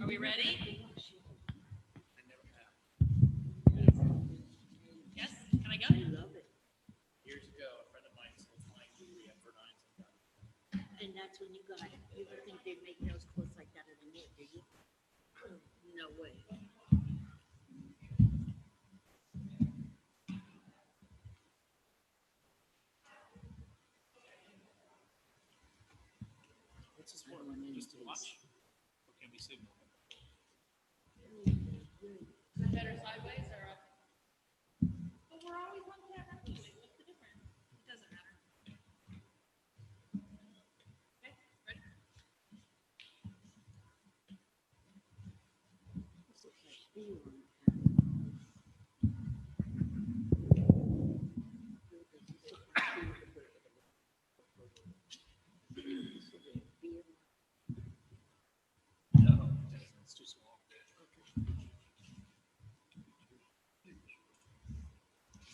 Are we ready? Yes, can I go? Years ago, a friend of mine sold mine to the F9s. And that's when you got it. You don't think they'd make nails close like that anymore, do you? No way. What's this for? Just to watch? Or can we signal? Better sideways or up? But we're always on camera anyway. What's the difference? It doesn't matter. Okay, ready? No, it's too small.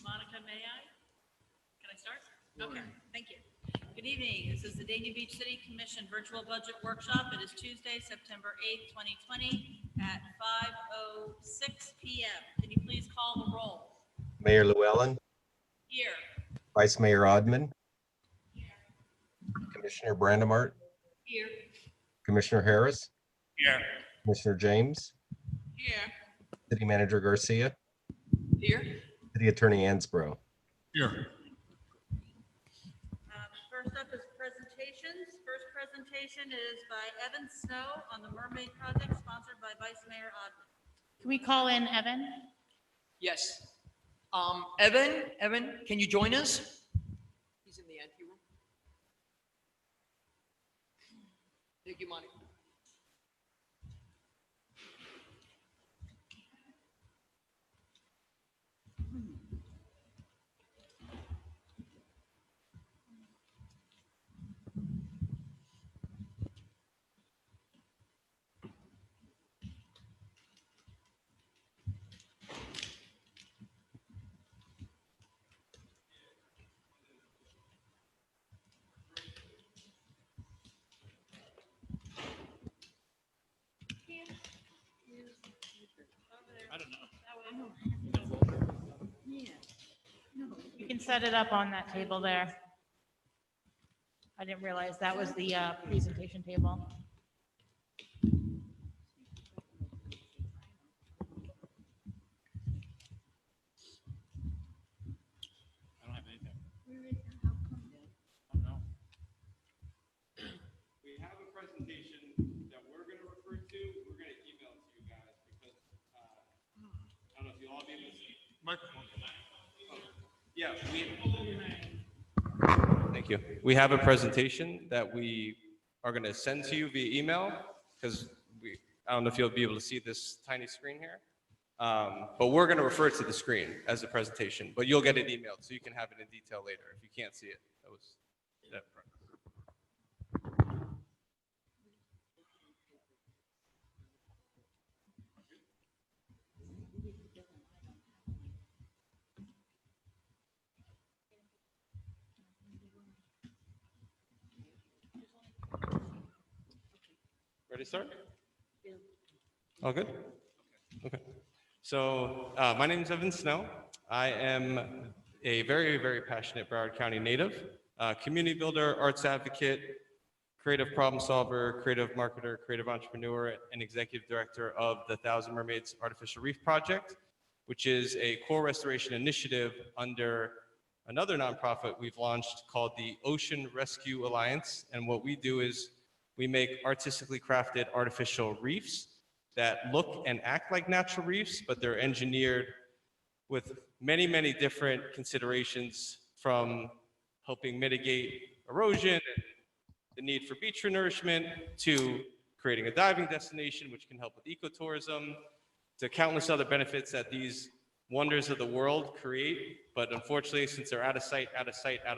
Monica, may I? Can I start? Okay, thank you. Good evening. This is the Dania Beach City Commission Virtual Budget Workshop. It is Tuesday, September 8th, 2020 at 5:06 PM. Can you please call the roll? Mayor Llewellyn, Here. Vice Mayor Odman, Commissioner Brandimart, Here. Commissioner Harris, Here. Commissioner James, Here. City Manager Garcia, Here. City Attorney Ansbro. Here. First up is presentations. First presentation is by Evan Snow on the Mermaid Project, sponsored by Vice Mayor Odman. Can we call in Evan? Yes. Evan, can you join us? He's in the ante room. Thank you, Monica. I don't know. You can set it up on that table there. I didn't realize that was the presentation table. I don't have anything. I don't know. We have a presentation that we're going to refer to. We're going to email it to you guys because I don't know if you'll all be able to see. Microphone. Yeah, thank you. We have a presentation that we are going to send to you via email because I don't know if you'll be able to see this tiny screen here. But we're going to refer to the screen as a presentation, but you'll get it emailed so you can have it in detail later if you can't see it. That was that. Ready to start? All good? Okay. So my name is Evan Snow. I am a very, very passionate Broward County native, community builder, arts advocate, creative problem solver, creative marketer, creative entrepreneur, and executive director of the Thousand Mermaids Artificial Reef Project, which is a core restoration initiative under another nonprofit we've launched called the Ocean Rescue Alliance. And what we do is we make artistically crafted artificial reefs that look and act like natural reefs, but they're engineered with many, many different considerations, from helping mitigate erosion and the need for beach renourishment, to creating a diving destination, which can help with ecotourism, to countless other benefits that these wonders of the world create. But unfortunately, since they're out of sight, out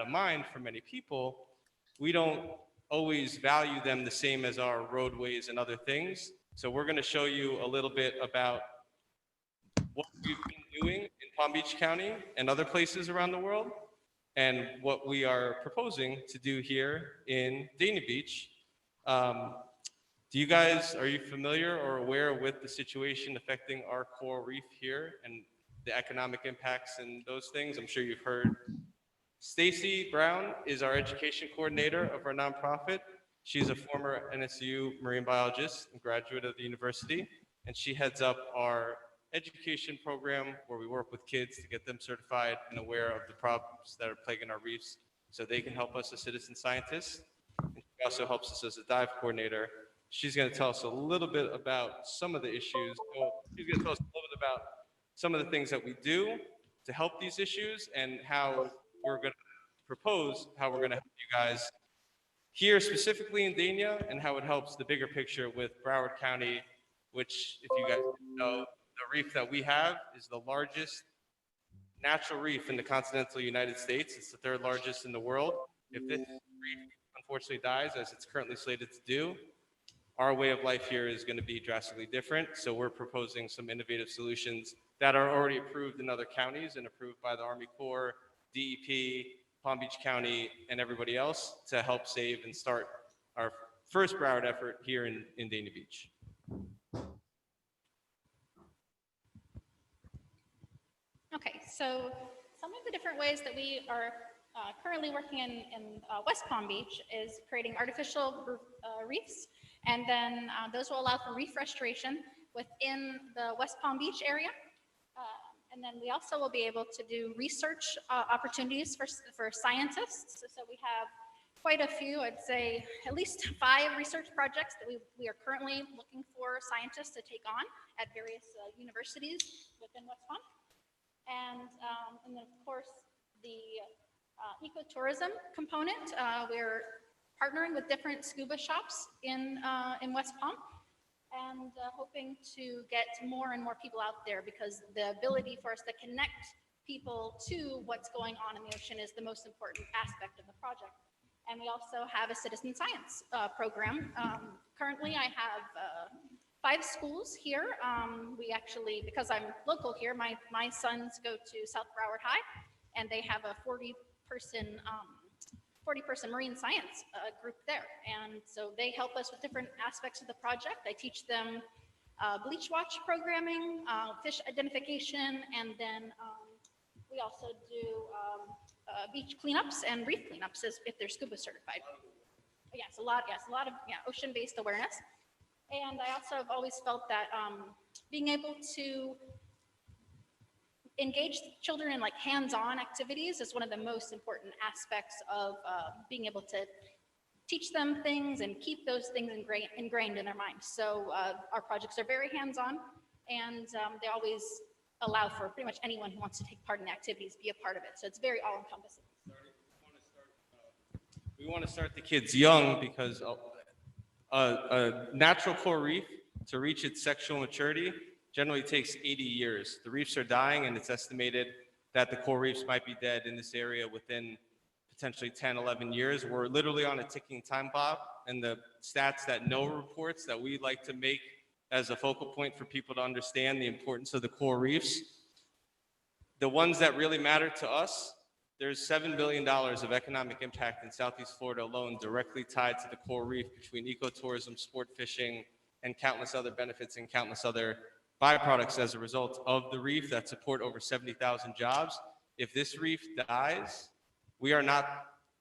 of mind for many people, we don't always value them the same as our roadways and other things. So we're going to show you a little bit about what we've been doing in Palm Beach County and other places around the world, and what we are proposing to do here in Dania Beach. Are you familiar or aware with the situation affecting our coral reef here and the economic impacts and those things? I'm sure you've heard. Stacy Brown is our education coordinator of our nonprofit. She's a former NSU marine biologist and graduate of the university, and she heads up our education program where we work with kids to get them certified and aware of the problems that are plaguing our reefs so they can help us as citizen scientists. And she also helps us as a dive coordinator. She's going to tell us a little bit about some of the issues. She's going to tell us a little bit about some of the things that we do to help these issues and how we're going to propose how we're going to help you guys here specifically in Dania and how it helps the bigger picture with Broward County, which, if you guys know, the reef that we have is the largest natural reef in the continental United States. It's the third largest in the world. If this reef unfortunately dies, as it's currently slated to do, our way of life here is going to be drastically different. So we're proposing some innovative solutions that are already approved in other counties and approved by the Army Corps, DEP, Palm Beach County, and everybody else to help save and start our first Broward effort here in Dania Beach. Okay, so some of the different ways that we are currently working in West Palm Beach is creating artificial reefs, and then those will allow for reef restoration within the West Palm Beach area. And then we also will be able to do research opportunities for scientists. So we have quite a few, I'd say at least 5 research projects that we are currently looking for scientists to take on at various universities within West Palm. And then of course the ecotourism component, we're partnering with different scuba shops in West Palm, and hoping to get more and more people out there, because the ability for us to connect people to what's going on in the ocean is the most important aspect of the project. And we also have a citizen science program. Currently, I have 5 schools here. We actually, because I'm local here, my sons go to South Broward High, and they have a 40-person marine science group there. And so they help us with different aspects of the project. I teach them bleach watch programming, fish identification, and then we also do beach cleanups and reef cleanups if they're scuba certified. Yes, a lot of ocean-based awareness. And I also have always felt that being able to engage children in like hands-on activities is one of the most important aspects of being able to teach them things and keep those things ingrained in their minds. So our projects are very hands-on, and they always allow for pretty much anyone who wants to take part in the activities be a part of it. So it's very all-encompassing. We want to start the kids young, because a natural coral reef, to reach its sexual maturity, generally takes 80 years. The reefs are dying, and it's estimated that the coral reefs might be dead in this area within potentially 10, 11 years. We're literally on a ticking time bomb, and the stats that NOAA reports that we like to make as a focal point for people to understand the importance of the coral reefs. The ones that really matter to us, there's $7 billion of economic impact in Southeast Florida alone directly tied to the coral reef, between ecotourism, sport fishing, and countless other benefits and countless other byproducts as a result of the reef that support over 70,000 jobs. If this reef dies, we are not,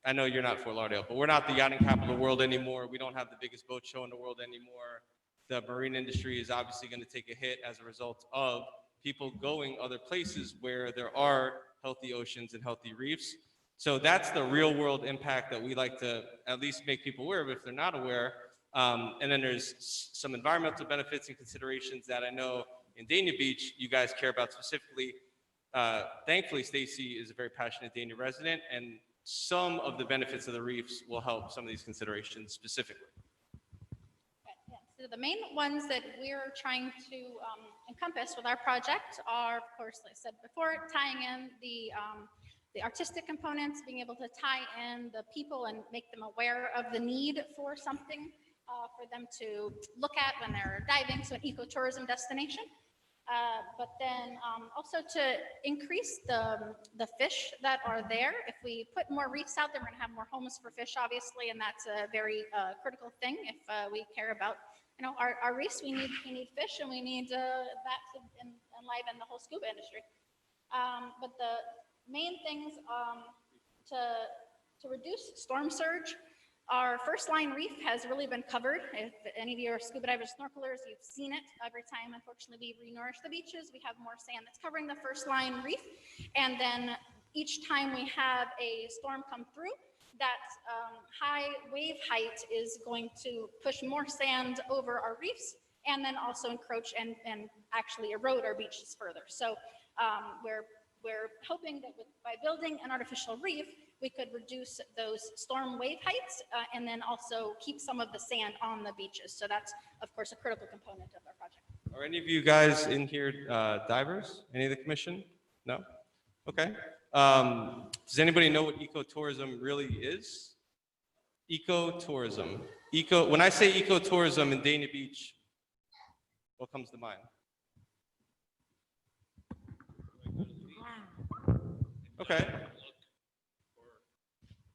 I know you're not Fort Lauderdale, but we're not the yachting capital of the world anymore. We don't have the biggest boat show in the world anymore. The marine industry is obviously going to take a hit as a result of people going other places where there are healthy oceans and healthy reefs. So that's the real world impact that we like to at least make people aware of if they're not aware. And then there's some environmental benefits and considerations that I know in Dania Beach you guys care about specifically. Thankfully, Stacy is a very passionate Dania resident, and some of the benefits of the reefs will help some of these considerations specifically. Yeah, so the main ones that we're trying to encompass with our project are, of course, like I said before, tying in the artistic components, being able to tie in the people and make them aware of the need for something for them to look at when they're diving, so an ecotourism destination. But then also to increase the fish that are there. If we put more reefs out there, we're gonna have more homes for fish, obviously, and that's a very critical thing if we care about, our reefs. We need fish, and we need that to enliven the whole scuba industry. But the main things to reduce storm surge, our first line reef has really been covered. If any of you are scuba divers, snorkelers, you've seen it. Every time, unfortunately, we re-nourish the beaches, we have more sand that's covering the first line reef. And then each time we have a storm come through, that high wave height is going to push more sand over our reefs, and then also encroach and actually erode our beaches further. So we're hoping that by building an artificial reef, we could reduce those storm wave heights and then also keep some of the sand on the beaches. So that's, of course, a critical component of our project. Are any of you guys in here divers? Any of the commission? No? Okay. Does anybody know what ecotourism really is? Ecotourism. When I say ecotourism in Dania Beach, what comes to mind? Okay.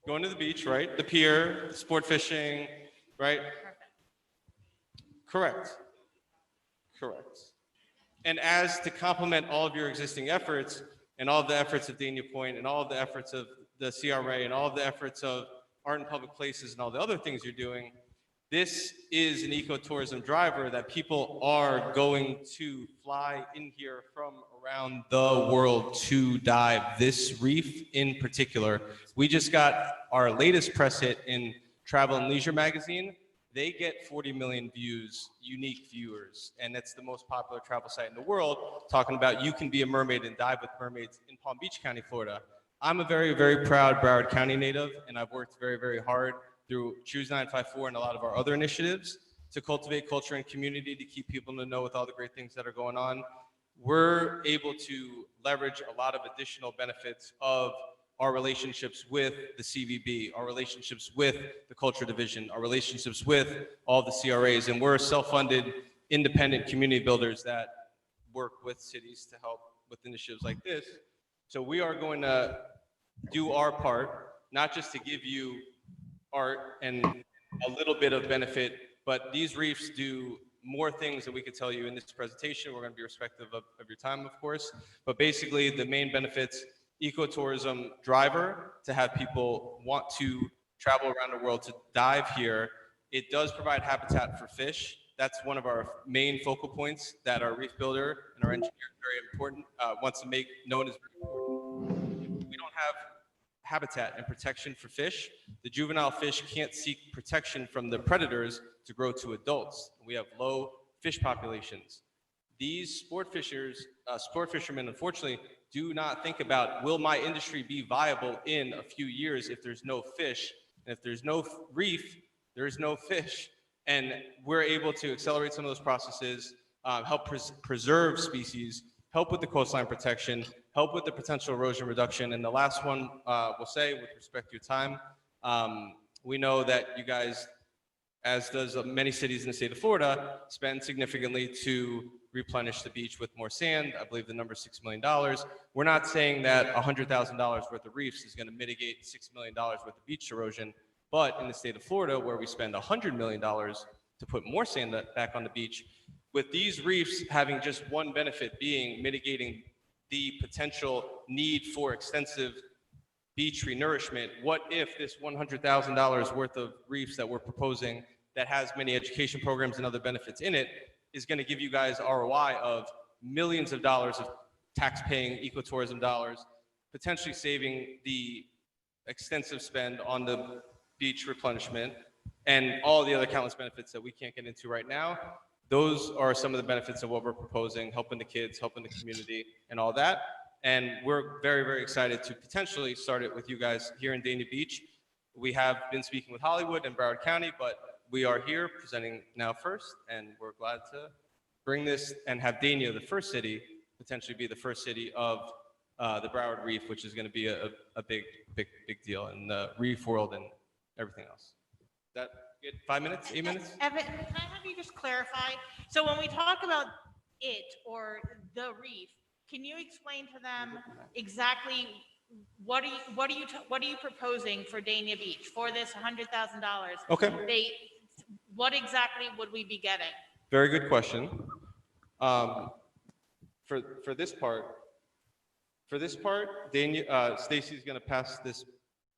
Going to the beach, right? The pier, sport fishing, right? Correct. Correct. And as to complement all of your existing efforts and all of the efforts of Dania Point and all of the efforts of the CRA and all of the efforts of Art in Public Places and all the other things you're doing, this is an ecotourism driver that people are going to fly in here from around the world to dive. This reef in particular, we just got our latest press hit in Travel and Leisure magazine. They get 40 million views, unique viewers, and it's the most popular travel site in the world, talking about you can be a mermaid and dive with mermaids in Palm Beach County, Florida. I'm a very, very proud Broward County native, and I've worked very, very hard through Choose 954 and a lot of our other initiatives to cultivate culture and community, to keep people in the know with all the great things that are going on. We're able to leverage a lot of additional benefits of our relationships with the CVB, our relationships with the Culture Division, our relationships with all the CRAs, and we're self-funded, independent community builders that work with cities to help with initiatives like this. So we are going to do our part, not just to give you art and a little bit of benefit, but these reefs do more things that we could tell you in this presentation. We're going to be respectful of your time, of course, but basically the main benefits: ecotourism driver, to have people want to travel around the world to dive here. It does provide habitat for fish. That's one of our main focal points that our reef builder and our engineer, very important, wants to make known as very important. We don't have habitat and protection for fish. The juvenile fish can't seek protection from the predators to grow to adults. We have low fish populations. These sport fishermen, unfortunately, do not think about, will my industry be viable in a few years if there's no fish? And if there's no reef, there's no fish. And we're able to accelerate some of those processes, help preserve species, help with the coastline protection, help with the potential erosion reduction. And the last one we'll say, with respect to your time, we know that you guys, as does many cities in the state of Florida, spend significantly to replenish the beach with more sand. I believe the number is $6 million. We're not saying that $100,000 worth of reefs is going to mitigate $6 million worth of beach erosion, but in the state of Florida, where we spend $100 million to put more sand back on the beach, with these reefs having just one benefit, being mitigating the potential need for extensive beach renourishment, what if this $100,000 worth of reefs that we're proposing, that has many education programs and other benefits in it, is going to give you guys ROI of millions of dollars of tax-paying ecotourism dollars, potentially saving the extensive spend on the beach replenishment and all the other countless benefits that we can't get into right now. Those are some of the benefits of what we're proposing, helping the kids, helping the community, and all that. And we're very, very excited to potentially start it with you guys here in Dania Beach. We have been speaking with Hollywood and Broward County, but we are here presenting now first, and we're glad to bring this and have Dania, the first city, potentially be the first city of the Broward Reef, which is going to be a big, big, big deal in the reef world and everything else. Is that good? 5 minutes? 8 minutes? Evan, can I have you just clarify? So when we talk about it or the reef, can you explain to them exactly what are you proposing for Dania Beach for this $100,000? Okay. What exactly would we be getting? Very good question. For this part, Stacy's going to pass this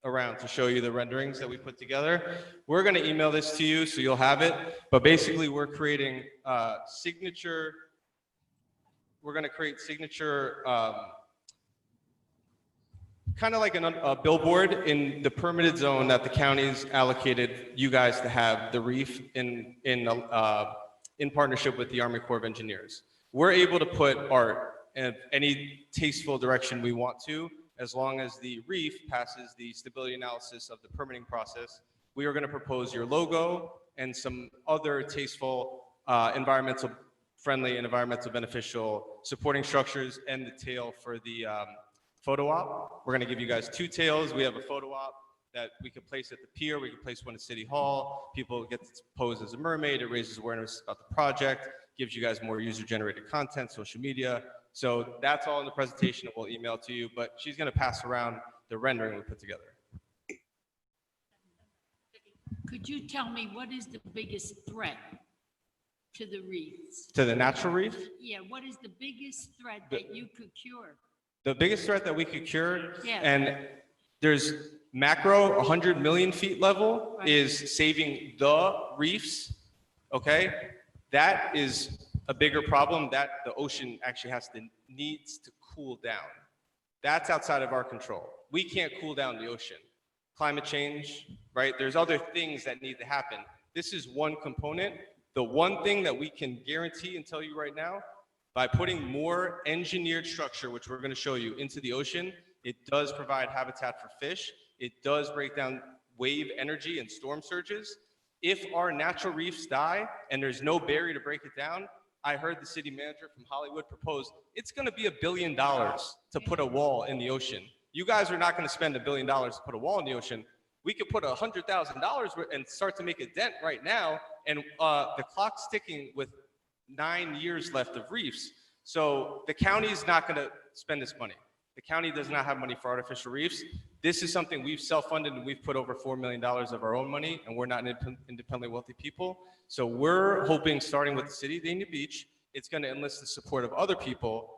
around to show you the renderings that we put together. We're going to email this to you so you'll have it. But basically, we're creating signature. We're going to create signature, kind of like a billboard in the permitted zone that the county's allocated you guys to have the reef in partnership with the Army Corps of Engineers. We're able to put art in any tasteful direction we want to, as long as the reef passes the stability analysis of the permitting process. We are going to propose your logo and some other tasteful, environmental friendly and environmental beneficial supporting structures and the tail for the photo op. We're going to give you guys 2 tails. We have a photo op that we could place at the pier. We could place one at City Hall. People get to pose as a mermaid. It raises awareness about the project, gives you guys more user-generated content, social media. So that's all in the presentation that we'll email to you, but she's going to pass around the rendering we put together. Could you tell me what is the biggest threat to the reefs? To the natural reef, Yeah, what is the biggest threat that you could cure? the biggest threat that we could cure, Yeah. and there's macro 100 million feet level, Right. is saving the reefs, okay? That is a bigger problem that the ocean actually needs to cool down. That's outside of our control. We can't cool down the ocean. Climate change, right? There's other things that need to happen. This is one component. The one thing that we can guarantee and tell you right now, by putting more engineered structure, which we're going to show you, into the ocean, it does provide habitat for fish. It does break down wave energy and storm surges. If our natural reefs die and there's no barrier to break it down, I heard the city manager from Hollywood propose it's going to be $1 billion to put a wall in the ocean. You guys are not going to spend $1 billion to put a wall in the ocean. We could put $100,000 and start to make a dent right now, and the clock's ticking with 9 years left of reefs. So the county's not going to spend this money. The county does not have money for artificial reefs. This is something we've self-funded, and we've put over $4 million of our own money, and we're not independently wealthy people. So we're hoping, starting with the city of Dania Beach, it's going to enlist the support of other people.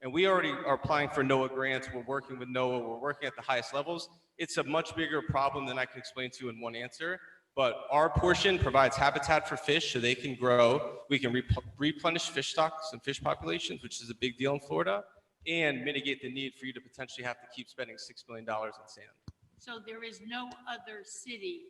And we already are applying for NOAA grants. We're working with NOAA. We're working at the highest levels. It's a much bigger problem than I can explain to you in one answer. But our portion provides habitat for fish so they can grow. We can replenish fish stocks and fish populations, which is a big deal in Florida, and mitigate the need for you to potentially have to keep spending $6 million on sand. So there is no other city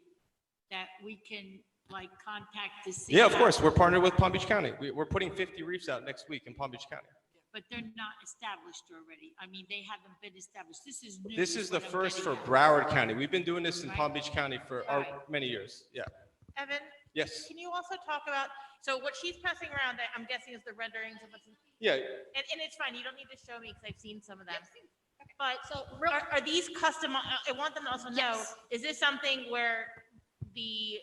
that we can like contact to see? Yeah, of course. We're partnered with Palm Beach County. We're putting 50 reefs out next week in Palm Beach County. But they're not established already. I mean, they haven't been established. This is new. This is the what I'm first for getting at. Broward County. We've been doing this in Right. Palm Beach County for Right. many years. Yeah. Evan, Yes. can you also talk about, so what she's passing around, I'm guessing is the renderings of what's, Yeah. and it's fine, you don't need to show me because I've seen some of them. But So real, are these custom, I want them to also know, Yes. is this something where the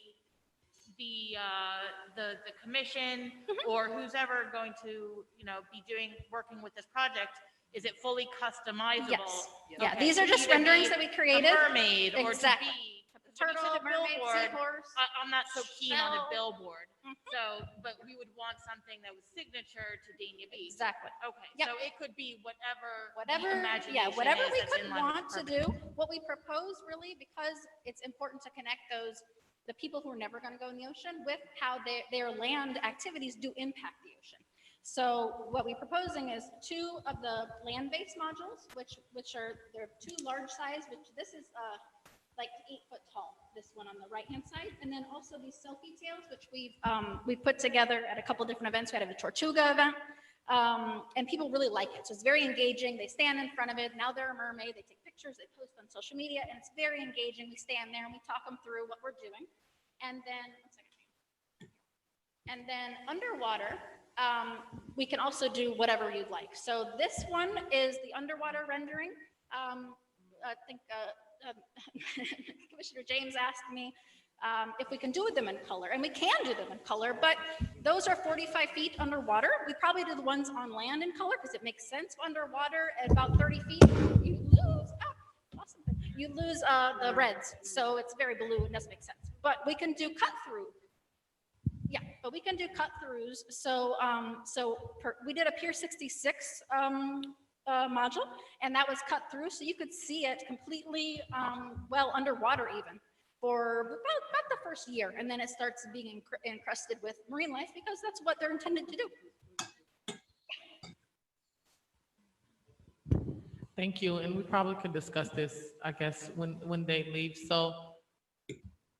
commission or who's ever going to, be working with this project, is it fully customizable? yes. Yeah, Okay, these are to just either renderings be that we a created. mermaid or to Exactly. be Turtle, a mermaid, billboard. seahorse. I'm not so keen on a Shell. billboard. Mhm. So, but we would want something that was signature to Dania Beach. Exactly. Okay, Yep. so it could be whatever. the Whatever, yeah, imagination whatever is we that's could in line with want to permit. do. What we propose really, because it's important to connect the people who are never going to go in the ocean with how their land activities do impact the ocean. So what we're proposing is 2 of the land-based modules, which are, they're 2 large size, which this is like 8 foot tall, this one on the right-hand side. And then also these selfie tails, which we've put together at a couple different events. We had a Tortuga event. And people really like it. So it's very engaging. They stand in front of it. Now they're a mermaid. They take pictures, they post on social media, and it's very engaging. We stand there and we talk them through what we're doing. And then, underwater, we can also do whatever you'd like. So this one is the underwater rendering. I think Commissioner James asked me if we can do them in color, and we can do them in color, but those are 45 feet underwater. We probably do the ones on land in color because it makes sense. Underwater at about 30 feet, you lose, lost something. You lose the reds, so it's very blue, it doesn't make sense. But we can do cut through. Yeah, but we can do cut throughs. So, we did a Pier 66 module, and that was cut through, so you could see it completely, well, underwater even, for about the first year, and then it starts being encrusted with marine life because that's what they're intended to do. Thank you, and we probably could discuss this, I guess, when they leave. So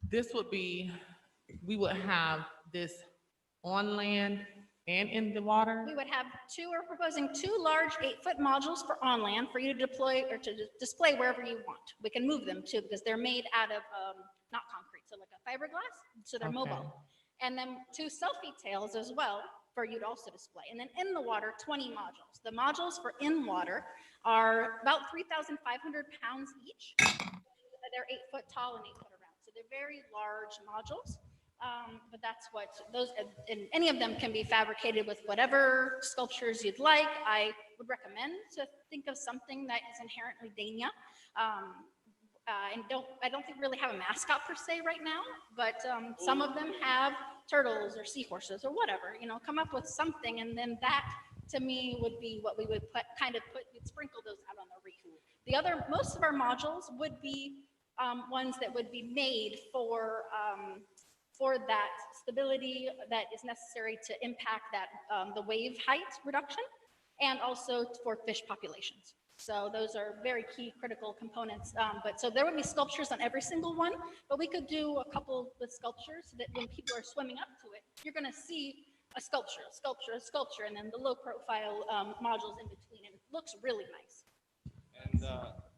this would be, we would have this on land and in the water? We would have we're proposing 2 large 8-foot modules for on land for you to deploy or to display wherever you want. We can move them too because they're made out of, not concrete, so like a fiberglass, so they're Okay. mobile. And then 2 selfie tails as well for you to also display. And then in the water, 20 modules. The modules for in water are about 3,500 pounds each. They're 8 foot tall and 8 foot around. So they're very large modules. But that's what those, and any of them can be fabricated with whatever sculptures you'd like. I would recommend to think of something that is inherently Dania. And I don't think we really have a mascot per se right now, but some of them have turtles or seahorses or whatever, come up with something. And then that to me would be what we would we'd sprinkle those out on the reef. Most of our modules would be ones that would be made for that stability that is necessary to impact that the wave height reduction, and also for fish populations. So those are very key critical components. So there would be sculptures on every single one, but we could do a couple with sculptures that when people are swimming up to it, you're going to see a sculpture, and then the low profile modules in between, and it looks really nice. And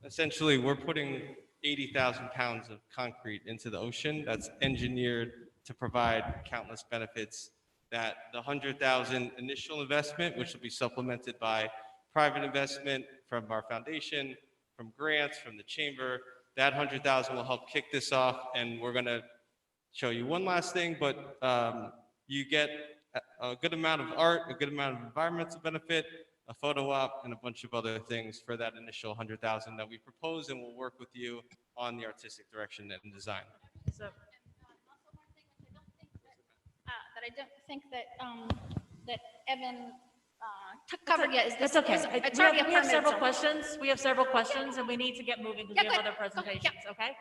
essentially, we're putting 80,000 pounds of concrete into the ocean that's engineered to provide countless benefits. That the 100,000 initial investment, which will be supplemented by private investment from our foundation, from grants, from the chamber, that 100,000 will help kick this off. And we're going to show you one last thing, but you get a good amount of art, a good amount of environmental benefit, a photo op, and a bunch of other things for that initial 100,000 that we propose, and we'll work with you on the artistic direction and design. So, I don't think that Evan covered yet. That's okay. It's We already a have permit several zone. questions. We have several questions, and we need to get moving because Yeah, we have good. other presentations, okay?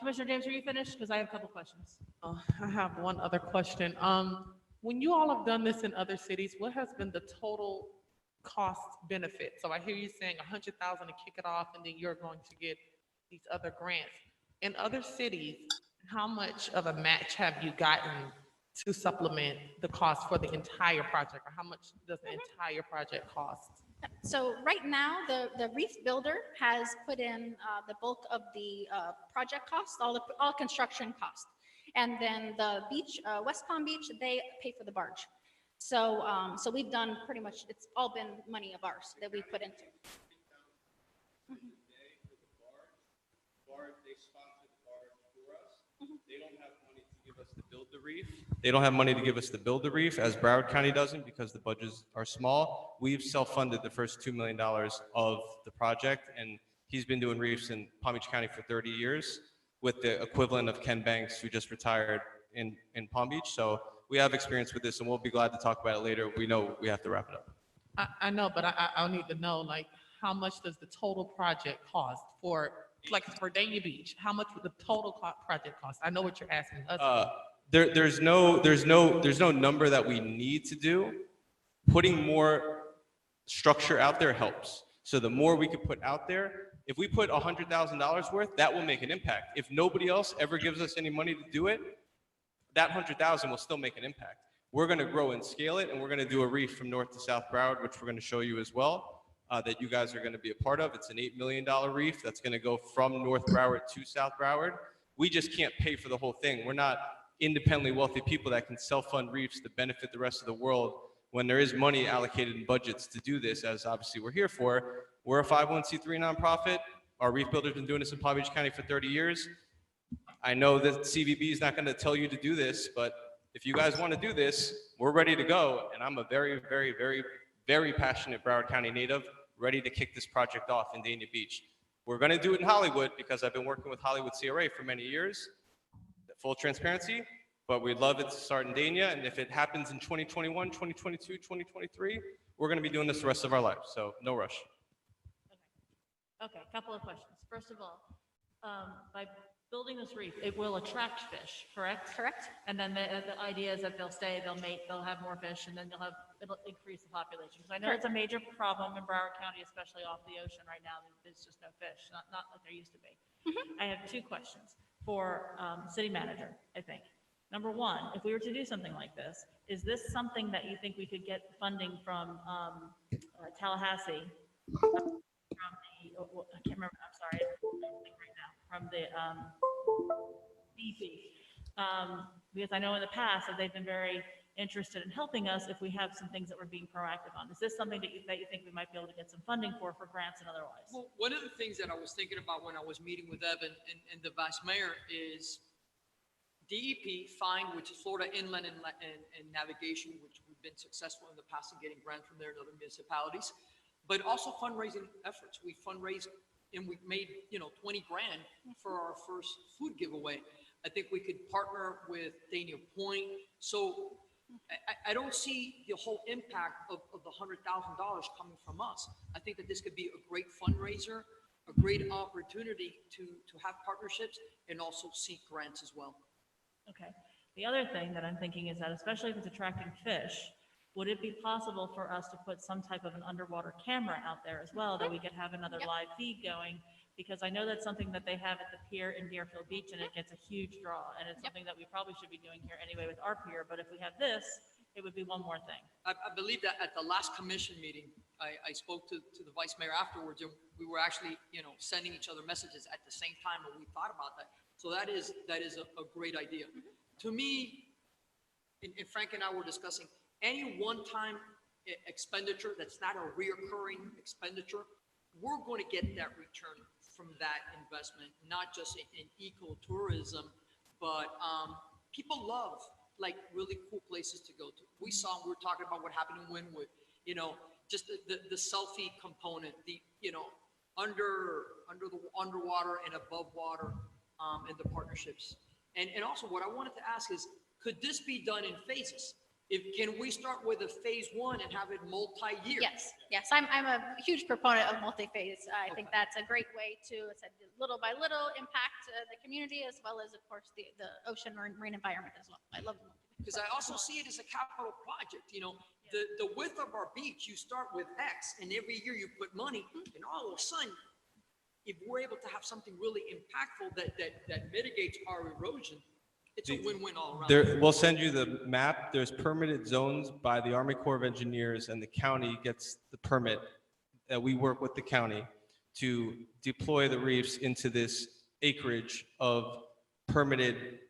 Commissioner James, are you finished? Because I have a couple questions. I have one other question. When you all have done this in other cities, what has been the total cost benefit? So I hear you saying 100,000 to kick it off, and then you're going to get these other grants. In other cities, how much of a match have you gotten to supplement the cost for the entire project, or how much does the entire project cost? So right now, the reef builder has put in the bulk of the project costs, all construction costs. And then the beach, West Palm Beach, they pay for the barge. So we've done pretty much, it's all been money of ours that we put into. They sponsor the barge for us. They don't have money to give us to build the reef. They don't have money to give us to build the reef, as Broward County doesn't, because the budgets are small. We've self-funded the first $2 million of the project, and he's been doing reefs in Palm Beach County for 30 years with the equivalent of Ken Banks, who just retired in Palm Beach. So we have experience with this, and we'll be glad to talk about it later. We know we have to wrap it up. I know, but I'll need to know, like, how much does the total project cost for Dania Beach? How much would the total project cost? I know what you're asking us. There's no number that we need to do. Putting more structure out there helps. So the more we could put out there, if we put $100,000 worth, that will make an impact. If nobody else ever gives us any money to do it, that 100,000 will still make an impact. We're going to grow and scale it, and we're going to do a reef from North to South Broward, which we're going to show you as well, that you guys are going to be a part of. It's an $8 million reef that's going to go from North Broward to South Broward. We just can't pay for the whole thing. We're not independently wealthy people that can self-fund reefs to benefit the rest of the world when there is money allocated in budgets to do this, as obviously we're here for. We're a 501c3 nonprofit. Our reef builder's been doing this in Palm Beach County for 30 years. I know that CVB is not going to tell you to do this, but if you guys want to do this, we're ready to go. And I'm a very, very, very, very passionate Broward County native, ready to kick this project off in Dania Beach. We're going to do it in Hollywood because I've been working with Hollywood CRA for many years, full transparency, but we'd love it to start in Dania. And if it happens in 2021, 2022, 2023, we're going to be doing this the rest of our lives. So no rush. Okay, a couple of questions. First of all, by building this reef, it will attract fish, correct? Correct? And then the idea is that they'll stay, they'll mate, they'll have more fish, and then it'll increase the population. Because I know it's a major problem in Broward County, especially off the ocean right now. There's just no fish, not like there used to be. I have two questions for city manager, I think. Number one, if we were to do something like this, is this something that you think we could get funding from Tallahassee? From the, I can't remember, I'm sorry, I don't think right now, from the DEP. Because I know in the past that they've been very interested in helping us if we have some things that we're being proactive on. Is this something that you think we might be able to get some funding for grants and otherwise? Well, one of the things that I was thinking about when I was meeting with Evan and the vice mayor is DEP, FIND, which is Florida Inland and Navigation, which we've been successful in the past in getting grants from there and other municipalities, but also fundraising efforts. We fundraised and we made, 20 grand for our first food giveaway. I think we could partner with Dania Point. So I don't see the whole impact of the $100,000 coming from us. I think that this could be a great fundraiser, a great opportunity to have partnerships and also seek grants as well. Okay. The other thing that I'm thinking is that, especially if it's attracting fish, would it be possible for us to put some type of an underwater camera out there as well, that we could have another live feed going? Because I know that's something that they have at the pier in Deerfield Beach, and it gets a huge draw, and it's something that we probably should be doing here anyway with our pier, but if we have this, it would be one more thing. I believe that at the last commission meeting, I spoke to the vice mayor afterwards, and we were actually, sending each other messages at the same time when we thought about that. So that is a great idea. To me, and Frank and I were discussing, any one-time expenditure that's not a reoccurring expenditure, we're going to get that return from that investment, not just in ecotourism, but people love like really cool places to go to. We were talking about what happened in Wynwood, just the selfie component, underwater and above water, and the partnerships. And also what I wanted to ask is, could this be done in phases? Can we start with a phase one and have it multi-year? Yes, I'm a huge proponent of multi-phase. I think that's a great way to, little by little, impact the community as well as, of course, the ocean marine environment as well. I love them. Because I also see it as a capital project. The width of our beach, you start with X, and every year you put money, and all of a sudden, if we're able to have something really impactful that mitigates our erosion, it's a win-win all around. We'll send you the map. There's permitted zones by the Army Corps of Engineers, and the county gets the permit. We work with the county to deploy the reefs into this acreage of permitted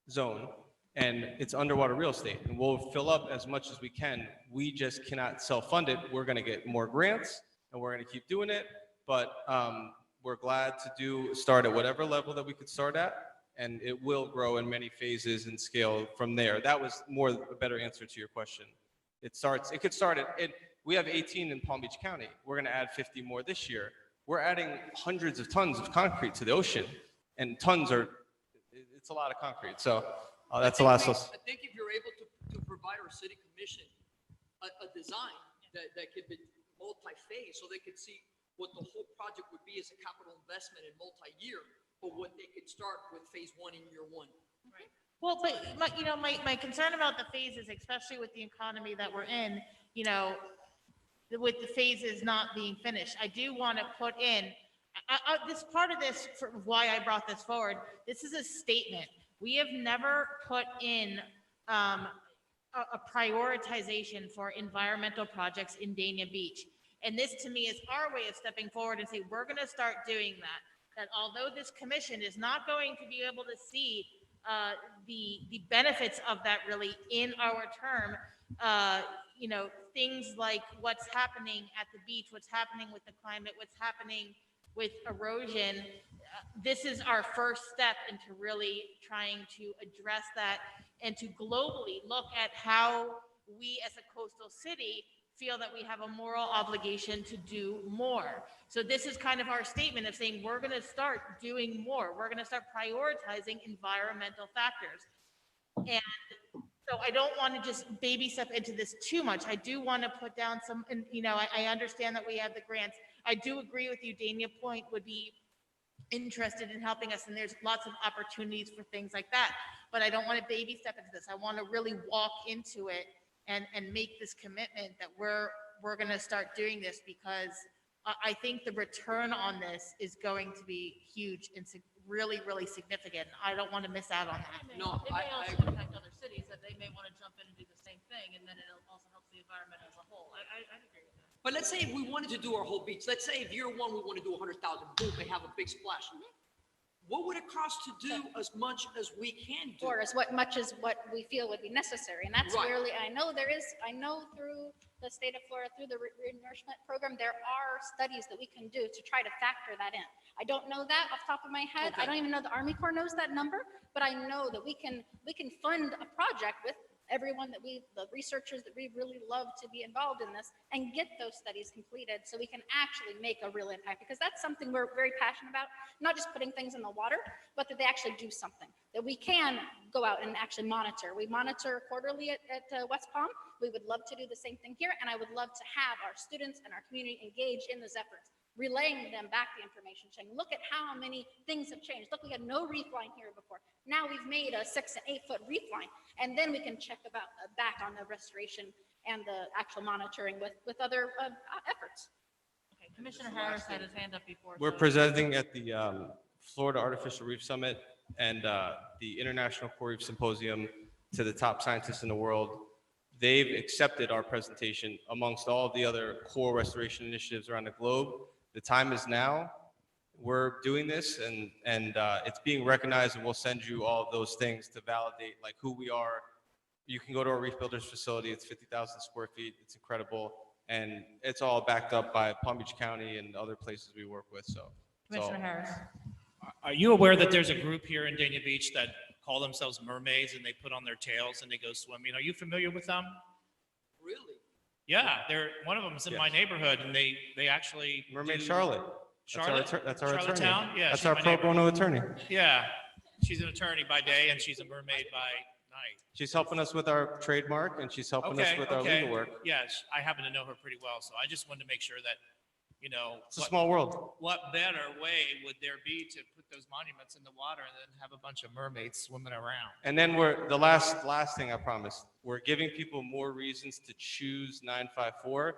zone, and it's underwater real estate. And we'll fill up as much as we can. We just cannot self-fund it. We're going to get more grants, and we're going to keep doing it. But we're glad to start at whatever level that we could start at. And it will grow in many phases and scale from there. That was a better answer to your question. It could start we have 18 in Palm Beach County. We're gonna add 50 more this year. We're adding hundreds of tons of concrete to the ocean, and it's a lot of concrete. So that's a lot. I think if you're able to provide our city commission a design that could be multi-phase, so they could see what the whole project would be as a capital investment in multi-year, but what they could start with phase one in year one. Right. Well, but my concern about the phases, especially with the economy that we're in, with the phases not being finished, I do want to put in this part of this, for why I brought this forward. This is a statement. We have never put in a prioritization for environmental projects in Dania Beach. And this to me is our way of stepping forward and say, we're going to start doing that. That although this commission is not going to be able to see the benefits of that really in our term, things like what's happening at the beach, what's happening with the climate, what's happening with erosion, this is our first step into really trying to address that and to globally look at how we as a coastal city feel that we have a moral obligation to do more. So this is kind of our statement of saying we're going to start doing more. We're going to start prioritizing environmental factors. And so I don't want to just baby step into this too much. I do want to put down some, and I understand that we have the grants. I do agree with you, Dania Point would be interested in helping us, and there's lots of opportunities for things like that. But I don't want to baby step into this. I want to really walk into it and make this commitment that we're going to start doing this, because I think the return on this is going to be huge and really, really significant. I don't want to miss out on that. No, It may I also agree. impact other cities that they may want to jump in and do the same thing, and then it also helps the environment as a whole. I'd agree with that. But let's say if we wanted to do our whole beach, let's say if year one, we want to do 100,000, boom, they have a big splash. What would it cost to do as much as we can do? Or as much as what we feel would be necessary. And that's Right. really, I know through the state of Florida, through the renourishment program, there are studies that we can do to try to factor that in. I don't know that off the top of my head. I Okay. don't even know the Army Corps knows that number, but I know that we can fund a project with everyone the researchers that we really love to be involved in this, and get those studies completed so we can actually make a real impact, because that's something we're very passionate about, not just putting things in the water, but that they actually do something, that we can go out and actually monitor. We monitor quarterly at West Palm. We would love to do the same thing here, and I would love to have our students and our community engaged in those efforts, relaying them back the information, saying, look at how many things have changed. Look, we had no reef line here before. Now we've made a 6 and 8 foot reef line, and then we can check back on the restoration and the actual monitoring with other efforts. Okay, Commissioner Harris had his hand up before. We're so- presenting at the Florida Artificial Reef Summit and the International Coral Reef Symposium to the top scientists in the world. They've accepted our presentation amongst all the other coral restoration initiatives around the globe. The time is now. We're doing this, and it's being recognized, and we'll send you all of those things to validate like who we are. You can go to our Reef Builders facility. It's 50,000 square feet. It's incredible, and it's all backed up by Palm Beach County and other places we work with. So, Commissioner Harris. Are you aware that there's a group here in Dania Beach that call themselves mermaids, and they put on their tails and they go swimming? Are you familiar with them? Really? Yeah, one of them's in my Yes. neighborhood, and they actually Mermaid do- Charlotte. Charlotte? That's our attorney. Charlottetown? Yeah, That's she's our my pro neighbor. bono attorney. Yeah, she's an attorney by day and she's a mermaid by night. She's helping us with our trademark, and she's helping us Okay, with our okay. legal work. Yes, I happen to know her pretty well, so I just wanted to make sure that, It's a small world. what better way would there be to put those monuments in the water and then have a bunch of mermaids swimming around? And then the last thing I promised, we're giving people more reasons to choose 954.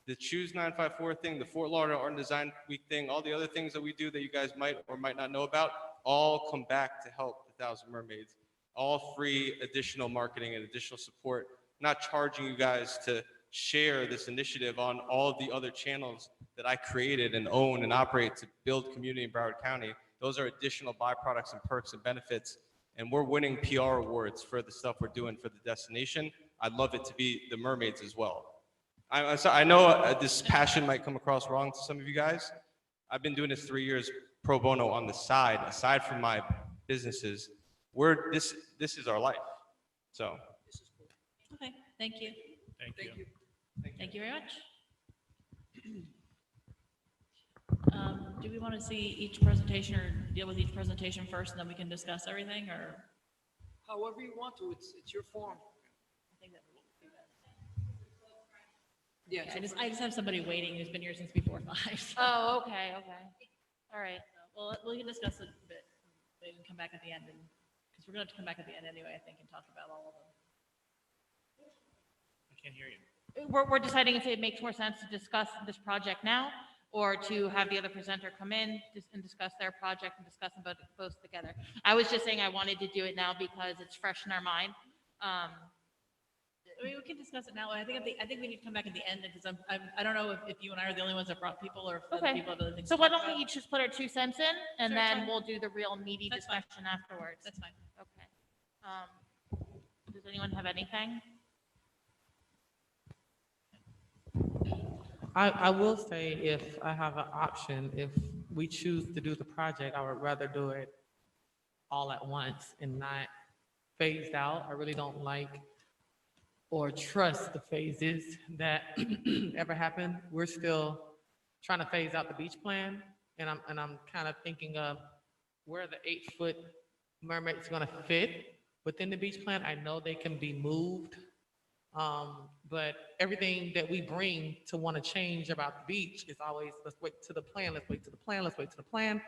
The Choose 954 thing, the Fort Lauderdale Art and Design Week thing, all the other things that we do that you guys might or might not know about, all come back to help the Thousand Mermaids. All free additional marketing and additional support, not charging you guys to share this initiative on all of the other channels that I created and own and operate to build community in Broward County. Those are additional byproducts and perks and benefits. And we're winning PR awards for the stuff we're doing for the destination. I'd love it to be the mermaids as well. I know this passion might come across wrong to some of you guys. I've been doing this 3 years pro bono on the side, aside from my businesses. This is our life. So. Okay, thank you. Thank you. Thank you very much. Do we want to see each presentation or deal with each presentation first, and then we can discuss everything, or? However you want to, it's your forum. I think that would be better. Yeah. I just have somebody waiting who's been here since before 5. Oh, okay. All right. Well, we can discuss it a bit. We can come back at the end, because we're going to come back at the end anyway, I think, and talk about all of them. I can't hear you. We're deciding if it makes more sense to discuss this project now, or to have the other presenter come in and discuss their project and discuss them both together. I was just saying I wanted to do it now because it's fresh in our mind. I mean, we can discuss it now. I think we need to come back at the end, because I don't know if you and I are the only ones that brought people, or if other Okay. people have other things. So to why talk don't we about. each just put our 2 cents in, and Sure, then fine. we'll do the real meaty That's fine. discussion afterwards. That's fine. Okay. Does anyone have anything? I will say, if I have an option, if we choose to do the project, I would rather do it all at once and not phased out. I really don't like or trust the phases that ever happen. We're still trying to phase out the beach plan, and I'm kind of thinking of where the 8-foot mermaid's gonna fit within the beach plan. I know they can be moved, but everything that we bring to want to change about the beach is always, let's wait to the plan, let's wait to the plan, let's wait to the plan.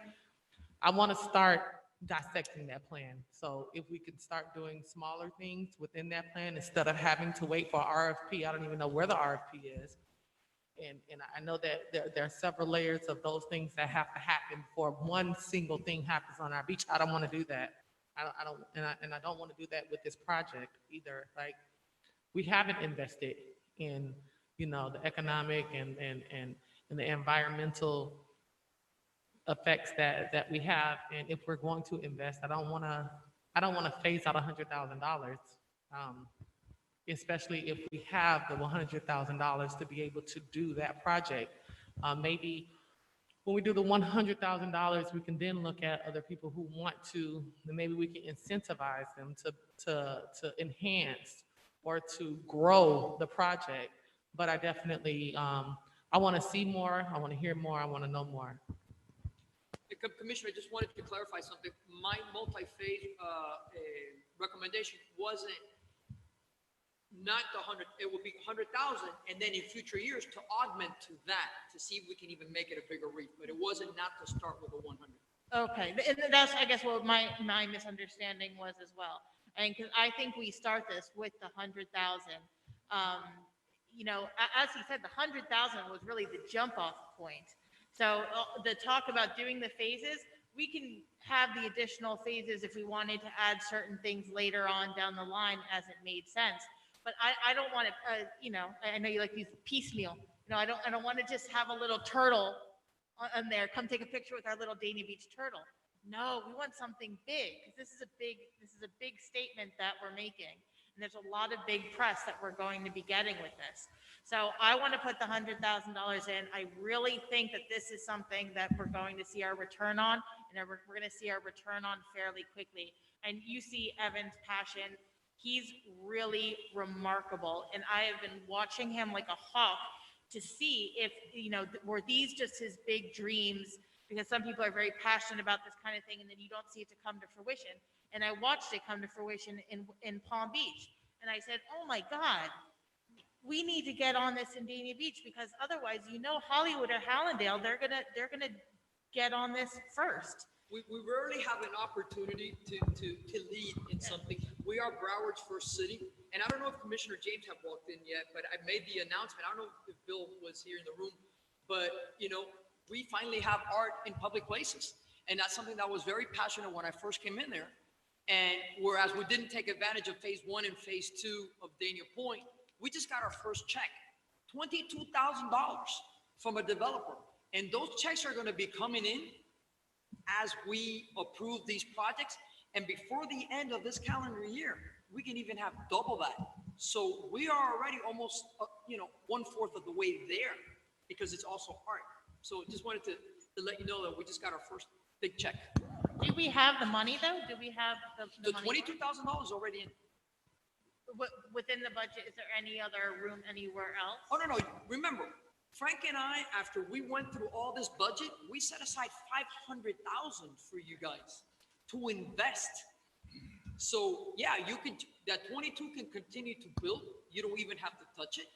I want to start dissecting that plan. So if we could start doing smaller things within that plan instead of having to wait for RFP, I don't even know where the RFP is. And I know that there are several layers of those things that have to happen before one single thing happens on our beach. I don't want to do that. I don't want to do that with this project either. Like, we haven't invested in, you know, the economic and the environmental effects that we have. And if we're going to invest, I don't want to phase out $100,000. Especially if we have the $100,000 to be able to do that project. Maybe when we do the $100,000, we can then look at other people who want to, and maybe we can incentivize them to enhance or to grow the project. But I definitely, I want to see more, I want to hear more, I want to know more. Commissioner, I just wanted to clarify something. My multi-phase recommendation wasn't not the 100, it would be 100,000, and then in future years to augment to that, to see if we can even make it a bigger reef, but it wasn't not to start with a 100. Okay, and that's, I guess, what my misunderstanding was as well. And because I think we start this with the 100,000. You know, as he said, the 100,000 was really the jump off point. So the talk about doing the phases, we can have the additional phases if we wanted to add certain things later on down the line as it made sense. But I don't want to, you know, I know you like these piecemeal. You know, I don't want to just have a little turtle on there. Come take a picture with our little Dania Beach turtle. No, we want something big, because this is a big statement that we're making. And there's a lot of big press that we're going to be getting with this. So I want to put the $100,000 in. I really think that this is something that we're going to see our return on, and we're going to see our return on fairly quickly. And you see Evan's passion. He's really remarkable. And I have been watching him like a hawk to see if, you know, were these just his big dreams, because some people are very passionate about this kind of thing, and then you don't see it to come to fruition. And I watched it come to fruition in Palm Beach. And I said, oh my God, we need to get on this in Dania Beach, because otherwise, you know, Hollywood or Hallandale, they're gonna get on this first. We rarely have an opportunity to lead in something. We are Broward's first city, and I don't know if Commissioner James have walked in yet, but I made the announcement. I don't know if Bill was here in the room, but, you know, we finally have art in public places. And that's something that was very passionate when I first came in there. And whereas we didn't take advantage of phase 1 and phase 2 of Dania Point, we just got our first check, $22,000 from a developer. And those checks are going to be coming in as we approve these projects. And before the end of this calendar year, we can even have double that. So we are already almost, you know, 1/4 of the way there, because it's also art. So just wanted to let you know that we just got our first big check. Do we have the money though? Do we have the money? $22,000 already in. Within the budget, is there any other room anywhere else? Oh, no. Remember, Frank and I, after we went through all this budget, we set aside $500,000 for you guys to invest. So yeah, you could, that 22 can continue to build. You don't even have to touch it.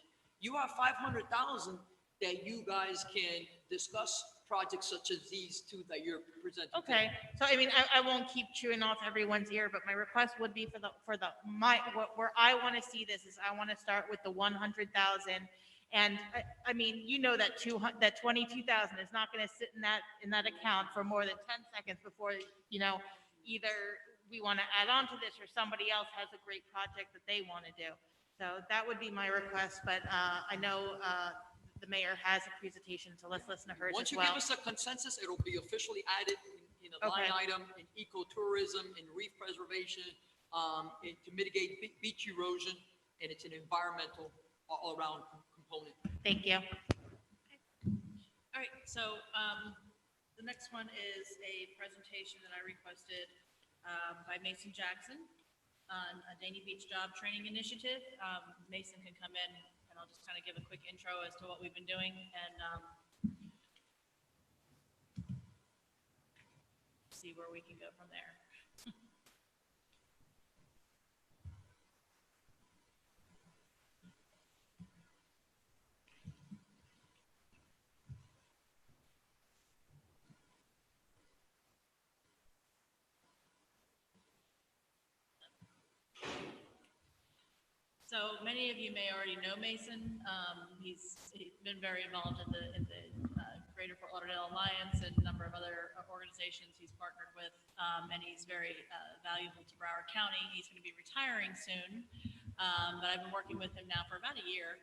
You have $500,000 that you guys can discuss projects such as these two that you're presenting. Okay, so I mean, I won't keep chewing off everyone's ear, but my request would be where I want to see this is I want to start with the 100,000. And I mean, you know, that 22,000 is not going to sit in that account for more than 10 seconds before, you know, either we want to add on to this or somebody else has a great project that they want to do. So that would be my request, but I know the mayor has a presentation, so let's listen to hers Once as you well. give us a consensus, it'll be officially added in a line item in ecotourism, in reef preservation, to mitigate beach erosion, and it's an environmental all-around component. Thank you. All right, so The next one is a presentation that I requested by Mason Jackson on a Dania Beach Job Training Initiative. Mason can come in and I'll just kind of give a quick intro as to what we've been doing and see where we can go from there. So many of you may already know Mason. He's been very involved in the Greater Fort Lauderdale Alliance and a number of other organizations he's partnered with, and he's very valuable to Broward County. He's going to be retiring soon, but I've been working with him now for about a year,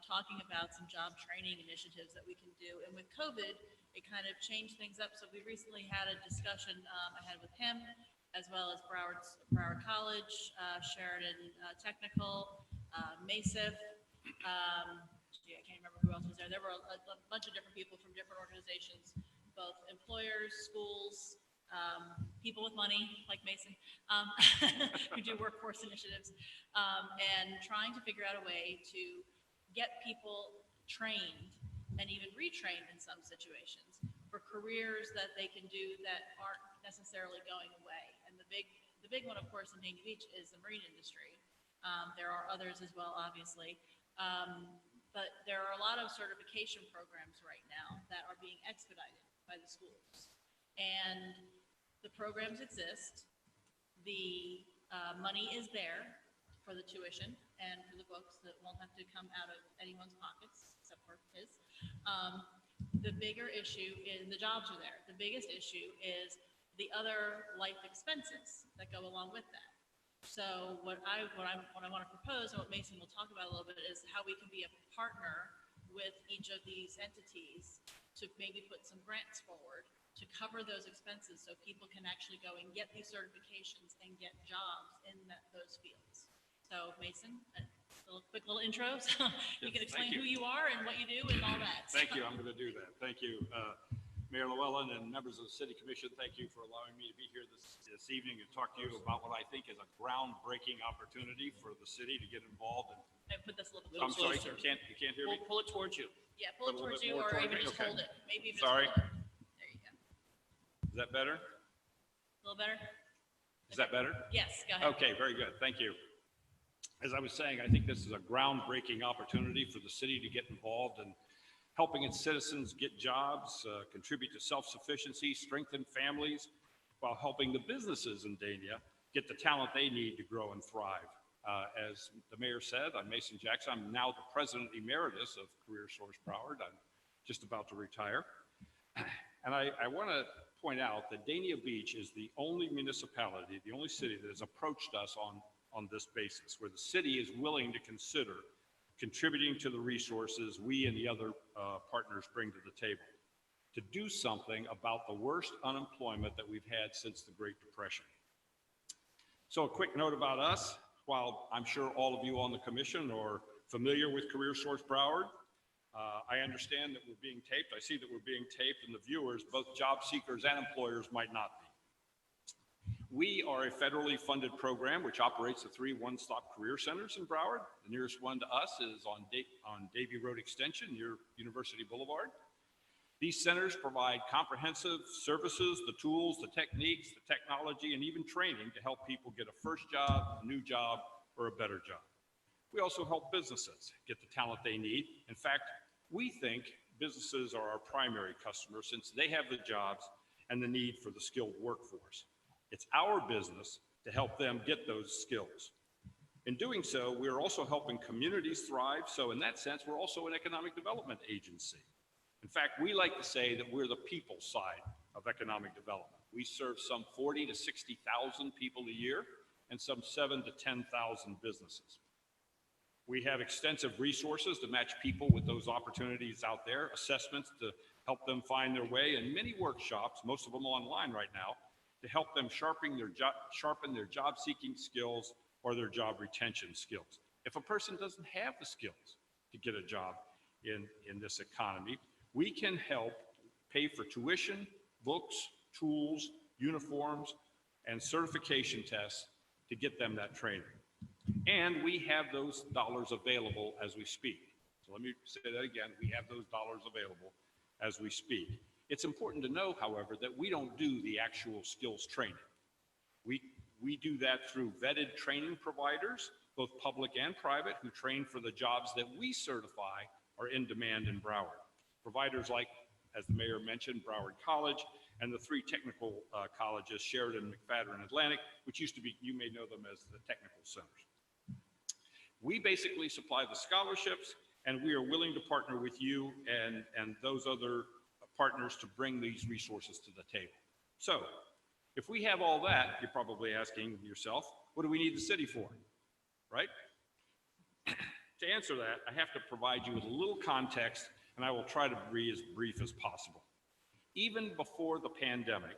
talking about some job training initiatives that we can do. And with COVID, it kind of changed things up. So we recently had a discussion I had with him, as well as Broward College, Sheridan Technical, MASIF. I can't remember who else was there. There were a bunch of different people from different organizations, both employers, schools, people with money like Mason, who do workforce initiatives, and trying to figure out a way to get people trained and even retrained in some situations for careers that they can do that aren't necessarily going away. And the big one, of course, in Dania Beach is the marine industry. There are others as well, obviously. But there are a lot of certification programs right now that are being expedited by the schools. And the programs exist. The money is there for the tuition and for the books that won't have to come out of anyone's pockets, except for his. The bigger issue is the jobs are there. The biggest issue is the other life expenses that go along with that. So what I want to propose, and what Mason will talk about a little bit, is how we can be a partner with each of these entities to maybe put some grants forward to cover those expenses so people can actually go and get these certifications and get jobs in those fields. So Mason, quick little intro, so you can explain who you are and what you do and all that. Thank you. I'm going to do that. Thank you. Mayor Llewellyn and members of the City Commission, thank you for allowing me to be here this evening and talk to you about what I think is a groundbreaking opportunity for the city to get involved in. I put this a little I'm sorry, closer. you can't hear me? Pull it towards you. Yeah, pull it Put a little towards bit you more or toward even me, just okay. hold it. Maybe even Sorry. just hold it. There you go. Is that better? A little better? Is that better? Yes, go ahead. Okay, very good. Thank you. As I was saying, I think this is a groundbreaking opportunity for the city to get involved in helping its citizens get jobs, contribute to self-sufficiency, strengthen families, while helping the businesses in Dania get the talent they need to grow and thrive. As the mayor said, I'm Mason Jackson. I'm now the president emeritus of Career Source Broward. I'm just about to retire. And I want to point out that Dania Beach is the only municipality, the only city that has approached us on this basis, where the city is willing to consider contributing to the resources we and the other partners bring to the table to do something about the worst unemployment that we've had since the Great Depression. So a quick note about us. While I'm sure all of you on the commission are familiar with Career Source Broward, I understand that we're being taped. I see that we're being taped, and the viewers, both job seekers and employers, might not be. We are a federally funded program which operates the 3 one-stop career centers in Broward. The nearest one to us is on Davie Road Extension near University Boulevard. These centers provide comprehensive services, the tools, the techniques, the technology, and even training to help people get a first job, a new job, or a better job. We also help businesses get the talent they need. In fact, we think businesses are our primary customers since they have the jobs and the need for the skilled workforce. It's our business to help them get those skills. In doing so, we're also helping communities thrive. So in that sense, we're also an economic development agency. In fact, we like to say that we're the people side of economic development. We serve some 40 to 60,000 people a year and some 7 to 10,000 businesses. We have extensive resources to match people with those opportunities out there, assessments to help them find their way, and many workshops, most of them online right now, to help them sharpen their job-seeking skills or their job retention skills. If a person doesn't have the skills to get a job in this economy, we can help pay for tuition, books, tools, uniforms, and certification tests to get them that training. And we have those dollars available as we speak. So let me say that again, we have those dollars available as we speak. It's important to know, however, that we don't do the actual skills training. We do that through vetted training providers, both public and private, who train for the jobs that we certify are in demand in Broward. Providers like, as the mayor mentioned, Broward College and the 3 technical colleges, Sheridan, McFadden, and Atlantic, which used to be, you may know them as the technical centers. We basically supply the scholarships, and we are willing to partner with you and those other partners to bring these resources to the table. So if we have all that, you're probably asking yourself, what do we need the city for, right? To answer that, I have to provide you with a little context, and I will try to be as brief as possible. Even before the pandemic,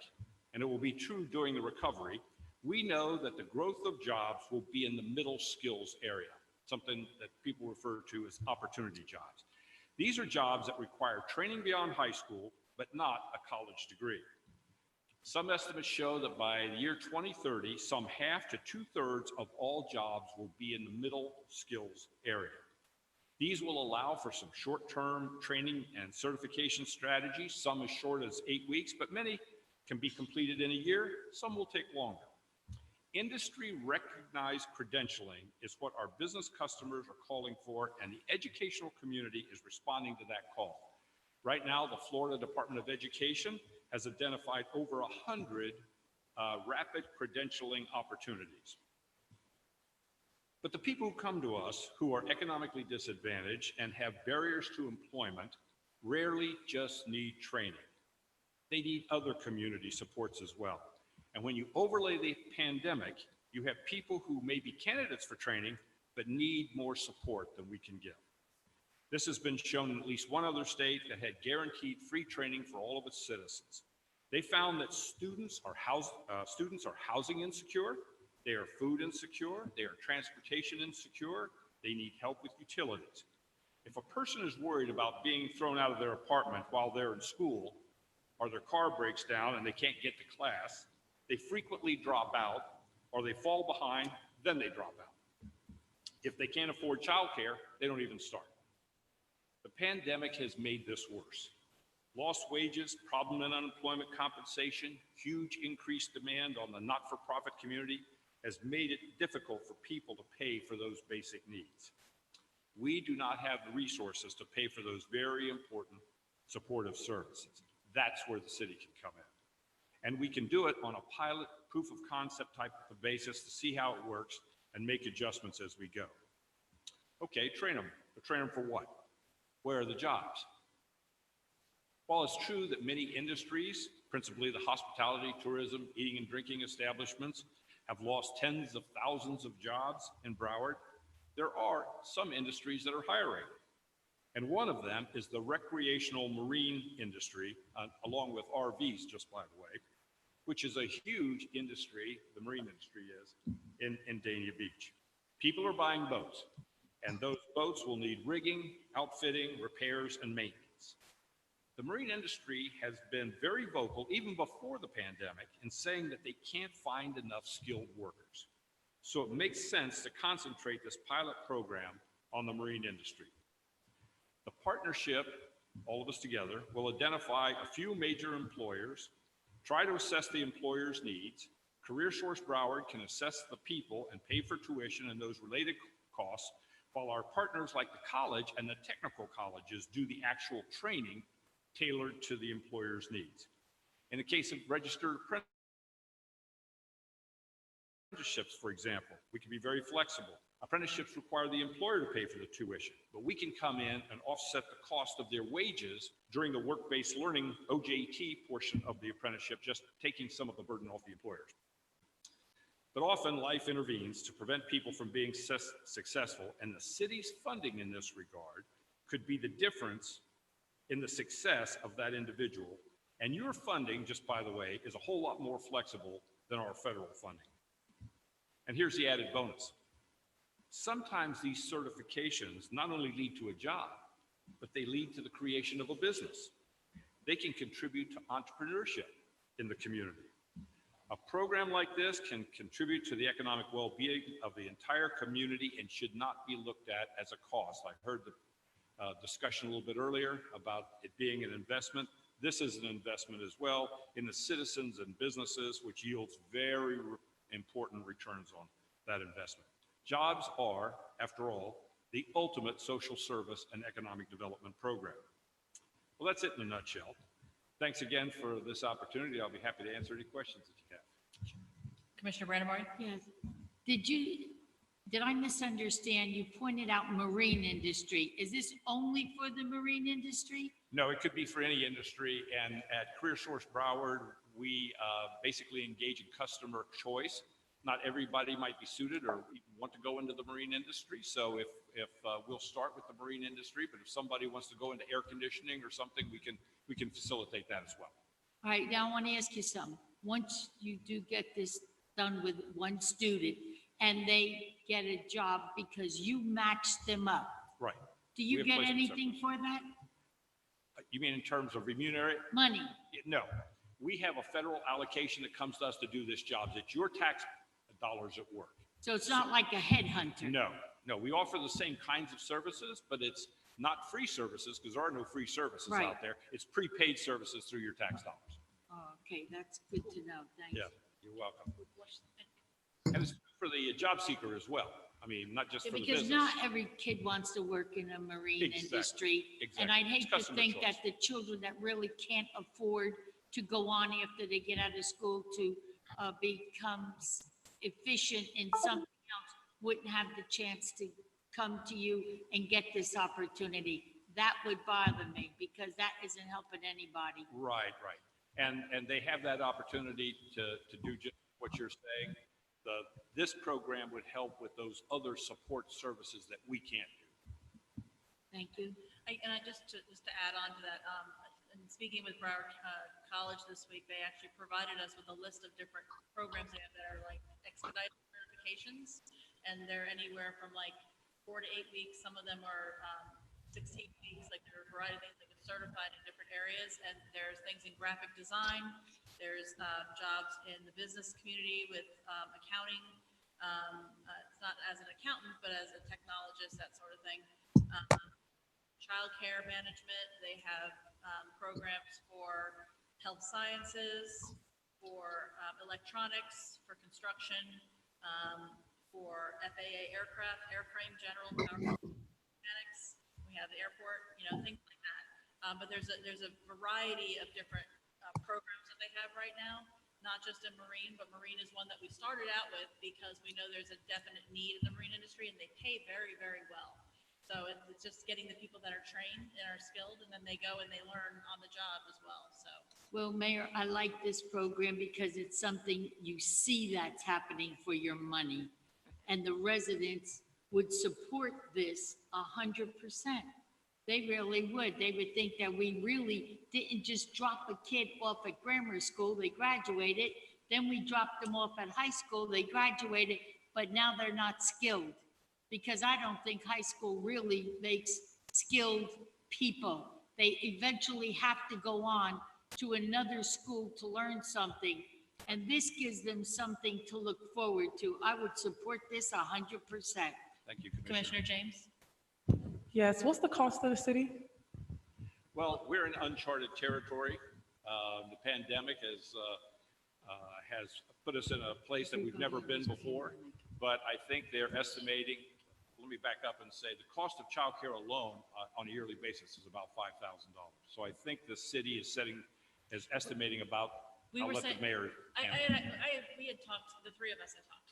and it will be true during the recovery, we know that the growth of jobs will be in the middle skills area, something that people refer to as opportunity jobs. These are jobs that require training beyond high school, but not a college degree. Some estimates show that by the year 2030, some half to 2/3 of all jobs will be in the middle skills area. These will allow for some short-term training and certification strategies, some as short as 8 weeks, but many can be completed in a year, some will take longer. Industry-recognized credentialing is what our business customers are calling for, and the educational community is responding to that call. Right now, the Florida Department of Education has identified over 100 rapid credentialing opportunities. But the people who come to us who are economically disadvantaged and have barriers to employment rarely just need training. They need other community supports as well. And when you overlay the pandemic, you have people who may be candidates for training, but need more support than we can give. This has been shown in at least one other state that had guaranteed free training for all of its citizens. They found that students are housing insecure, they are food insecure, they are transportation insecure, they need help with utilities. If a person is worried about being thrown out of their apartment while they're in school, or their car breaks down and they can't get to class, they frequently drop out, or they fall behind, then they drop out. If they can't afford childcare, they don't even start. The pandemic has made this worse. Lost wages, problem in unemployment compensation, huge increased demand on the not-for-profit community has made it difficult for people to pay for those basic needs. We do not have the resources to pay for those very important supportive services. That's where the city can come in. And we can do it on a pilot proof of concept type of basis to see how it works and make adjustments as we go. Okay, train them. But train them for what? Where are the jobs? While it's true that many industries, principally the hospitality, tourism, eating and drinking establishments, have lost tens of thousands of jobs in Broward, there are some industries that are hiring. And one of them is the recreational marine industry, along with RVs, just by the way, which is a huge industry, the marine industry is, in Dania Beach. People are buying boats, and those boats will need rigging, outfitting, repairs, and maintenance. The marine industry has been very vocal, even before the pandemic, in saying that they can't find enough skilled workers. So it makes sense to concentrate this pilot program on the marine industry. The partnership, all of us together, will identify a few major employers, try to assess the employer's needs. CareerSource Broward can assess the people and pay for tuition and those related costs, while our partners like the college and the technical colleges do the actual training tailored to the employer's needs. In the case of registered apprenticeships, for example, we can be very flexible. Apprenticeships require the employer to pay for the tuition, but we can come in and offset the cost of their wages during the work-based learning OJT portion of the apprenticeship, just taking some of the burden off the employers. But often life intervenes to prevent people from being successful, and the city's funding in this regard could be the difference in the success of that individual. And your funding, just by the way, is a whole lot more flexible than our federal funding. And here's the added bonus. Sometimes these certifications not only lead to a job, but they lead to the creation of a business. they can contribute to entrepreneurship in the community. A program like this can contribute to the economic well-being of the entire community and should not be looked at as a cost. I heard the discussion a little bit earlier about it being an investment. This is an investment as well in the citizens and businesses, which yields very important returns on that investment. Jobs are, after all, the ultimate social service and economic development program. Well, that's it in a nutshell. Thanks again for this opportunity. I'll be happy to answer any questions that you have. Commissioner Brandemore? Yes. Did I misunderstand? You pointed out marine industry. Is this only for the marine industry? No, it could be for any industry. And at CareerSource Broward, we basically engage in customer choice. Not everybody might be suited or even want to go into the marine industry. So if we'll start with the marine industry, but if somebody wants to go into air conditioning or something, we can facilitate that as well. All right, now I want to ask you something. Once you do get this done with one student and they get a job because you matched them up, Right. do you We have get placement anything for that? You mean in terms of remunerate? Money? No. We have a federal allocation that comes to us to do this job. It's your tax dollars at work. So it's not like a headhunter? No, we offer the same kinds of services, but it's not free services because there are no free services Right. out there. It's prepaid services through your tax dollars. Oh, okay, that's good to know. Thank you. Yeah, you're welcome. And it's for the job seeker as well. I mean, not just for the Because business. not every kid wants to work in a marine Exactly, industry. And exactly. I'd hate It's to customer think choice. that the children that really can't afford to go on after they get out of school to become efficient in something else wouldn't have the chance to come to you and get this opportunity. That would bother me because that isn't helping anybody. Right. And they have that opportunity to do just what you're saying. This program would help with those other support services that we can't do. Thank you. And I just to add on to that, in speaking with Broward College this week, they actually provided us with a list of different programs they have that are like expedited certifications. And they're anywhere from like 4 to 8 weeks. Some of them are 16 weeks, like there are a variety of things that get certified in different areas. And there's things in graphic design. There's jobs in the business community with accounting. It's not as an accountant, but as a technologist, that sort of thing. Childcare management. They have programs for health sciences, for electronics, for construction, for FAA aircraft, airframe, general power mechanics. We have the airport, things like that. But there's a variety of different programs that they have right now, not just in marine, but marine is one that we started out with because we know there's a definite need in the marine industry and they pay very, very well. So it's just getting the people that are trained and are skilled, and then they go and they learn on the job as well, so. Well, Mayor, I like this program because it's something you see that's happening for your money. And the residents would support this 100%. They really would. They would think that we really didn't just drop a kid off at grammar school, they graduated, then we dropped them off at high school, they graduated, but now they're not skilled. Because I don't think high school really makes skilled people. They eventually have to go on to another school to learn something. And this gives them something to look forward to. I would support this 100%. Thank you, Commissioner James? Yes, what's the cost of the city? Well, we're in uncharted territory. The pandemic has put us in a place that we've never been before. But I think they're estimating, let me back up and say, the cost of childcare alone on a yearly basis is about $5,000. So I think the city is estimating about, We I'll were let the saying- mayor we answer. had talked, the three of us had talked,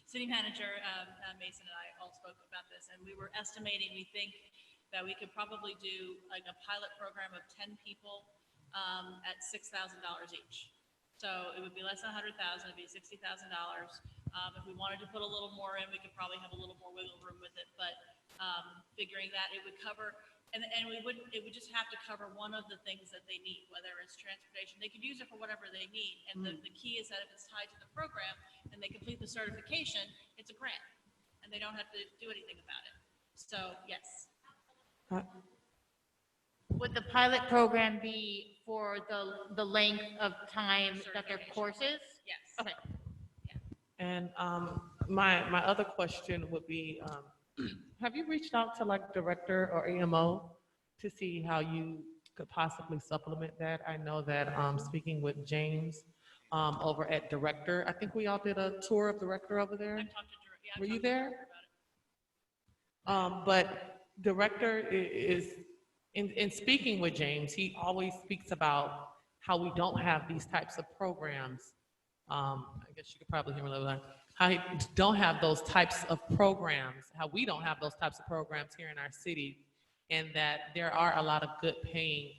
City Manager Mason and I all spoke about this, and we were estimating, we think that we could probably do like a pilot program of 10 people at $6,000 each. So it would be less than 100,000, it'd be $60,000. If we wanted to put a little more in, we could probably have a little more wiggle room with it, but figuring that it would cover, and it would just have to cover one of the things that they need, whether it's transportation. They could use it for whatever they need. And the key is that if it's tied to the program and they complete the certification, it's a grant and they don't have to do anything about it. So yes. Would the pilot program be for the length of time that their Certification. courses? Yes. Okay. And my other question would be, have you reached out to like director or AMO to see how you could possibly supplement that? I know that speaking with James over at director, I think we all did a tour of director over there. I've talked to, yeah, I've Were you talked to there? Director about it. But director is, in speaking with James, he always speaks about how we don't have these types of programs. I guess you could probably hear me a little bit. How we don't have those types of programs, how we don't have those types of programs here in our city, and that there are a lot of good paying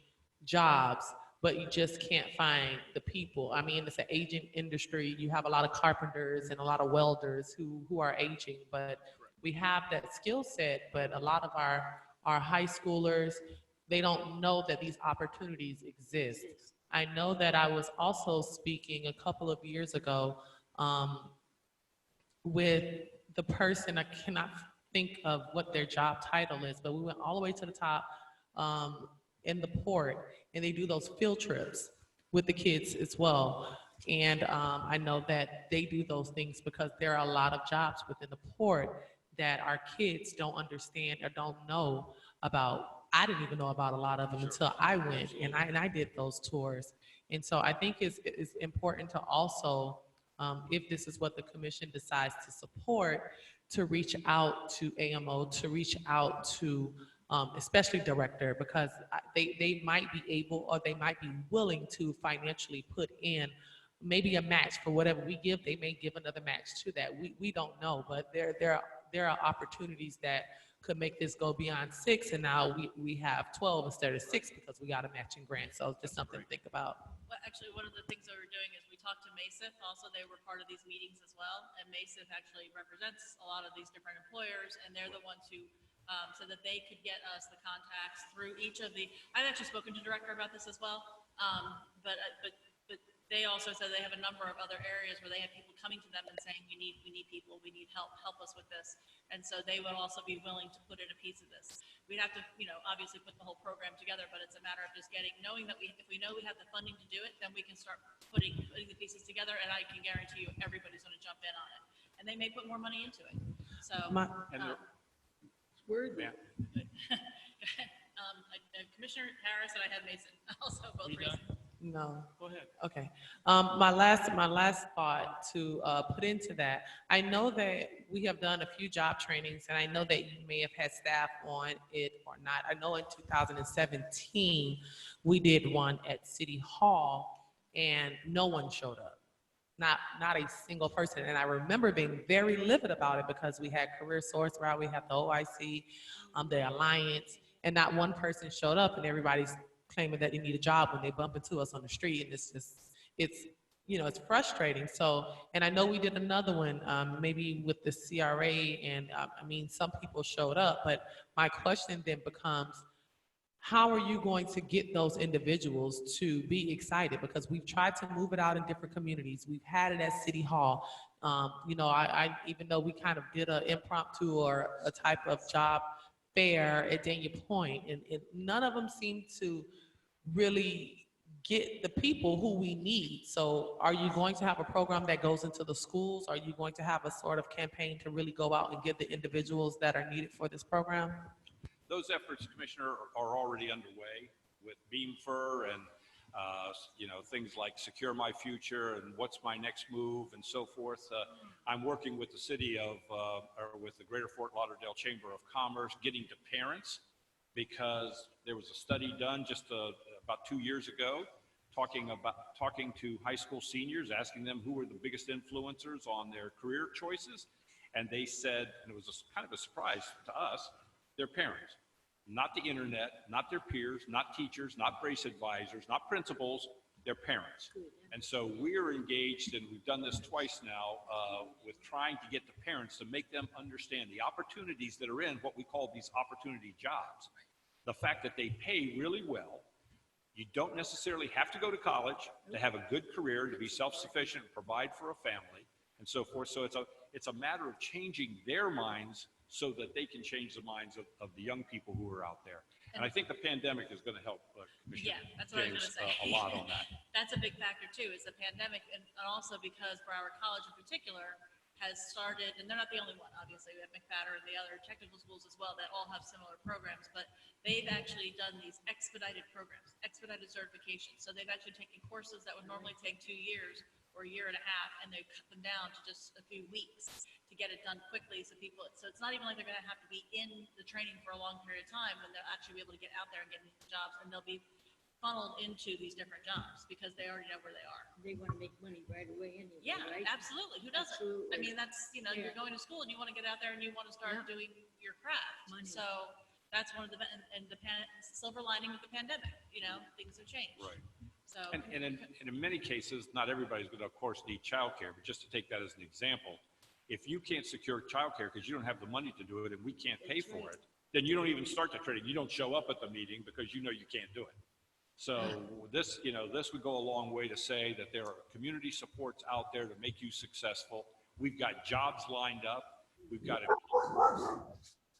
jobs, but you just can't find the people. I mean, it's an aging industry. You have a lot of carpenters and a lot of welders who are aging, but we have that skill set, but a lot of our high schoolers, they don't know that these opportunities exist. I know that I was also speaking a couple of years ago with the person, I cannot think of what their job title is, but we went all the way to the top in the port, and they do those field trips with the kids as well. And I know that they do those things because there are a lot of jobs within the port that our kids don't understand or don't know about. I didn't even know about a lot of them until I went and I did those tours. And so I think it's important to also, if this is what the commission decides to support, to reach out to AMO, to reach out to especially director, because they might be able or they might be willing to financially put in maybe a match for whatever we give. They may give another match to that. We don't know, but there are opportunities that could make this go beyond 6, and now we have 12 instead of 6 because we got a matching grant. So just something to think about. Well, actually, one of the things that we're doing is we talked to MASIF. Also, they were part of these meetings as well. And MASIF actually represents a lot of these different employers, and they're the ones who so that they could get us the contacts through each of the. I've actually spoken to director about this as well, but they also said they have a number of other areas where they have people coming to them and saying, we need people, we need help us with this. And so they would also be willing to put in a piece of this. We'd have to, obviously put the whole program together, but it's a matter of just knowing that if we know we have the funding to do it, then we can start putting the pieces together, and I can guarantee you everybody's gonna jump in on it. And they may put more money into it, so. Commissioner Harris and I had Mason also both raised. No. Go ahead. Okay. My last thought to put into that, I know that we have done a few job trainings, and I know that you may have had staff on it or not. I know in 2017, we did one at City Hall, and no one showed up. Not a single person. And I remember being very livid about it because we had Career Source Route, we had the OIC, the Alliance, and not one person showed up, and everybody's claiming that they need a job when they bump into us on the street. And it's frustrating. So, and I know we did another one, maybe with the CRA, and some people showed up, but my question then becomes, how are you going to get those individuals to be excited? Because we've tried to move it out in different communities. We've had it at City Hall. I even though we kind of did an impromptu or a type of job fair at Dania Point, and none of them seem to really get the people who we need. So are you going to have a program that goes into the schools? Are you going to have a sort of campaign to really go out and get the individuals that are needed for this program? Those efforts, Commissioner, are already underway with Beam Fur and, things like Secure My Future and What's My Next Move and so forth. I'm working with the city of, or with the Greater Fort Lauderdale Chamber of Commerce, getting to parents, because there was a study done just about 2 years ago talking to high school seniors, asking them who were the biggest influencers on their career choices. And they said, and it was kind of a surprise to us, their parents, not the internet, not their peers, not teachers, not brace advisors, not principals, their parents. And so we're engaged, and we've done this twice now, with trying to get the parents to make them understand the opportunities that are in what we call these opportunity jobs. The fact that they pay really well. You don't necessarily have to go to college to have a good career, to be self-sufficient, provide for a family, and so forth. So it's a matter of changing their minds so that they can change the minds of the young people who are out there. And I think the pandemic is going to help Commissioner Yeah, that's what I was James gonna say. a lot on that. That's a big factor too, is the pandemic, and also because Broward College in particular has started, and they're not the only one, obviously, we have McFadder and the other technical schools as well that all have similar programs, but they've actually done these expedited programs, expedited certifications. So they've actually taken courses that would normally take 2 years or a year and a half, and they cut them down to just a few weeks to get it done quickly. So it's not even like they're gonna have to be in the training for a long period of time when they'll actually be able to get out there and get into jobs, and they'll be funneled into these different jobs because they already know where they are. They want to make money right away anyway, Yeah, right? absolutely. Who doesn't? I Absolutely. mean, that's, you're Yeah. going to school and you want to get out there and you want to start Yeah. doing your craft. Money. So that's one of the, and the silver lining with the pandemic, things have changed. Right. So. And in many cases, not everybody's going to, of course, need childcare, but just to take that as an example, if you can't secure childcare because you don't have the money to do it and we can't pay for it, then you don't even start the training. You don't show up at the meeting because you know you can't do it. So this would go a long way to say that there are community supports out there to make you successful. We've got jobs lined up. We've got it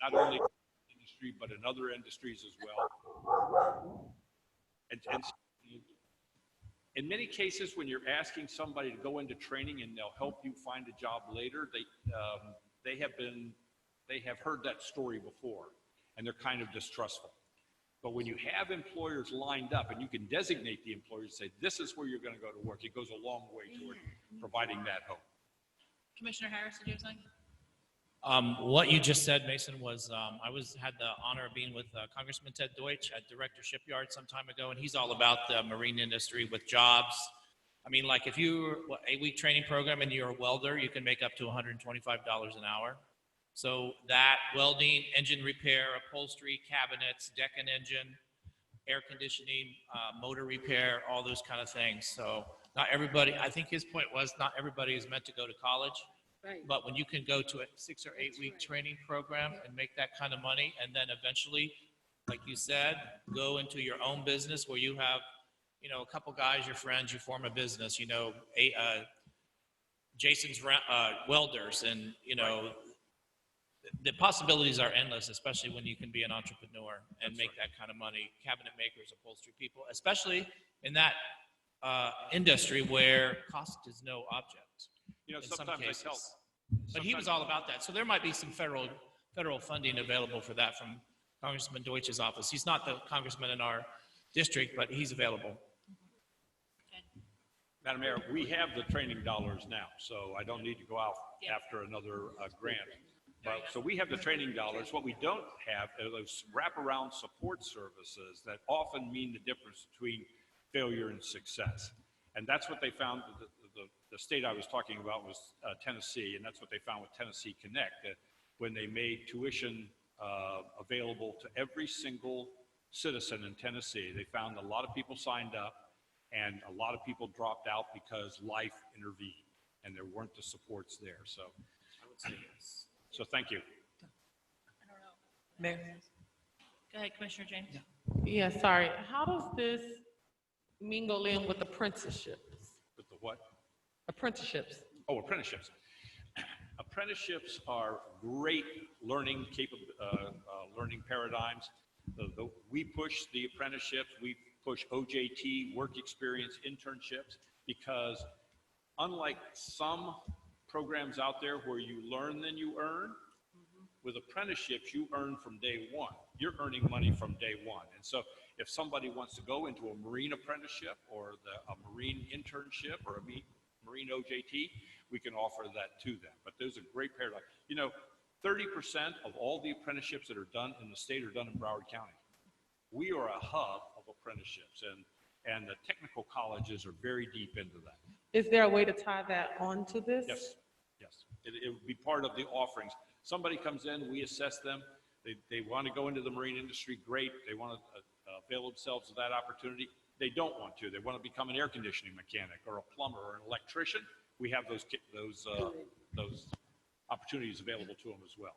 not only in the industry, but in other industries as well. And in many cases, when you're asking somebody to go into training and they'll help you find a job later, they have heard that story before, and they're kind of distrustful. But when you have employers lined up and you can designate the employers, say, this is where you're going to go to work, it goes a long way toward providing that hope. Commissioner Harris, did you have something? What you just said, Mason, was I had the honor of being with Congressman Ted Deutsch at Director Shipyard some time ago, and he's all about the marine industry with jobs. I mean, like if you're 8-week training program and you're a welder, you can make up to $125 an hour. So that welding, engine repair, upholstery, cabinets, deck and engine, air conditioning, motor repair, all those kind of things. So not everybody, I think his point was not everybody is meant to go to college. Right. But when you can go to a 6 or 8 week training program and make that kind of money, and then eventually, like you said, go into your own business where you have, a couple guys, your friends, you form a business, Jason's welders, and, the possibilities are endless, especially when you can be an entrepreneur and make that kind of money. Cabinet makers, upholstery people, especially in that industry where cost is no object. In some Sometimes cases. But he was all about that. So there might be some federal funding available for that from Congressman Deutsch's office. He's not the congressman in our district, but he's available. Madam Mayor, we have the training dollars now, so I don't need to go out after another grant. So we have the training dollars. What we don't have are those wraparound support services that often mean the difference between failure and success. And that's what they found. The state I was talking about was Tennessee, and that's what they found with Tennessee Connect, that when they made tuition available to every single citizen in Tennessee, they found a lot of people signed up and a lot of people dropped out because life intervened and there weren't the supports there. So I would say yes. So thank you. I don't know. Mayor? Go ahead, Commissioner James. Yeah, sorry. How does this mingle in with apprenticeships? With the what? Apprenticeships. Oh, apprenticeships. Apprenticeships are great learning paradigms. We push the apprenticeships. We push OJT, work experience internships, because unlike some programs out there where you learn then you earn, with apprenticeships, you earn from day one. You're earning money from day one. And so if somebody wants to go into a marine apprenticeship or a marine internship or a marine OJT, we can offer that to them. But there's a great paradigm. 30% of all the apprenticeships that are done in the state are done in Broward County. We are a hub of apprenticeships, and the technical colleges are very deep into that. Is there a way to tie that onto this? Yes. It would be part of the offerings. Somebody comes in, we assess them. They want to go into the marine industry, great. They want to avail themselves of that opportunity. They don't want to. They want to become an air conditioning mechanic or a plumber or an electrician. We have those opportunities available to them as well.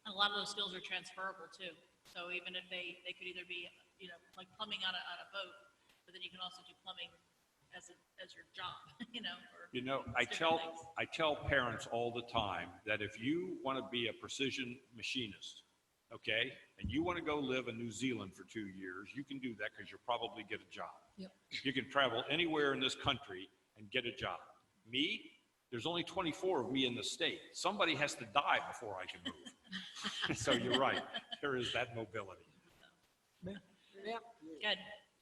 And a lot of those skills are transferable too. So even if they could either be, like plumbing on a boat, but then you can also do plumbing as your job, or I different things. tell parents all the time that if you want to be a precision machinist, okay, and you want to go live in New Zealand for 2 years, you can do that because you'll probably get a job. Yep. You can travel anywhere in this country and get a job. Me, there's only 24 of me in the state. Somebody has to die before I can move. So you're right, there is that mobility. Yeah. Good.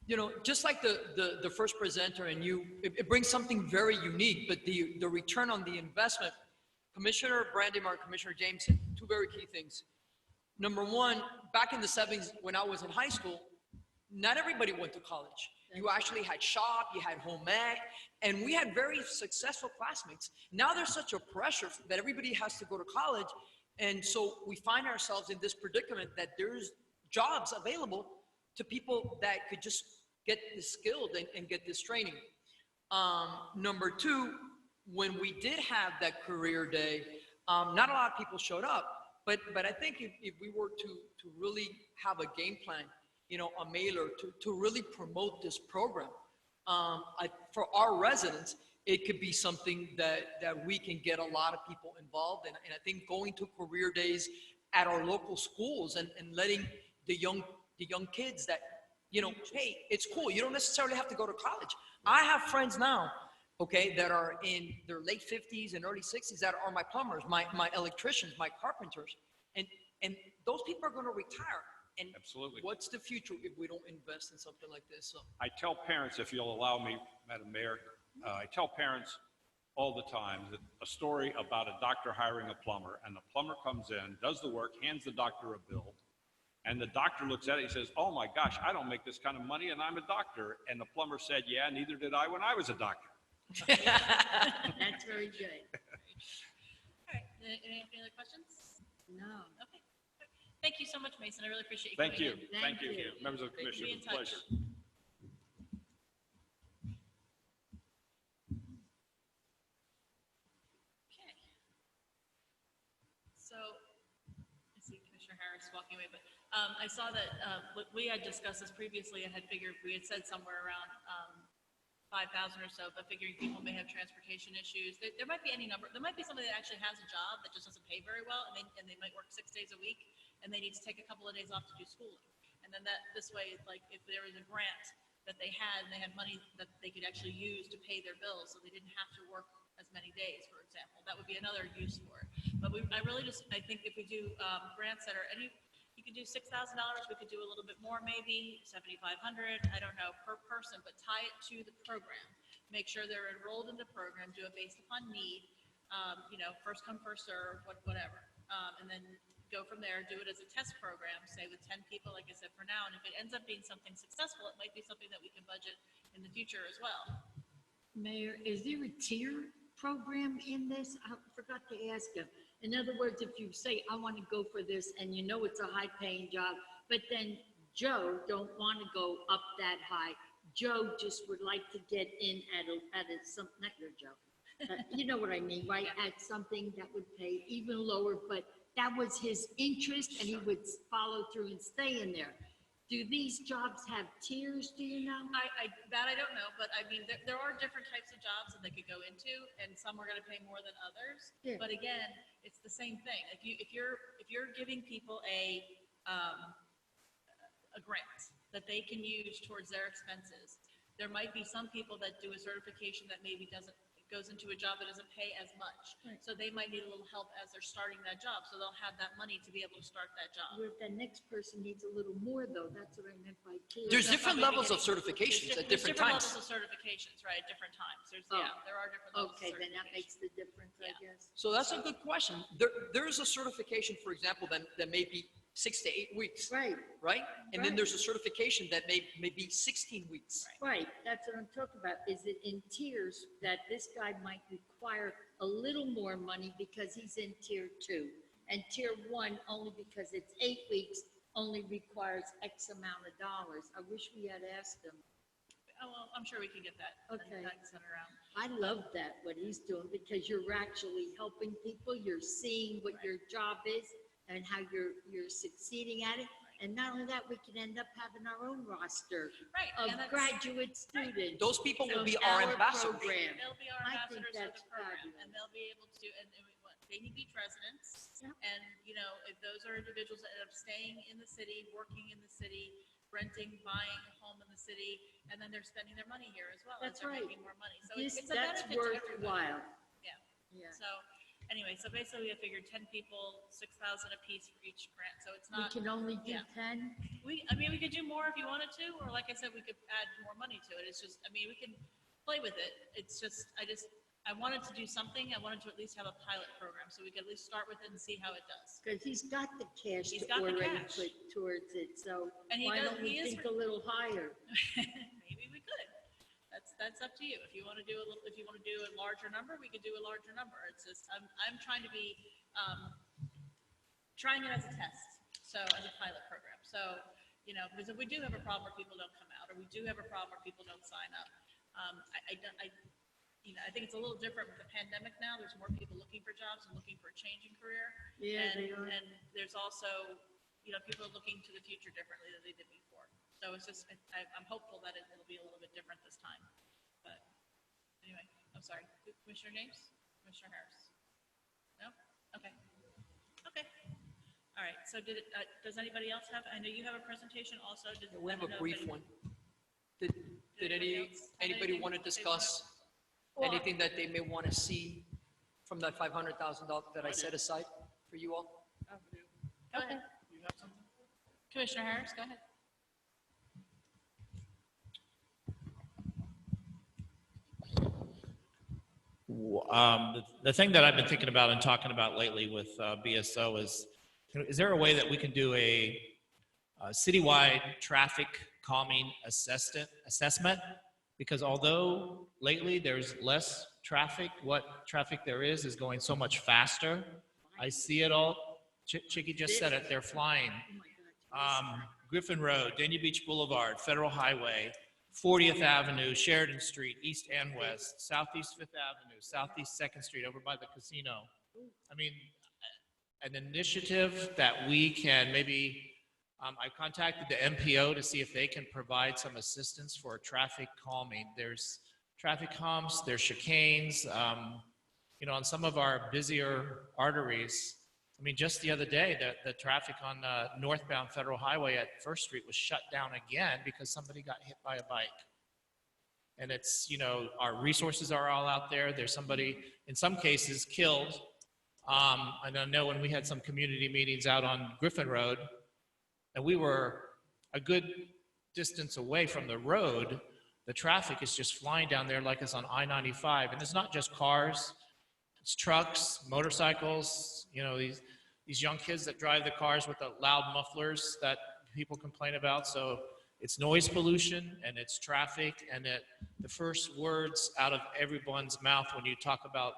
You know, just like the first presenter and you, it brings something very unique, but the return on the investment, Commissioner Brandimar, Commissioner James said two very key things. Number one, back in the 70s when I was in high school, not everybody went to college. You actually had shop, you had home ec, and we had very successful classmates. Now there's such a pressure that everybody has to go to college, and so we find ourselves in this predicament that there's jobs available to people that could just get this skilled and get this training. Number two, when we did have that career day, not a lot of people showed up, but I think if we were to really have a game plan, you know, a mailer to really promote this program, for our residents, it could be something that we can get a lot of people involved in. And I think going to career days at our local schools and letting the young kids that, you know, hey, it's cool. You don't necessarily have to go to college. I have friends now, okay, that are in their late 50s and early 60s that are my plumbers, my electricians, my carpenters. And those people are going to retire. And Absolutely. what's the future if we don't invest in something like this? So, I tell parents, if you'll allow me, Madam Mayor, I tell parents all the time that a story about a doctor hiring a plumber, and the plumber comes in, does the work, hands the doctor a bill, and the doctor looks at it, he says, oh my gosh, I don't make this kind of money and I'm a doctor. And the plumber said, yeah, neither did I when I was a doctor. That's very good. All right, any other questions? No. Okay. Thank you so much, Mason. I really appreciate you Thank coming you. in. Thank Thank you. you. Members of the commission, Be it in was a touch. pleasure. Okay. So, I see Commissioner Harris walking away, but I saw that we had discussed this previously. I had figured, we had said somewhere around 5,000 or so, but figuring people may have transportation issues. There might be any number. There might be somebody that actually has a job that just doesn't pay very well, and they might work 6 days a week, and they need to take a couple of days off to do schooling. And then this way, it's like if there was a grant that they had, and they had money that they could actually use to pay their bills, so they didn't have to work as many days, for example. That would be another use for it. But I think if we do grants that are you could do $6,000, we could do a little bit more, maybe $7,500, I don't know, per person, but tie it to the program. Make sure they're enrolled in the program, do it based upon need, you know, first come, first serve, whatever. And then go from there, do it as a test program, say with 10 people, like I said, for now. And if it ends up being something successful, it might be something that we can budget in the future as well. Mayor, is there a tier program in this? I forgot to ask him. In other words, if you say, I want to go for this, and you know it's a high-paying job, but then Joe don't want to go up that high. Joe just would like to get in at not your Joe. You know what I mean, right? At something that would pay even lower, but that was his interest, and he would follow through and stay in there. Do these jobs have tiers, do you know? That I don't know, but I mean, there are different types of jobs that they could go into, and some are gonna pay more than others. Yeah. But again, it's the same thing. If you're giving people a grant that they can use towards their expenses, there might be some people that do a certification that maybe goes into a job that doesn't pay as much. Right. So they might need a little help as they're starting that job, so they'll have that money to be able to start that job. Where the next person needs a little more, though, that's what I meant by tiers. there's That's different probably levels of beginning. certifications at There's different levels times. of certifications, right, at different times. Oh. There are different levels of Okay, then that certification. makes the difference, I Yeah. guess. So that's a good question. There's a certification, for example, that may be 6 to 8 weeks, Right, right? And then Right. there's a certification that may be 16 weeks. right, that's what I'm talking about. Is it in tiers that this guy might require a little more money because he's in tier 2? And tier 1, only because it's 8 weeks, only requires X amount of dollars. I wish we had asked him. Oh, well, I'm sure we can get that. Okay. That sent around. I love that, what he's doing, because you're actually helping people, you're seeing what your job is and how you're succeeding at it. And not only that, we can end up having our own roster Right. of and that's- graduate students. Those people will of be our our ambassadors. program. They'll be our I think ambassadors for the that's program, fabulous. and they'll be able to, and Dania Beach residents. Yeah. And, if those are individuals that end up staying in the city, working in the city, renting, buying a home in the city, and then they're spending their money here as well. as That's they're right. making more money. So it's a That's benefit to everybody. worthwhile. Yeah. Yeah. So anyway, so basically I figured 10 people, 6,000 apiece for each grant. So it's We not, can only do yeah. 10. we could do more if you wanted to, or like I said, we could add more money to it. It's just, we can play with it. It's just, I wanted to do something. I wanted to at least have a pilot program so we could at least start with it and see how it does. Because he's got the cash He's to got the already cash. put towards it, so And he why does- don't we he is think a little higher? Maybe we could. That's up to you. If you want to do a larger number, we could do a larger number. It's just, I'm trying to be, trying it as a test, so as a pilot program. So, because if we do have a problem where people don't come out, or we do have a problem where people don't sign up, I think it's a little different with the pandemic now. There's more people looking for jobs and looking for a change in career. Yeah, And- they are. And there's also, people are looking to the future differently than they did before. So it's just, I'm hopeful that it'll be a little bit different this time. But anyway, I'm sorry. Commissioner James? Commissioner Harris? No? Okay. Okay. All right. So does anybody else have, I know you have a presentation also. We have a brief one. Did anybody want to discuss anything that they may want to see from that $500,000 that I set aside for you all? Go ahead. You have something? Commissioner Harris, go ahead. The thing that I've been thinking about and talking about lately with BSO is there a way that we can do a citywide traffic calming assessment? Because although lately there's less traffic, what traffic there is going so much faster. I see it all. Chicky just said it, they're flying. Griffin Road, Dania Beach Boulevard, Federal Highway, 40th Avenue, Sheridan Street, East and West, Southeast 5th Avenue, Southeast 2nd Street, over by the casino. I mean, an initiative that we can maybe, I contacted the MPO to see if they can provide some assistance for traffic calming. There's traffic humps, there's chicanes, on some of our busier arteries. I mean, just the other day, the traffic on northbound Federal Highway at First Street was shut down again because somebody got hit by a bike. And it's, our resources are all out there. There's somebody, in some cases, killed. And I know when we had some community meetings out on Griffin Road, and we were a good distance away from the road, the traffic is just flying down there like it's on I-95. And it's not just cars, it's trucks, motorcycles, these young kids that drive the cars with the loud mufflers that people complain about. So it's noise pollution and it's traffic, and the first words out of everyone's mouth when you talk about,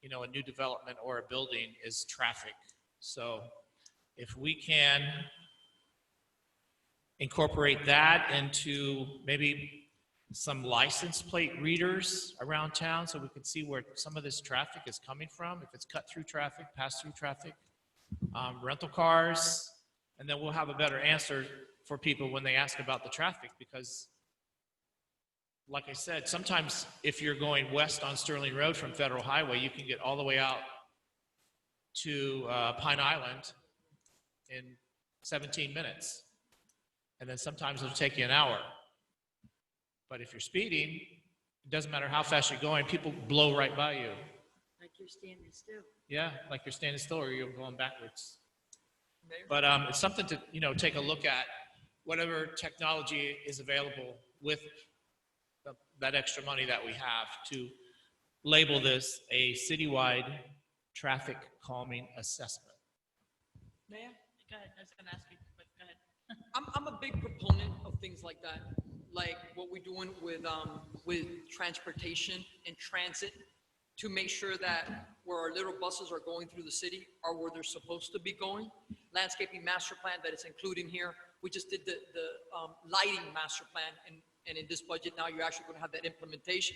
a new development or a building is traffic. So if we can incorporate that into maybe some license plate readers around town so we can see where some of this traffic is coming from, if it's cut through traffic, pass through traffic, rental cars, and then we'll have a better answer for people when they ask about the traffic. Because like I said, sometimes if you're going west on Sterling Road from Federal Highway, you can get all the way out to Pine Island in 17 minutes. And then sometimes it'll take you an hour. But if you're speeding, it doesn't matter how fast you're going, people blow right by you. Like you're standing still. Yeah, like you're standing still or you're going backwards. Mayor? But it's something to, take a look at, whatever technology is available with that extra money that we have to label this a citywide traffic calming assessment. Mayor? Go ahead. I was going to ask you, but go ahead. I'm a big proponent of things like that, like what we're doing with transportation and transit, to make sure that where our little buses are going through the city are where they're supposed to be going. Landscaping master plan that is included here. We just did the lighting master plan, and in this budget now you're actually going to have that implementation.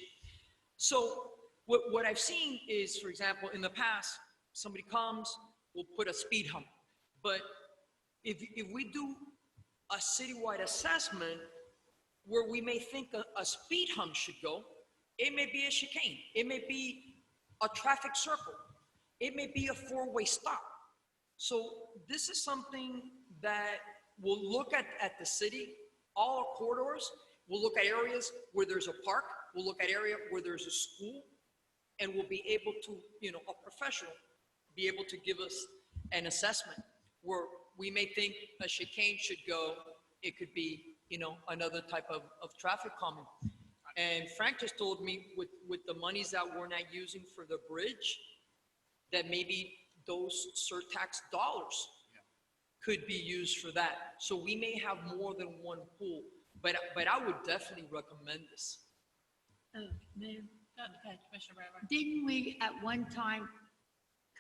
So what I've seen is, for example, in the past, somebody comes, we'll put a speed hump. But if we do a citywide assessment where we may think a speed hump should go, it may be a chicane, it may be a traffic circle. it may be a four-way stop. So this is something that we'll look at the city, all our corridors. We'll look at areas where there's a park. We'll look at area where there's a school, and we'll be able to, a professional be able to give us an assessment where we may think a chicane should go. It could be, another type of traffic calming. And Frank just told me with the monies that we're not using for the bridge, that maybe those surtax dollars could be used for that. So we may have more than one pool, but I would definitely recommend this. Mayor, Okay, Commissioner Bradford. didn't we at one time,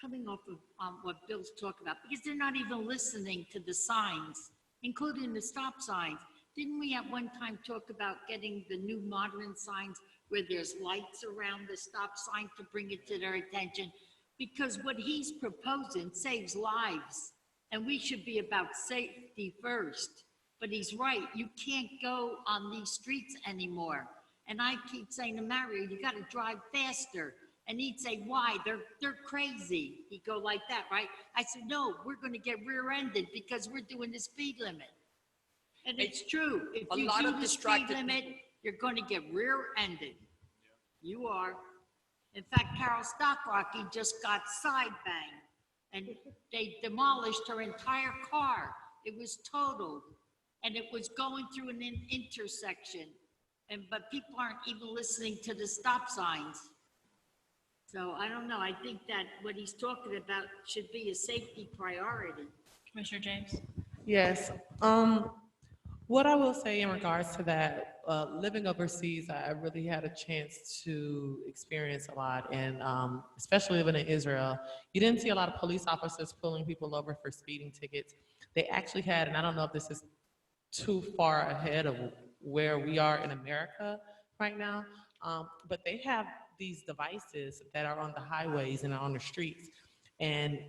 coming off of what Bill's talking about, because they're not even listening to the signs, including the stop signs. Didn't we at one time talk about getting the new modern signs where there's lights around the stop sign to bring it to their attention? Because what he's proposing saves lives, and we should be about safety first. But he's right, you can't go on these streets anymore. And I keep saying to Mario, you gotta drive faster. And he'd say, why? They're crazy. He'd go like that, right? I said, no, we're gonna get rear-ended because we're doing the speed limit. And it's true. If A you lot do of the speed distracted limit, people. you're gonna get rear-ended. You are. In fact, Carol Stockrocky just got side banged and they demolished her entire car. It was totaled and it was going through an intersection. But people aren't even listening to the stop signs. So I don't know. I think that what he's talking about should be a safety priority. Commissioner James? Yes. What I will say in regards to that, living overseas, I really had a chance to experience a lot. And especially living in Israel, you didn't see a lot of police officers pulling people over for speeding tickets. They actually had, and I don't know if this is too far ahead of where we are in America right now, but they have these devices that are on the highways and on the streets, and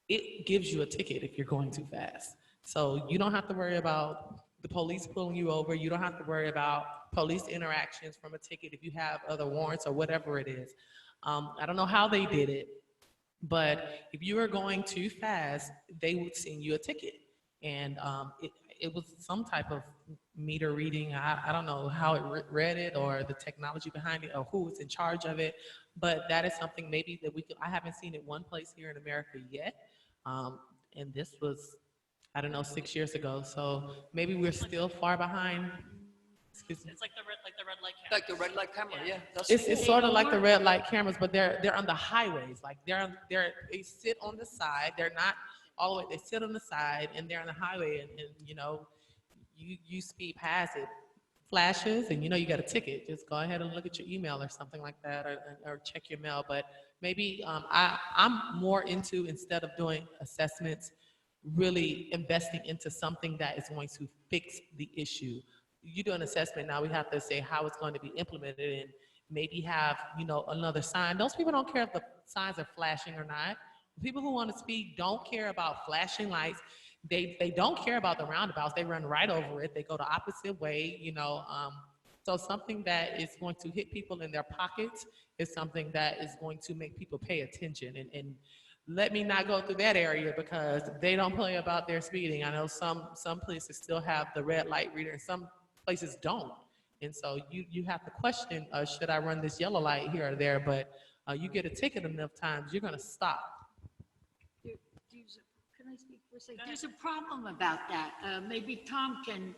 it gives you a ticket if you're going too fast. So you don't have to worry about the police pulling you over. You don't have to worry about police interactions from a ticket if you have other warrants or whatever it is. I don't know how they did it, but if you were going too fast, they would send you a ticket. And it was some type of meter reading. I don't know how it read it or the technology behind it or who was in charge of it, but that is something maybe that I haven't seen it one place here in America yet. And this was, I don't know, 6 years ago. So maybe we're still far behind. Excuse me. It's like the red light camera. Like the red light camera, yeah. That's It's sort of like the red light cameras, but they're on the highways. Like they sit on the side. They're not all the way. They sit on the side and they're on the highway, and you speed past it, flashes, and you got a ticket. Just go ahead and look at your email or something like that, or check your mail. But maybe I'm more into, instead of doing assessments, really investing into something that is going to fix the issue. You do an assessment, now we have to say how it's going to be implemented and maybe have, another sign. Those people don't care if the signs are flashing or not. People who want to speed don't care about flashing lights. They don't care about the roundabouts. They run right over it. They go the opposite way, So something that is going to hit people in their pockets is something that is going to make people pay attention. And let me not go through that area because they don't play about their speeding. I know some places still have the red light reader and some places don't. And so you have to question, should I run this yellow light here or there? But you get a ticket enough times, you're going to stop. Can I speak for a second? There's a problem about that. Maybe Tom can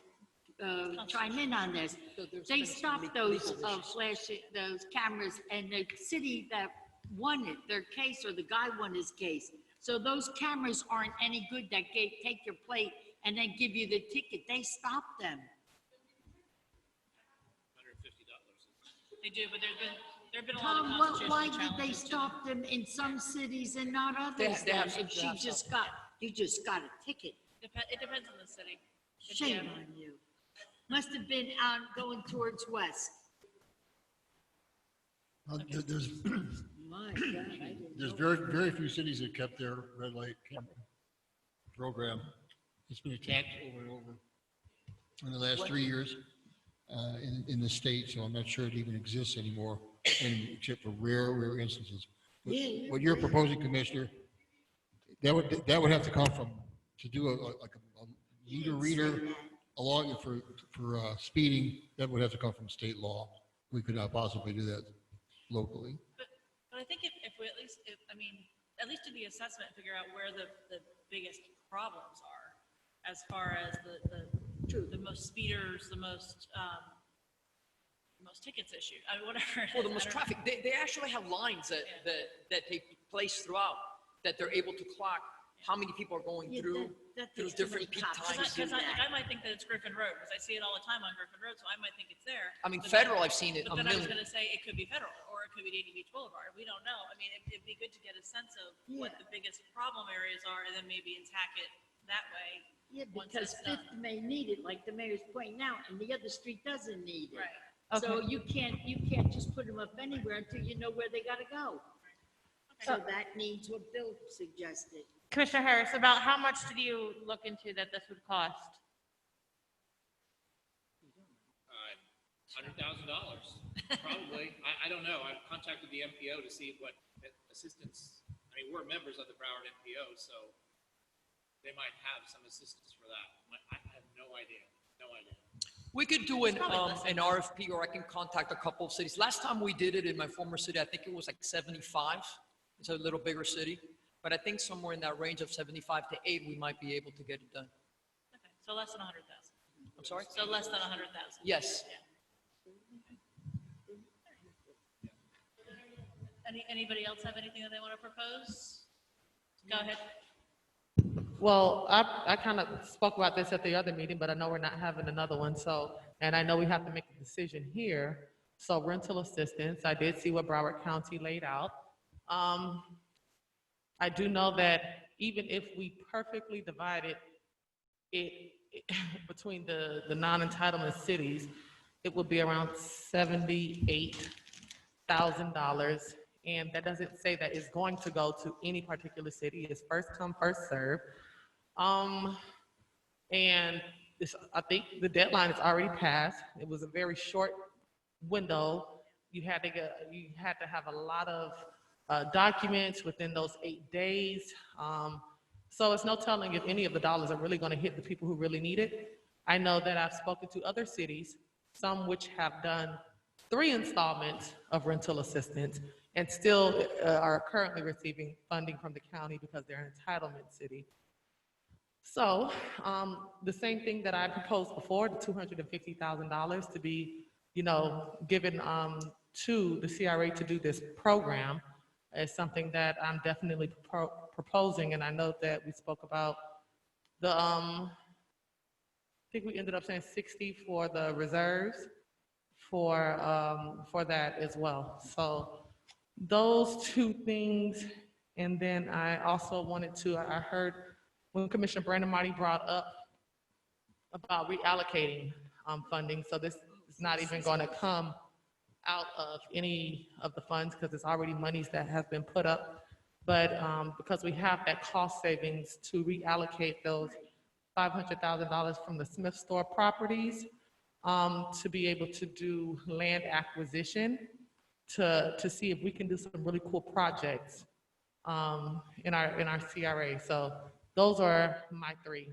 chime in on this. They stopped those those cameras, and the city that won it, their case, or the guy won his case. So those cameras aren't any good that take your plate and then give you the ticket. They stopped them. They do, but there have been a lot of Tom, constitutional why did they challenges to stop them in some cities and not others they have then? If some- you just got a ticket, It depends on the city. If shame you- on you. Must have been on going towards west. There's My God, I didn't there's know. very few cities that kept their red light camera program. It's been attacked over and over in the last 3 years in the state, so I'm not sure it even exists anymore, except for rare instances. what you're proposing, Commissioner, that would have to come from, to do like a meter reader along for speeding, that would have to come from state law. We could not possibly do that locally. But I think if we at least, at least do the assessment, figure out where the biggest problems are as far as the most speeders, the most tickets issued, I mean, whatever. it Well, the is, most I don't- traffic, they actually have lines that take place throughout, that they're able to clock how many people are going Yeah, through that through takes too different much peak cops to times. do Because that. I might think that it's Griffin Road, because I see it all the time on Griffin Road, so I might think it's there. I mean, But then- federal, I've seen it a But then I was million. gonna say it could be federal, or it could be Dayton Beach Boulevard, we don't know. I mean, it'd be good to get a sense of what Yeah. the biggest problem areas are, and then maybe attack it that way. Yeah, Once because it's done. Fifth may need it, like the mayor's pointing out, and the other street doesn't need it. Right. So you can't just put them up anywhere until you know where they gotta go. So that needs what Bill suggested. Commissioner Harris, about how much did you look into that this would cost? $100,000, probably. I don't know. I've contacted the MPO to see what assistance, I mean, we're members of the Broward MPO, so they might have some assistance for that. I have no idea. We could do an probably less than RFP, or I can contact a couple of cities. Last time we did it in my former city, I think it was like 75. It's a little bigger city, but I think somewhere in that range of 75 to 8, we might be able to get it done. Okay, so less than 100,000. I'm sorry? So less than 100,000. Yes. Anybody else have anything that they want to propose? Go ahead. Well, I kind of spoke about this at the other meeting, but I know we're not having another one, so, and I know we have to make a decision here. So rental assistance, I did see what Broward County laid out. I do know that even if we perfectly divided it between the non-entitlement cities, it would be around $78,000. And that doesn't say that it's going to go to any particular city. It's first come, first serve. And this, I think the deadline is already passed. It was a very short window. You had to have a lot of documents within those 8 days. So it's no telling if any of the dollars are really going to hit the people who really need it. I know that I've spoken to other cities, some which have done 3 installments of rental assistance and still are currently receiving funding from the county because they're an entitlement city. So the same thing that I proposed before, the $250,000 to be, given to the CRA to do this program is something that I'm definitely proposing. And I know that we spoke about the, I think we ended up saying 60 for the reserves for that as well. So those 2 things. And then I also wanted to, I heard when Commissioner Brandon Marty brought up about reallocating funding. So this is not even going to come out of any of the funds because it's already monies that have been put up. But because we have that cost savings to reallocate those $500,000 from the Smith Store properties to be able to do land acquisition to see if we can do some really cool projects in our CRA. So those are my 3.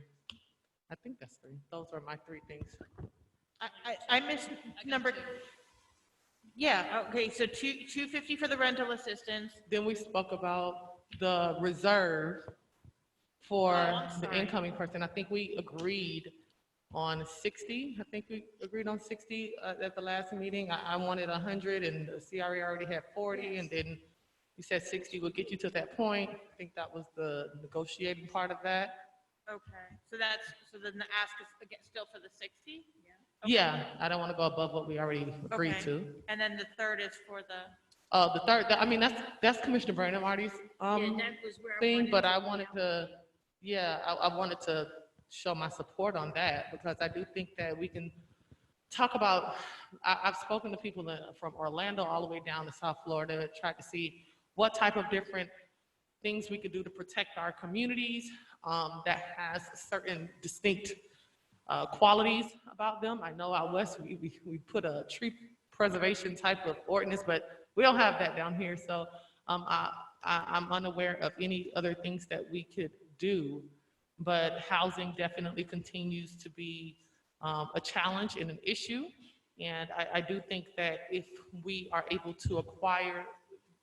I think that's 3. Those are my 3 things. I missed number, yeah, okay, so 250 for the rental assistance. Then we spoke about the reserve for I'm the sorry. incoming person. I think we agreed on 60. I think we agreed on 60 at the last meeting. I wanted 100 and the CRA already had 40, and then you said 60 would get you to that point. I think that was the negotiating part of that. Okay, so then the ask is again still for the 60? Okay. Yeah, I don't want to go above what we already agreed Okay. to. And then the third is for the, The third, I mean, that's Commissioner Brandon Marty's Yeah, that was where I thing, wanted but to I be. wanted to, I wanted to show my support on that because I do think that we can talk about, I've spoken to people from Orlando all the way down to South Florida, tried to see what type of different things we could do to protect our communities that has certain distinct qualities about them. I know out west, we put a tree preservation type of ordinance, but we don't have that down here. So I'm unaware of any other things that we could do, but housing definitely continues to be a challenge and an issue. And I do think that if we are able to acquire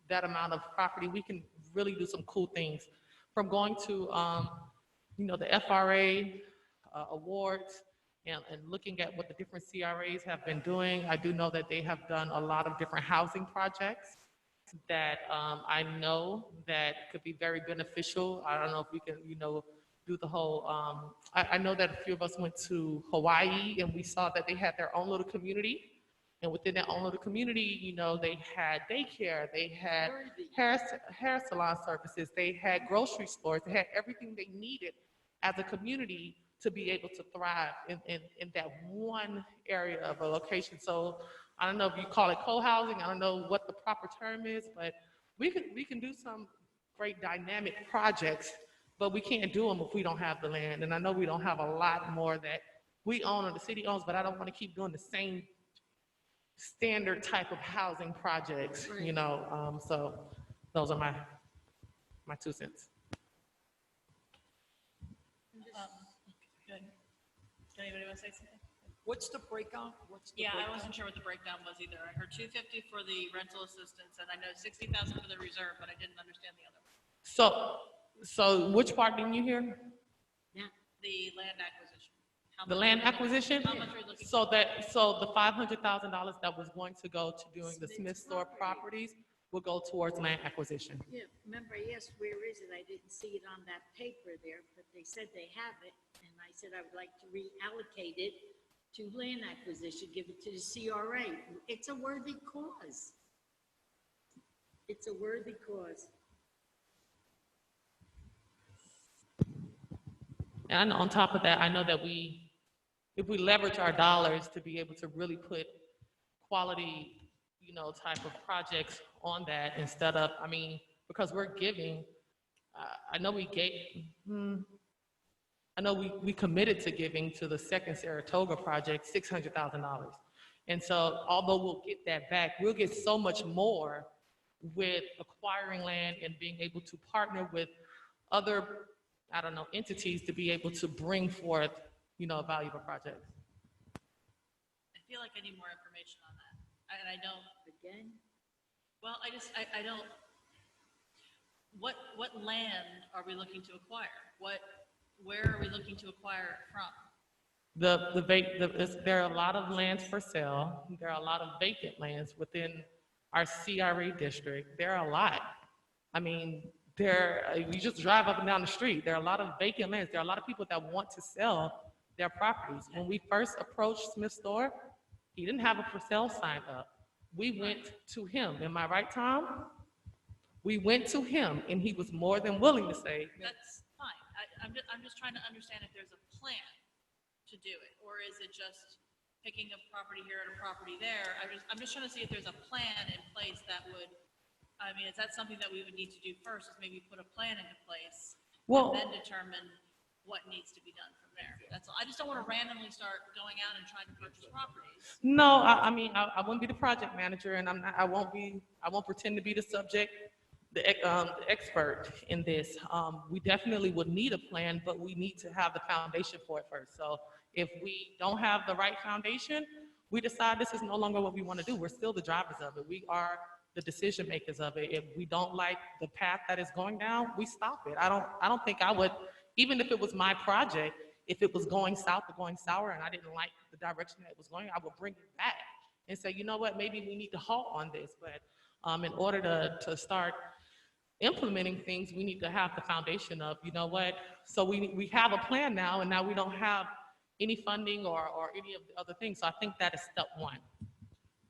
that amount of property, we can really do some cool things. From going to, the FRA awards and looking at what the different CRAs have been doing, I do know that they have done a lot of different housing projects that I know that could be very beneficial. I don't know if we can, do the whole, I know that a few of us went to Hawaii and we saw that they had their own little community. And within that own little community, they had daycare, they had hair salon services, they had grocery stores, they had everything they needed as a community to be able to thrive in that one area of a location. So I don't know if you call it co-housing, I don't know what the proper term is, but we can do some great dynamic projects, but we can't do them if we don't have the land. And I know we don't have a lot more that we own or the city owns, but I don't want to keep doing the same standard type of housing projects, so those are my 2 cents. Good. Does anybody want to say something? What's the breakout? Yeah, I wasn't sure what the breakdown was either. I heard 250 for the rental assistance, and I know 60,000 for the reserve, but I didn't understand the other one. So which part didn't you hear? The land acquisition. How The much land are we looking- acquisition? How much are we looking? So the $500,000 that was going to go to doing the Smith Store properties will go towards land acquisition. Yeah, remember I asked, where is it? I didn't see it on that paper there, but they said they have it. And I said I would like to reallocate it to land acquisition, give it to the CRA. It's a worthy cause. It's a worthy cause. And on top of that, I know that if we leverage our dollars to be able to really put quality, type of projects on that instead of, because we're giving, I know we committed to giving to the second Saratoga project $600,000. And so although we'll get that back, we'll get so much more with acquiring land and being able to partner with other, entities to be able to bring forth, a valuable project. I feel like I need more information on that. And I don't, Again? well, I don't, what land are we looking to acquire? Where are we looking to acquire it from? There are a lot of lands for sale. There are a lot of vacant lands within our CRA district. There are a lot. You just drive up and down the street. There are a lot of vacant lands. There are a lot of people that want to sell their properties. When we first approached Smith Store, he didn't have a for sale sign up. We went to him. Am I right, Tom? We went to him and he was more than willing to say, That's fine. I'm just trying to understand if there's a plan to do it, or is it just picking a property here and a property there? I'm just trying to see if there's a plan in place that would, is that something that we would need to do first, is maybe put a plan into place Well- and then determine what needs to be done from there? That's all. I just don't want to randomly start going out and trying to purchase properties. no, I wouldn't be the project manager and I won't pretend to be the expert in this. We definitely would need a plan, but we need to have the foundation for it first. So if we don't have the right foundation, we decide this is no longer what we want to do. We're still the drivers of it. We are the decision makers of it. If we don't like the path that it's going down, we stop it. I don't think I would, even if it was my project, if it was going south or going sour and I didn't like the direction that it was going, I would bring it back and say, you know what, maybe we need to halt on this. But in order to start implementing things, we need to have the foundation of, you know what, so we have a plan now, and now we don't have any funding or any of the other things. So I think that is step one.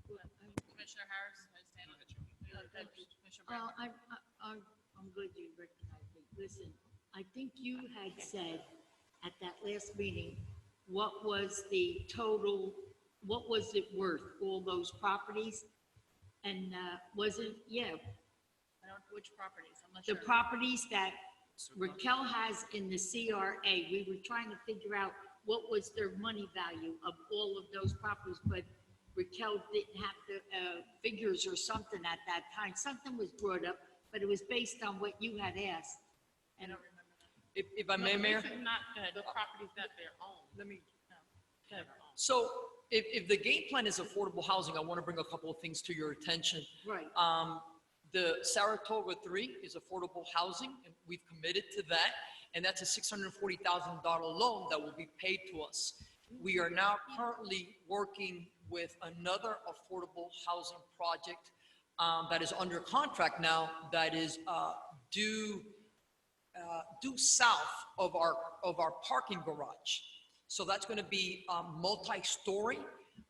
Commissioner Harris, I stand with you. Commissioner Brown. I'm glad you recognize me. Listen, I think you had said at that last meeting, what was the total, what was it worth, all those properties? And wasn't, yeah, I don't, which properties? I'm not sure. the properties that Raquel has in the CRA, we were trying to figure out what was their money value of all of those properties, but Raquel didn't have the figures or something at that time. Something was brought up, but it was based on what you had asked. And If I may, Mayor? This is not the properties that they're owned. Let me. Go ahead. So if the game plan is affordable housing, I want to bring a couple of things to your attention. Right. The Saratoga 3 is affordable housing, and we've committed to that. And that's a $640,000 loan that will be paid to us. We are now currently working with another affordable housing project that is under contract now, that is due south of our parking garage. So that's going to be a multi-story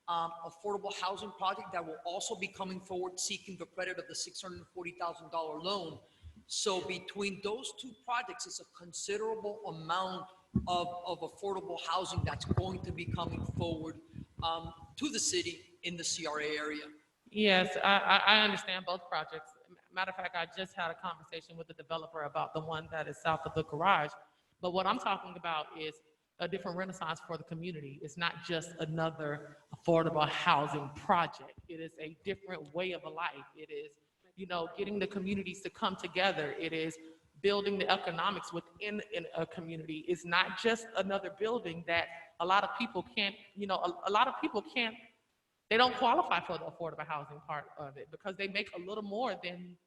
affordable housing project that will also be coming forward seeking the credit of the $640,000 loan. So between those two projects, it's a considerable amount of affordable housing that's going to be coming forward to the city in the CRA area. Yes, I understand both projects. Matter of fact, I just had a conversation with the developer about the one that is south of the garage. But what I'm talking about is a different renaissance for the community. It's not just another affordable housing project. It is a different way of life. It is, you know, getting the communities to come together. It is building the economics within a community. It's not just another building that a lot of people can't, you know, a lot of people can't, they don't qualify for the affordable housing part of it because they make a little more than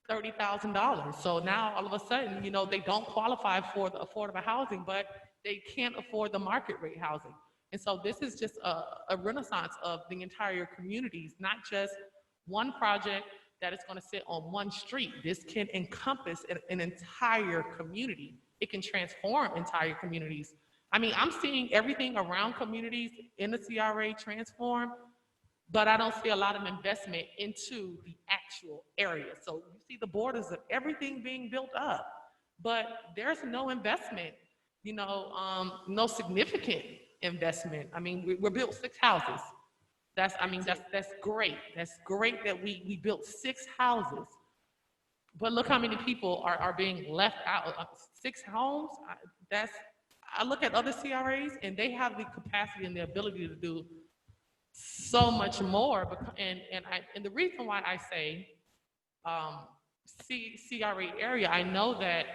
$30,000. So now all of a sudden, you know, they don't qualify for the affordable housing, but they can't afford the market rate housing. And so this is just a renaissance of the entire communities, not just one project that is going to sit on one street. This can encompass an entire community. It can transform entire communities. I mean, I'm seeing everything around communities in the CRA transform, but I don't see a lot of investment into the actual area. So you see the borders of everything being built up, but there's no investment, you know, no significant investment. I mean, we're built 6 houses. That's great. That's great that we built 6 houses. But look how many people are being left out. 6 homes, I look at other CRAs and they have the capacity and the ability to do so much more. And the reason why I say CRA area, I know that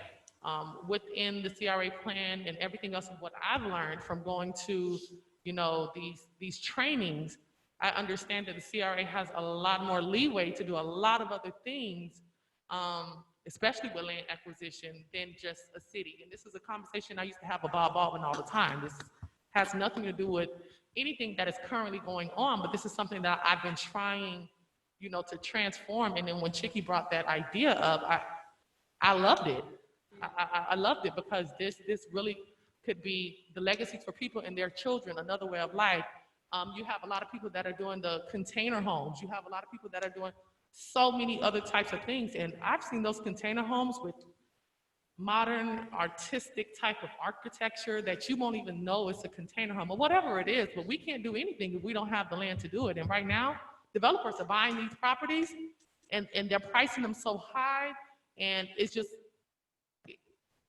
within the CRA plan and everything else of what I've learned from going to, you know, these trainings, I understand that the CRA has a lot more leeway to do a lot of other things, especially with land acquisition, than just a city. And this is a conversation I used to have with Bob Baldwin all the time. This has nothing to do with anything that is currently going on, but this is something that I've been trying, you know, to transform. And then when Chicky brought that idea up, I loved it. I loved it because this really could be the legacies for people and their children, another way of life. You have a lot of people that are doing the container homes. You have a lot of people that are doing so many other types of things. And I've seen those container homes with modern artistic type of architecture that you won't even know it's a container home or whatever it is, but we can't do anything if we don't have the land to do it. And right now, developers are buying these properties and they're pricing them so high, and it's just,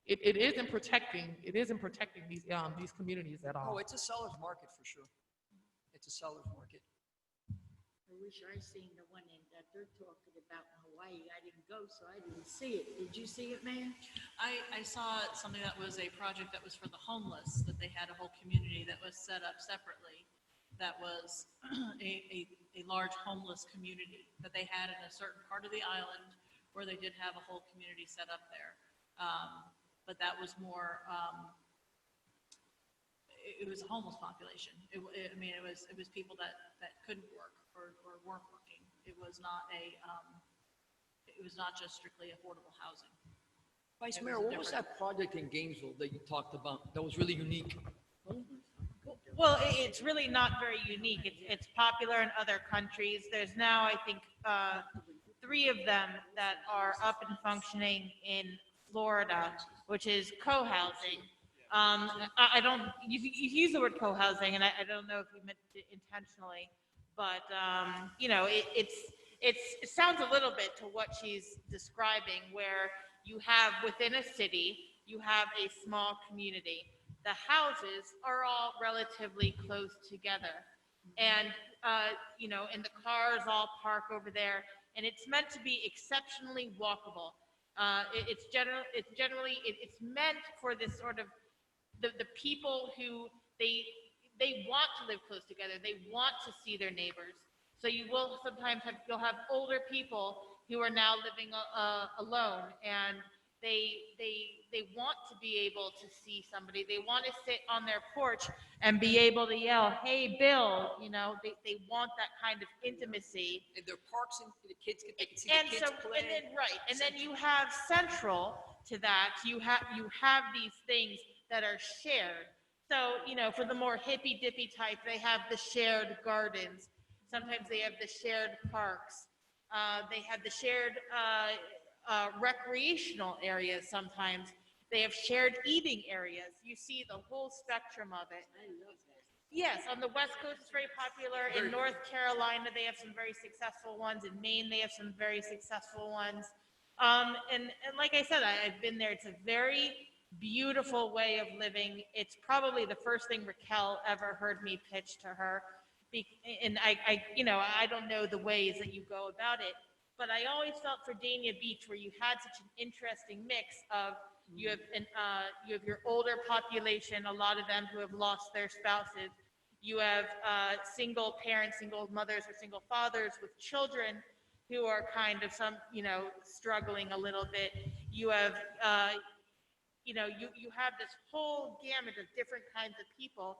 it isn't protecting these communities at all. Oh, it's a seller's market for sure. It's a seller's market. I wish I seen the one that they're talking about in Hawaii. I didn't go, so I didn't see it. Did you see it, man? I saw something that was a project that was for the homeless, that they had a whole community that was set up separately. That was a large homeless community that they had in a certain part of the island where they did have a whole community set up there. But that was more, it was a homeless population. It was people that couldn't work or weren't working. It was not just strictly affordable housing. Vice Mayor, what was that project in Gainesville that you talked about that was really unique? Well, it's really not very unique. It's popular in other countries. There's now, I think, 3 of them that are up and functioning in Florida, which is co-housing. I don't, you use the word co-housing, and I don't know if you meant it intentionally, but, you know, it sounds a little bit to what she's describing, where you have within a city, you have a small community. The houses are all relatively close together. And, you know, and the cars all park over there. and it's meant to be exceptionally walkable. It's meant for this sort of the people who they want to live close together. They want to see their neighbors. So you will sometimes you'll have older people who are now living alone, and they want to be able to see somebody. They want to sit on their porch and be able to yell, "Hey, Bill!" You know, they want that kind of intimacy. And there are parks and the kids can, they can see And the kids so, play. and then right, and then you have central to that. You have these things that are shared. So, you know, for the more hippy dippy type, they have the shared gardens. Sometimes they have the shared parks. They have the shared recreational areas sometimes. They have shared eating areas. You see the whole spectrum of it. Yes, on the West Coast, it's very popular. In North Carolina, they have some very successful ones. In Maine, they have some very successful ones. And like I said, I've been there. It's a very beautiful way of living. It's probably the first thing Raquel ever heard me pitch to her. And I don't know the ways that you go about it, but I always felt for Dania Beach, where you had such an interesting mix of you have your older population, a lot of them who have lost their spouses. You have single parents, single mothers, or single fathers with children who are kind of struggling a little bit. You have you have this whole gamut of different kinds of people.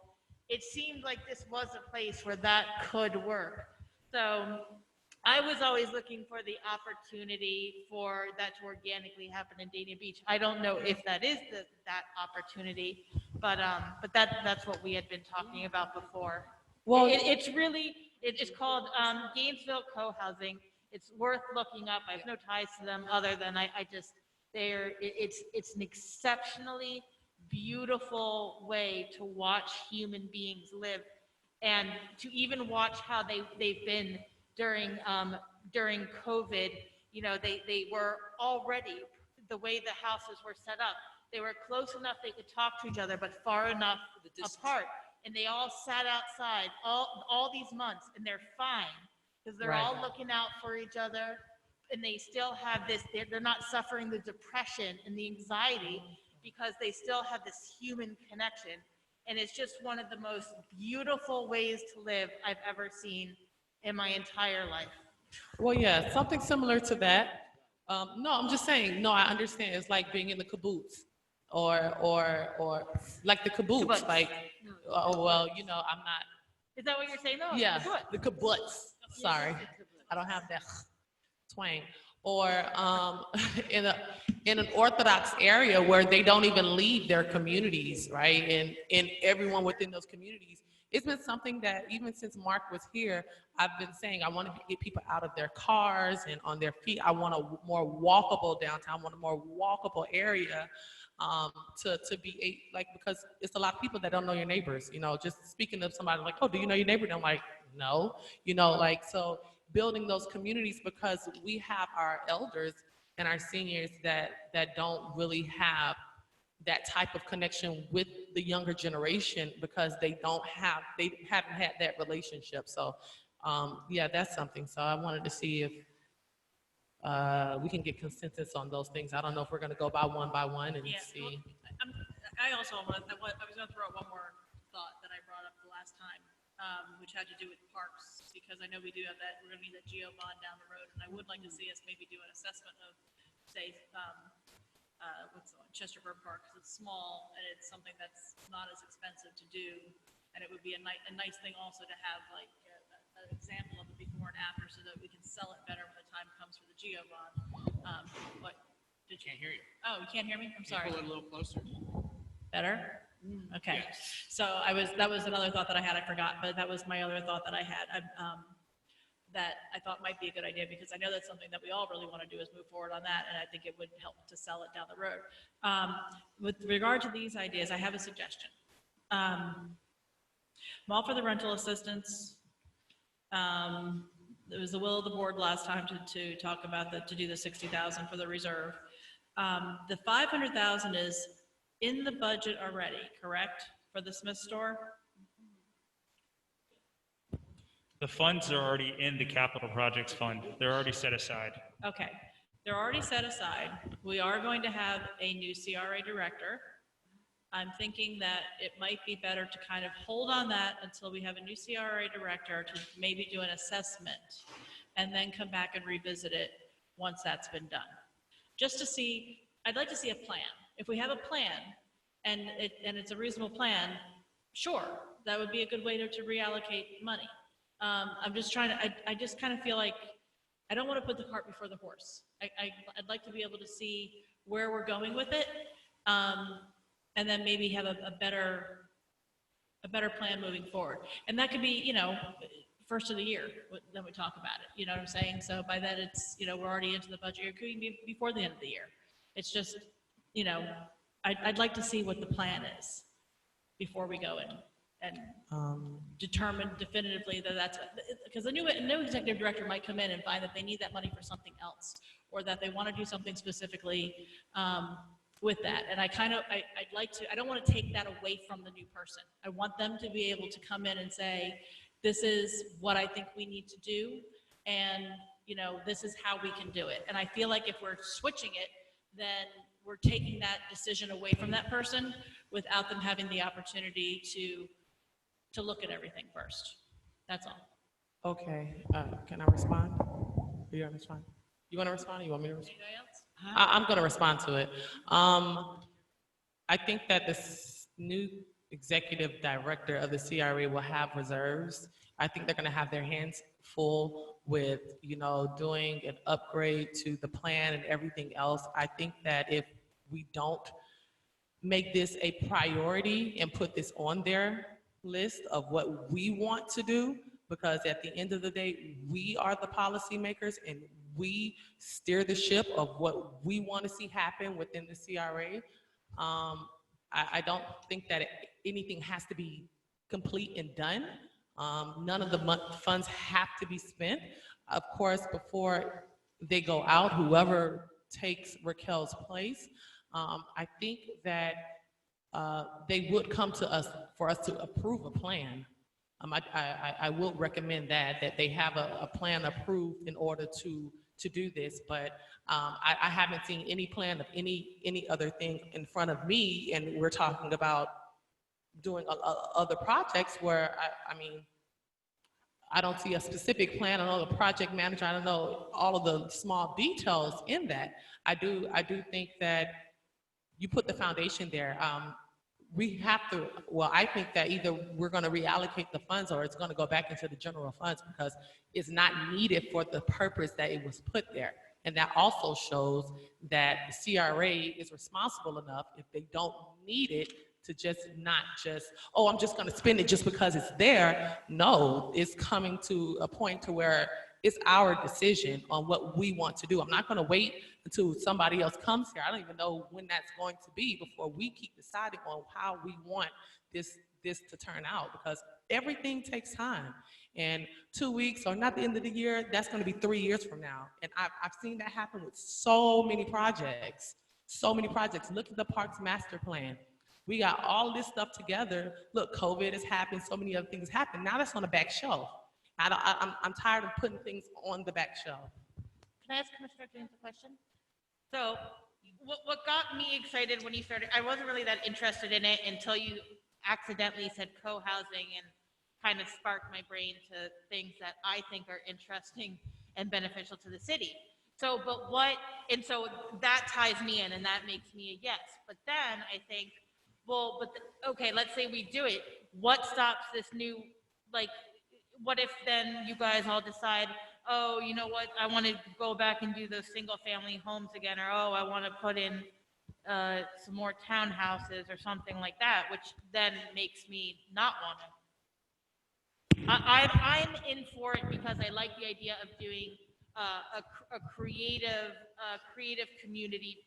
It seemed like this was a place where that could work. So I was always looking for the opportunity for that to organically happen in Dania Beach. I don't know if that is that opportunity, but that's what we had been talking about before. Well, It's called Gainesville Co-Housing. It's worth looking up. I have no ties to them other than it's an exceptionally beautiful way to watch human beings live, and to even watch how they've been during COVID. You know, they were already, the way the houses were set up, they were close enough they could talk to each other, but far enough apart. And they all sat outside all these months, and they're fine because they're all looking out for each other, and they still have this. They're not suffering the depression and the anxiety because they still have this human connection. And it's just one of the most beautiful ways to live I've ever seen in my entire life. well, yeah, something similar to that. No, I'm just saying, no, I understand. It's like being in the kibbutz or like the kibbutz, Kibbutz. like, oh, well, you know, I'm not, Is that what you're saying? No. yeah, Good. the kibbutz, sorry. I don't have that twang. Or in an Orthodox area where they don't even leave their communities, right? And everyone within those communities. It's been something that even since Mark was here, I've been saying I want to get people out of their cars and on their feet. I want a more walkable downtown, I want a more walkable area to be because it's a lot of people that don't know your neighbors, you know, just speaking to somebody like, oh, do you know your neighbor? And I'm like, no, you know, like, so building those communities, because we have our elders and our seniors that don't really have that type of connection with the younger generation because they haven't had that relationship. So yeah, that's something. So I wanted to see if we can get consensus on those things. I don't know if we're going to go by one and see. Well, I was going to throw out one more thought that I brought up the last time, which had to do with parks, because I know we do have that, we're going to need that geo bond down the road, and I would like to see us maybe do an assessment of, say, what's the one, Chesterburg Park, because it's small and it's something that's not as expensive to do, and it would be a nice thing also to have like an example of the before and after, so that we can sell it better when the time comes for the geo bond. What did you? Can't hear you. Oh, you can't hear me? I'm sorry. Pull it a little closer. Better? Okay. So that was another thought that I had. I forgot, but that was my other thought that I had. That I thought might be a good idea, because I know that's something that we all really want to do, is move forward on that, and I think it would help to sell it down the road. With regard to these ideas, I have a suggestion. I'm all for the rental assistance. It was the will of the board last time to talk about to do the 60,000 for the reserve. The 500,000 is in the budget already, correct, for the Smith store? The funds are already in the capital projects fund. They're already set aside. Okay, they're already set aside. We are going to have a new CRA director. I'm thinking that it might be better to kind of hold on that until we have a new CRA director to maybe do an assessment and then come back and revisit it once that's been done. Just to see, I'd like to see a plan. If we have a plan and it's a reasonable plan, sure, that would be a good way to reallocate money. I'm just trying to, I just kind of feel like I don't want to put the cart before the horse. I'd like to be able to see where we're going with it. And then maybe have a better plan moving forward. And that could be, you know, first of the year, then we talk about it, you know what I'm saying? So by then it's, you know, we're already into the budget year, it could even be before the end of the year. It's just, you know, I'd like to see what the plan is before we go and determine definitively that that's, because a new executive director might come in and find that they need that money for something else, or that they want to do something specifically with that. And I'd like to, I don't want to take that away from the new person. I want them to be able to come in and say, this is what I think we need to do, and, you know, this is how we can do it. And I feel like if we're switching it, then we're taking that decision away from that person without them having the opportunity to look at everything first. That's all. Okay, can I respond? Are you gonna respond? You wanna respond, or you want me to respond? Anybody else? I'm gonna respond to it. I think that this new executive director of the CRA will have reserves. I think they're gonna have their hands full with, you know, doing an upgrade to the plan and everything else. I think that if we don't make this a priority and put this on their list of what we want to do, because at the end of the day, we are the policymakers and we steer the ship of what we want to see happen within the CRA. I don't think that anything has to be complete and done. None of the funds have to be spent. Of course, before they go out, whoever takes Raquel's place, I think that they would come to us for us to approve a plan. I will recommend that they have a plan approved in order to do this, but I haven't seen any plan of any other thing in front of me, and we're talking about doing other projects where, I mean, I don't see a specific plan. I know the project manager, I don't know all of the small details in that. I do think that you put the foundation there. We have to, well, I think that either we're gonna reallocate the funds or it's gonna go back into the general funds because it's not needed for the purpose that it was put there. And that also shows that the CRA is responsible enough, if they don't need it, to just not just, oh, I'm just gonna spend it just because it's there. No, it's coming to a point to where it's our decision on what we want to do. I'm not gonna wait until somebody else comes here. I don't even know when that's going to be before we keep deciding on how we want this to turn out, because everything takes time. And 2 weeks or not the end of the year, that's gonna be 3 years from now. And I've seen that happen with so many projects, so many projects. Look at the Parks Master Plan. We got all this stuff together. Look, COVID has happened, so many other things happen. Now that's on the back shelf. I'm tired of putting things on the back shelf. Can I ask Commissioner James a question? So what got me excited when you started, I wasn't really that interested in it until you accidentally said co-housing and kind of sparked my brain to things that I think are interesting and beneficial to the city. So, and so that ties me in and that makes me a yes. But then I think, well, okay, let's say we do it. What stops this new, like, what if then you guys all decide, oh, you know what, I want to go back and do those single family homes again, or oh, I want to put in some more townhouses or something like that, which then makes me not want to. I'm in for it because I like the idea of doing a creative community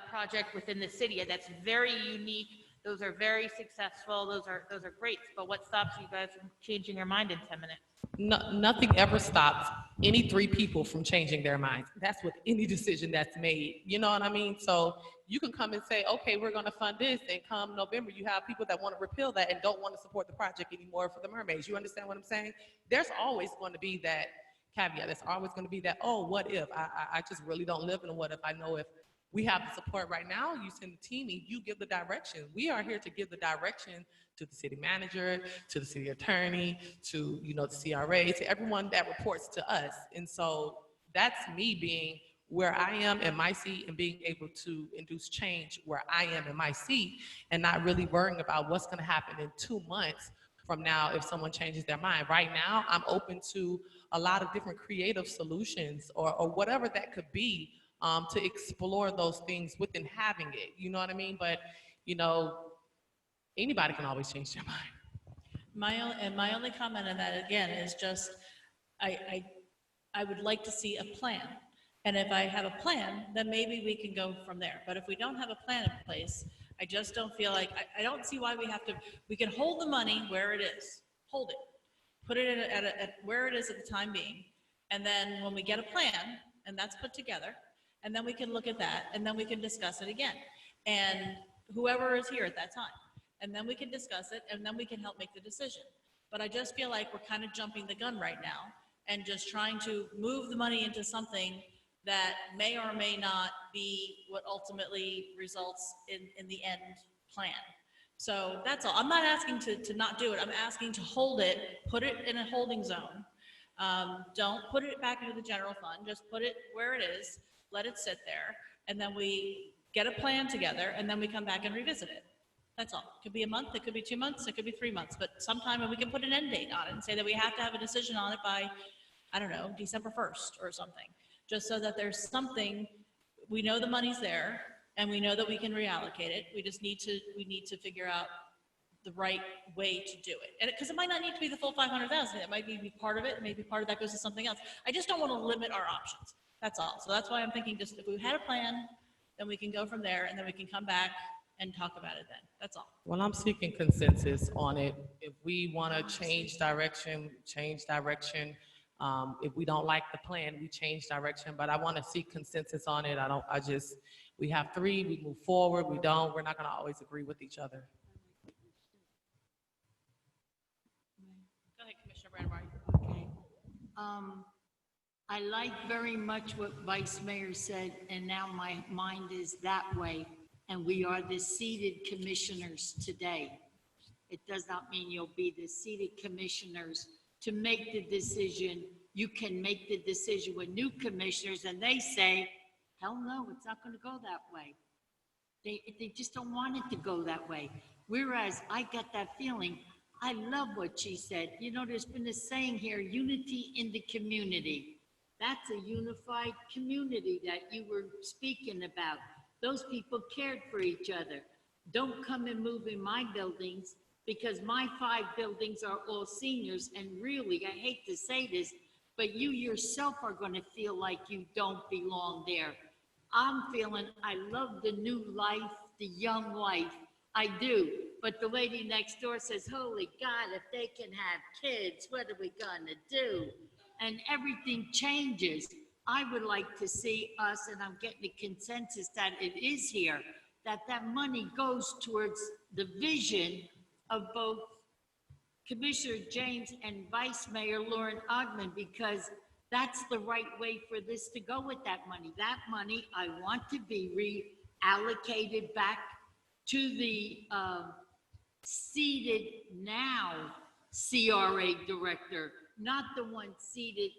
project within the city that's very unique. Those are very successful. Those are great. But what stops you guys from changing your mind in 10 minutes? No, nothing ever stops any three people from changing their minds. That's with any decision that's made. You know what I mean? So you can come and say, okay, we're going to fund this, and come November, you have people that want to repeal that and don't want to support the project anymore for the mermaids. You understand what I'm saying? There's always going to be that caveat. There's always going to be that, oh, what if? I just really don't live in a what if. I know if we have the support right now, you send the team and you give the direction. We are here to give the direction to the city manager, to the city attorney, to, you know, the CRA, to everyone that reports to us. And so that's me being where I am in my seat and being able to induce change where I am in my seat, and not really worrying about what's going to happen in 2 months from now if someone changes their mind. Right now, I'm open to a lot of different creative solutions or whatever that could be, to explore those things within having it. You know what I mean? But, you know, anybody can always change their mind. My only comment on that, again, is just, I would like to see a plan. And if I have a plan, then maybe we can go from there. But if we don't have a plan in place, I just don't feel like, I don't see why we have to, we can hold the money where it is, hold it, put it at where it is at the time being. And then when we get a plan, and that's put together, and then we can look at that, and then we can discuss it again. And whoever is here at that time, and then we can discuss it, and then we can help make the decision. But I just feel like we're kind of jumping the gun right now and just trying to move the money into something that may or may not be what ultimately results in the end plan. So that's all. I'm not asking to not do it. I'm asking to hold it, put it in a holding zone. Don't put it back into the general fund. Just put it where it is, let it sit there, and then we get a plan together, and then we come back and revisit it. That's all. It could be a month, it could be 2 months, it could be 3 months, but sometime we can put an end date on it and say that we have to have a decision on it by, I don't know, December 1st or something. Just so that there's something, we know the money's there, and we know that we can reallocate it. We just need to figure out the right way to do it. And because it might not need to be the full 500,000, it might be part of it, maybe part of that goes to something else. I just don't want to limit our options. That's all. So that's why I'm thinking, just if we had a plan, then we can go from there, and then we can come back and talk about it then. That's all. Well, I'm seeking consensus on it. If we want to change direction, change direction. If we don't like the plan, we change direction, but I want to seek consensus on it. We have three, we move forward, we're not going to always agree with each other. Go ahead, Commissioner Brandemeier. Okay. I like very much what Vice Mayor said, and now my mind is that way. And we are the seated commissioners today. It does not mean you'll be the seated commissioners to make the decision. You can make the decision with new commissioners, and they say, hell no, it's not going to go that way. They just don't want it to go that way. Whereas I got that feeling, I love what she said. You know, there's been a saying here, unity in the community. That's a unified community that you were speaking about. Those people cared for each other. Don't come and move in my buildings, because my 5 buildings are all seniors, and really, I hate to say this, but you yourself are going to feel like you don't belong there. I'm feeling, I love the new life, the young life. I do. But the lady next door says, holy God, if they can have kids, what are we going to do? And everything changes. I would like to see us, and I'm getting the consensus that it is here, that money goes towards the vision of both Commissioner James and Vice Mayor Lauren Ogman, because that's the right way for this to go with that money. That money I want to be reallocated back to the seated now CRA director, not the one seated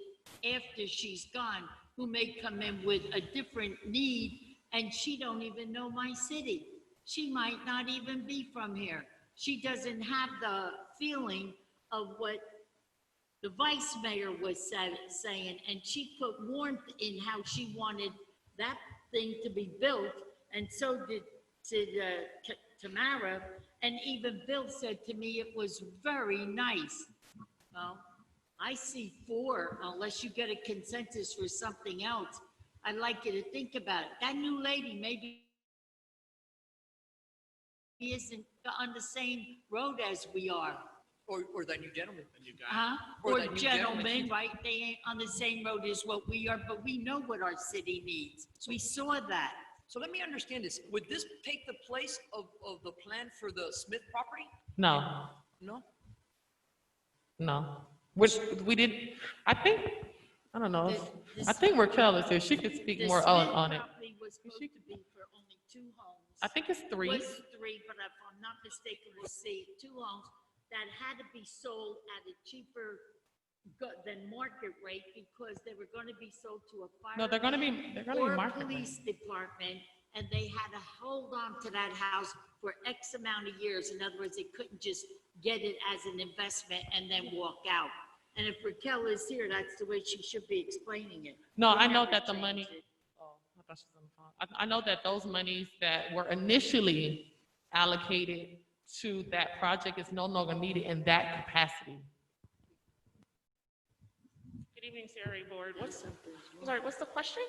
after she's gone, who may come in with a different need, and she don't even know my city. She might not even be from here. She doesn't have the feeling of what the vice mayor was saying, and she put warmth in how she wanted that thing to be built, and so did Tamara, and even Bill said to me it was very nice. Well, I see 4, unless you get a consensus for something else. I'd like you to think about it. That new lady maybe he isn't on the same road as we are. Or that new gentleman. Huh? Or Or that new gentleman. gentlemen, right? They ain't on the same road as what we are, but we know what our city needs. We saw that. So let me understand this. Would this take the place of the plan for the Smith property? No, No? no. We did, I think, I don't know. I think Raquel is here. She could speak The more Smith on it. property was supposed to be for only 2 homes. I think it's 3. Was 3, but if I'm not mistaken, we'll see 2 homes that had to be sold at a cheaper than market rate because they were gonna be sold to a fire. No, they're gonna be or a market rate. police department, and they had to hold on to that house for X amount of years. In other words, they couldn't just get it as an investment and then walk out. And if Raquel is here, that's the way she should be explaining it. No, We I know never that the changed money, it. oh, I thought she was on the phone. I know that those monies that were initially allocated to that project is no longer needed in that capacity. Good evening, CRA Board. What's the question?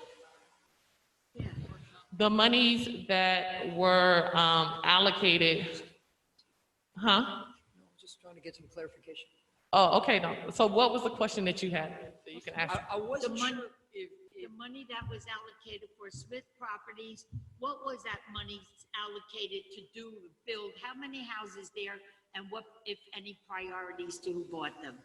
The monies that were allocated, huh? No, just trying to get some clarification. Oh, okay, no. So what was the question that you had? So you can ask. I wasn't The money- sure if, The money that was allocated for Smith Properties, what was that money allocated to do, build? How many houses there? And what, if any, priorities to who bought them?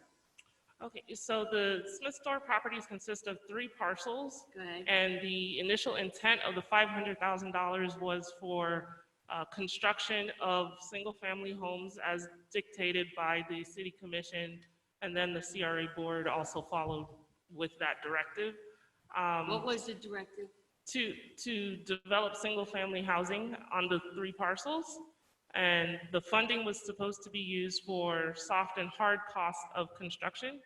Okay, so the Smith Store properties consist of 3 parcels. Go ahead. And the initial intent of the $500,000 was for construction of single-family homes as dictated by the city commission. And then the CRA board also followed with that directive. What was the directive? To develop single-family housing on the 3 parcels. And the funding was supposed to be used for soft and hard costs of construction.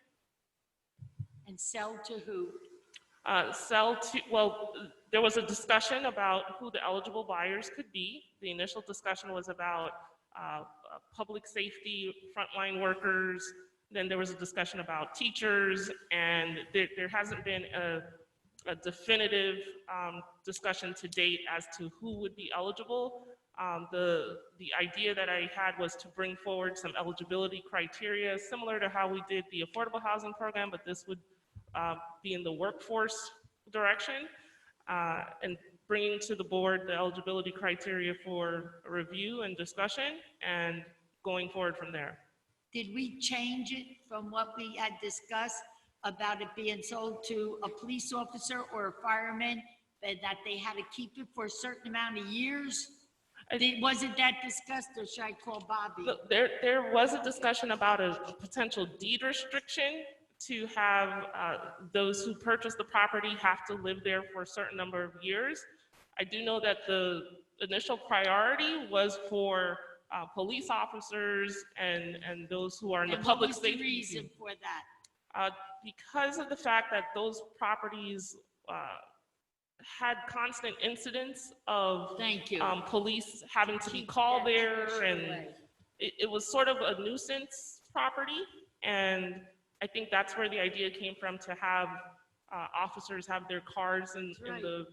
And sell to who? Well, there was a discussion about who the eligible buyers could be. The initial discussion was about public safety, frontline workers. Then there was a discussion about teachers, and there hasn't been a definitive discussion to date as to who would be eligible. The idea that I had was to bring forward some eligibility criteria, similar to how we did the affordable housing program, but this would be in the workforce direction, and bringing to the board the eligibility criteria for review and discussion, and going forward from there. Did we change it from what we had discussed about it being sold to a police officer or a fireman, and that they had to keep it for a certain amount of years? Wasn't that discussed, or should I call Bobby? Look, there was a discussion about a potential deed restriction to have those who purchase the property have to live there for a certain number of years. I do know that the initial priority was for police officers and those who are in the public safety. And what was the reason for that? Because of the fact that those properties had constant incidents of Thank you. Police having to be Keep called that there, pressure and away. it was sort of a nuisance property. And I think that's where the idea came from, to have officers have their cars in right. the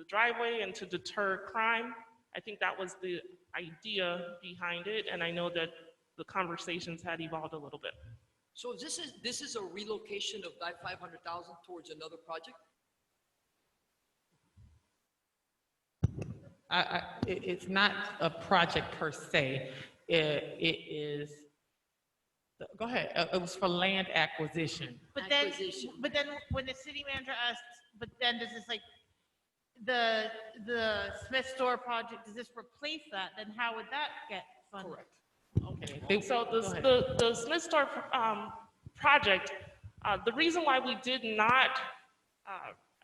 driveway and to deter crime. I think that was the idea behind it, and I know that the conversations had evolved a little bit. so this is a relocation of that 500,000 towards another project? It's not a project per se. It is, go ahead. It was for land acquisition. But then, Acquisition. when the city manager asked, but then does this like, the Smith Store project, does this replace that? Then how would that get funded? Correct. Okay. So go ahead. the Smith Store project, the reason why we did not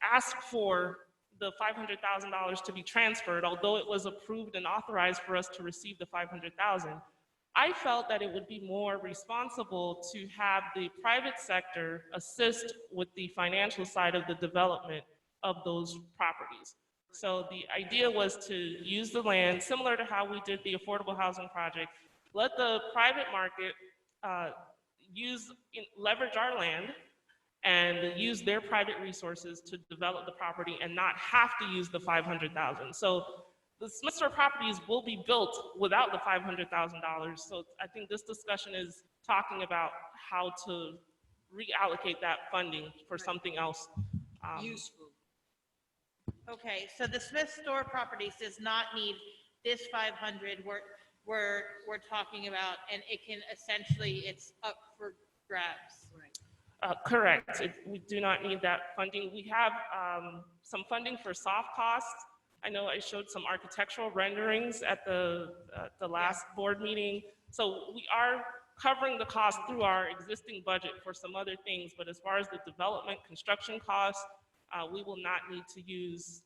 ask for the $500,000 to be transferred, although it was approved and authorized for us to receive the $500,000, I felt that it would be more responsible to have the private sector assist with the financial side of the development of those properties. So the idea was to use the land, similar to how we did the affordable housing project, let the private market leverage our land and use their private resources to develop the property and not have to use the $500,000. So the Smith Store properties will be built without the $500,000. So I think this discussion is talking about how to reallocate that funding for something else. Useful. Okay, so the Smith Store Properties does not need this 500 we're talking about, and it can essentially, it's up for grabs. Correct. We do not need that funding. We have some funding for soft costs. I know I showed some architectural renderings at the last board meeting. So we are covering the cost through our existing budget for some other things, but as far as the development, construction costs, we will not need to use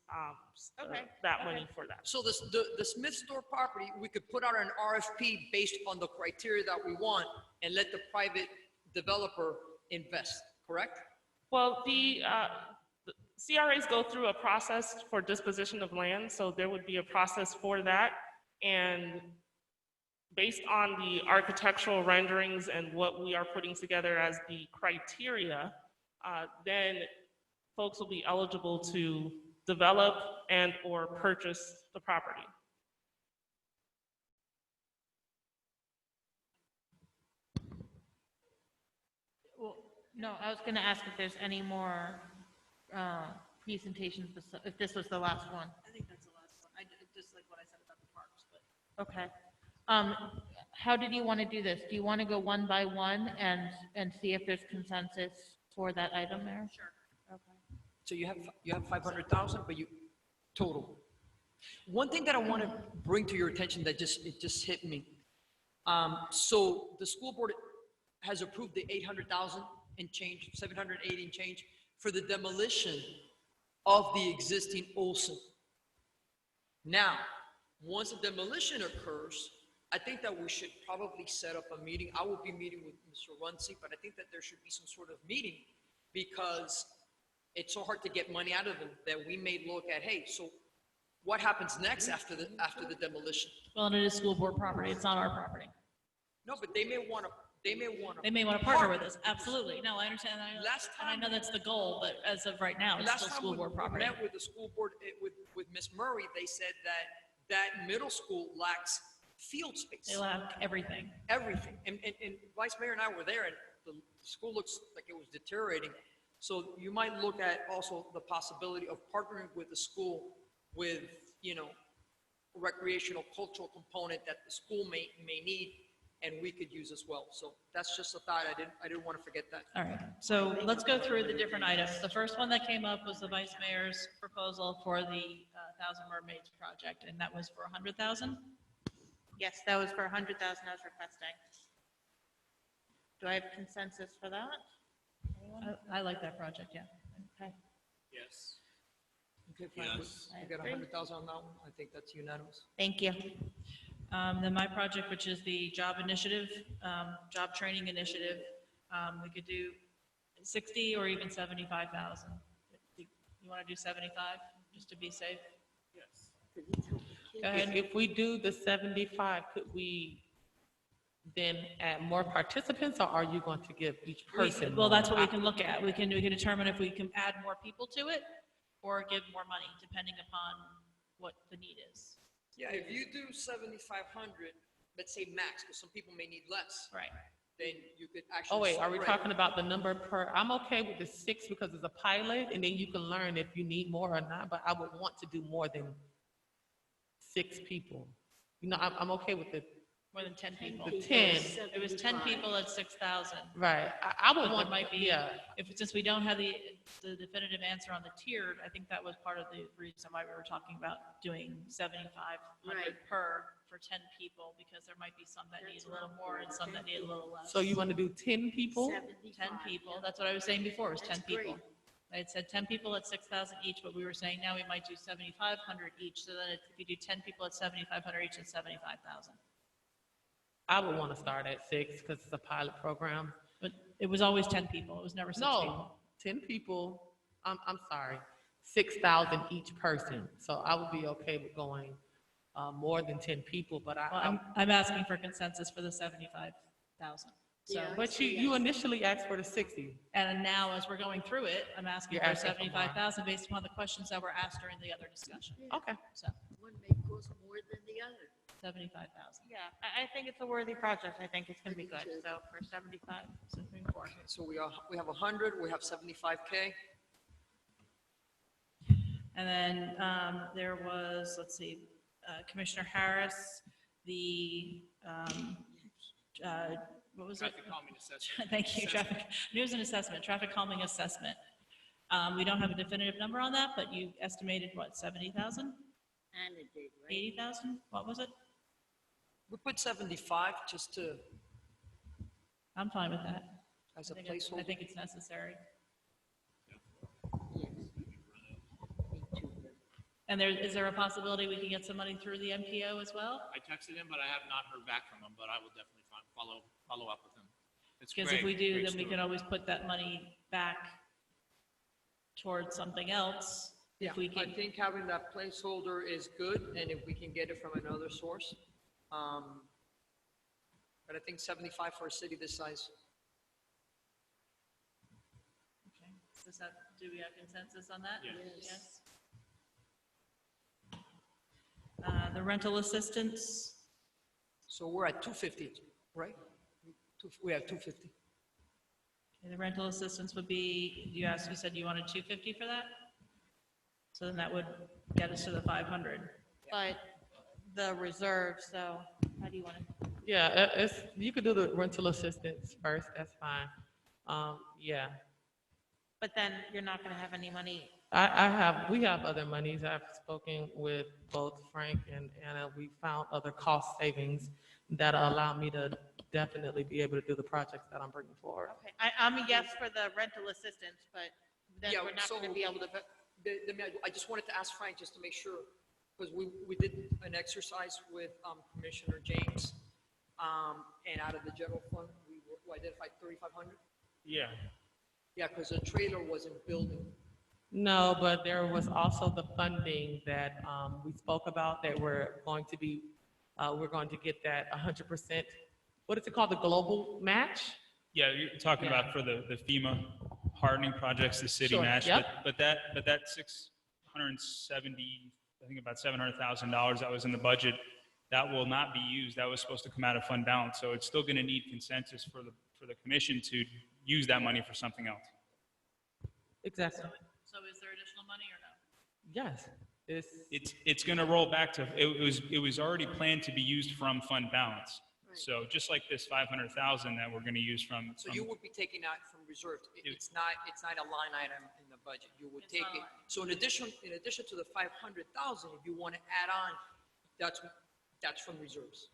that money for that. So the Smith Store property, we could put out an RFP based on the criteria that we want and let the private developer invest, correct? Well, the CRAs go through a process for disposition of land, so there would be a process for that. And based on the architectural renderings and what we are putting together as the criteria, then folks will be eligible to develop and or purchase the property. Well, no, I was going to ask if there's any more presentations, if this was the last one. I think that's the last one. Just like what I said about the parks, but. Okay. How did you want to do this? Do you want to go one by one and see if there's consensus for that item there? Sure. Okay. So you have 500,000, but you, total. One thing that I want to bring to your attention that it just hit me. So the school board has approved the 800,000 and change, 780 and change for the demolition of the existing Olson. Now, once the demolition occurs, I think that we should probably set up a meeting. I will be meeting with Mr. Runcie, but I think that there should be some sort of meeting because it's so hard to get money out of them that we may look at, hey, so what happens next after the demolition? Well, and it is school board property. It's not our property. No, but they may want to. They may want to partner with us. Absolutely. No, I understand. Last And I know that's the goal, but as of right now, it's Last still time school board property. we met with the school board, with Ms. Murray, they said that middle school lacks field space. They lack everything. Everything. And Vice Mayor and I were there, and the school looks like it was deteriorating. So you might look at also the possibility of partnering with the school with, recreational cultural component that the school may need and we could use as well. So that's just a thought. I didn't want to forget that. All right. So let's go through the different items. The first one that came up was the Vice Mayor's proposal for the 1,000 Mermaids project, and that was for 100,000? Yes, that was for 100,000 I was requesting. Do I have consensus for that? Anyone? I like that project, yeah. Okay. Yes. Okay, fine. Yes. We got 100,000 on that one. I think that's unanimous. Thank you. Then my project, which is the job initiative, job training initiative, we could do 60 or even 75,000. You want to do 75, just to be safe? Yes. Go ahead. If we do the 75, could we then add more participants, or are you going to give each person? Well, more? that's what we can look at. We can determine if we can add more people to it or give more money, depending upon what the need is. Yeah, if you do 7,500, let's say max, because some people may need less. Right. Then you could actually. Oh, wait, are we separate. talking about the number per? I'm okay with the 6 because it's a pilot, and then you can learn if you need more or not, but I would want to do more than 6 people. I'm okay with the More than 10 people. The 10. It was 10 people at 6,000. Right, I would But want, there might be, yeah, since we don't have the definitive answer on the tiered, I think that was part of the reason why we were talking about doing 7,500 per for 10 people, because there might be some that need a little more and some that need a little less. so you want to do 10 people? 10 people, that's what I was saying before, was 10 people. I had said 10 people at 6,000 each, but we were saying now we might do 7,500 each, so then if you do 10 people at 7,500 each, it's 75,000. I would want to start at 6 because it's a pilot program. But it was always 10 people, it was never 6 people. No, 10 people, I'm sorry, 6,000 each person. So I would be okay with going more than 10 people, but Well, I'm asking for consensus for the 75,000. So, but you initially asked for the 60. and now as we're going through it, I'm asking You're for asking for more. 75,000 based upon the questions that were asked during the other discussion. Okay. So, One make cost more than the other. 75,000. Yeah, I think it's a worthy project. I think it's gonna be good. So for 75, so 3, 4. So we have 100, we have 75K. And then there was, let's see, Commissioner Harris, the, what was it? Traffic calming assessment. Thank you, traffic, news and assessment, traffic calming assessment. We don't have a definitive number on that, but you estimated what, 70,000, And it did, right? 80,000? What was it? We put 75 just to, I'm fine with that. as I a think it's- I placeholder. think it's necessary. Yes. Me too. And is there a possibility we can get some money through the MPO as well? I texted him, but I have not heard back from him, but I will definitely follow up with him. It's Because if great, we do, great then we story. can always put that money back towards something else. Yeah, If we I can, think having that placeholder is good, and if we can get it from another source. But I think 75 for a city this size. okay. Do we have consensus on that? Yes. Yes. The rental assistance, So we're at 250, right? We have 250. the rental assistance would be, you said you wanted 250 for that? So then that would get us to the 500. But the reserve, so how do you want to? Yeah, you could do the rental assistance first, that's fine. Yeah, But then you're not gonna have any money. we have other monies. I've spoken with both Frank and Anna. We found other cost savings that allow me to definitely be able to do the projects that I'm bringing forward. Okay, I'm a yes for the rental assistance, but then Yeah, we're not gonna so- be able to. I just wanted to ask Frank just to make sure, because we did an exercise with Commissioner James, and out of the general fund, we identified 3,500. Yeah. Yeah, because the trailer wasn't building. No, but there was also the funding that we spoke about that we're going to get that 100%. What is it called? The global match? Yeah, you're talking about for the FEMA hardening projects, the city Sure, match. yep. But that 670, I think about $700,000 that was in the budget, that will not be used. That was supposed to come out of fund balance. So it's still going to need consensus for the commission to use that money for something else. Exactly. So is there additional money or no? Yes. It's going to roll back to, it was already planned to be used from fund balance. So just like this 500,000 that we're going to use from. So you would be taking that from reserve. It's not a line item in the budget. You would It's take not it. a line. So in addition to the 500,000, if you want to add on, that's from reserves.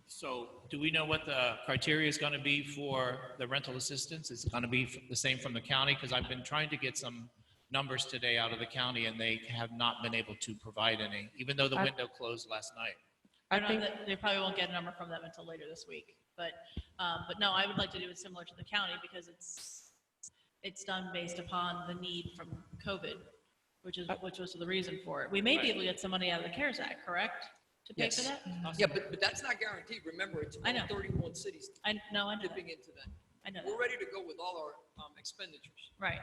So do we know what the criteria is going to be for the rental assistance? Is it going to be the same from the county? Because I've been trying to get some numbers today out of the county and they have not been able to provide any, even though the window closed last night. They probably won't get a number from them until later this week. But no, I would like to do it similar to the county because it's done based upon the need from COVID, which was the reason for it. We may be able to get some money out of the CARES Act, correct? To pay for Yes. that? Yeah, but that's not guaranteed. Remember, it's I know. only 31 cities I know that. dipping into that. I know We're that. ready to go with all our expenditures. Right.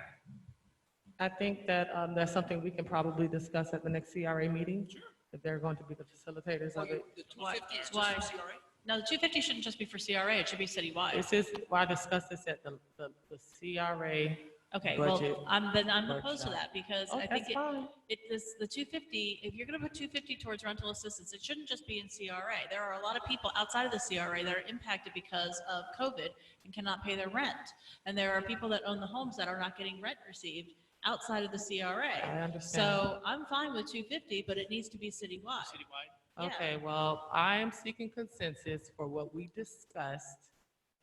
I think that that's something we can probably discuss at the next CRA meeting. Sure. If they're going to be the facilitators of it. The 250 is just Why? for CRA? No, the 250 shouldn't just be for CRA, it should be citywide. This is why I discussed this at the CRA. Okay, budget well, I'm opposed to workshop. that because Oh, I think that's fine. the 250, if you're gonna put 250 towards rental assistance, it shouldn't just be in CRA. There are a lot of people outside of the CRA that are impacted because of COVID and cannot pay their rent. And there are people that own the homes that are not getting rent received outside of the CRA. I understand. So I'm fine with 250, but it needs to be citywide. Citywide? Okay, well, I am seeking consensus for what we discussed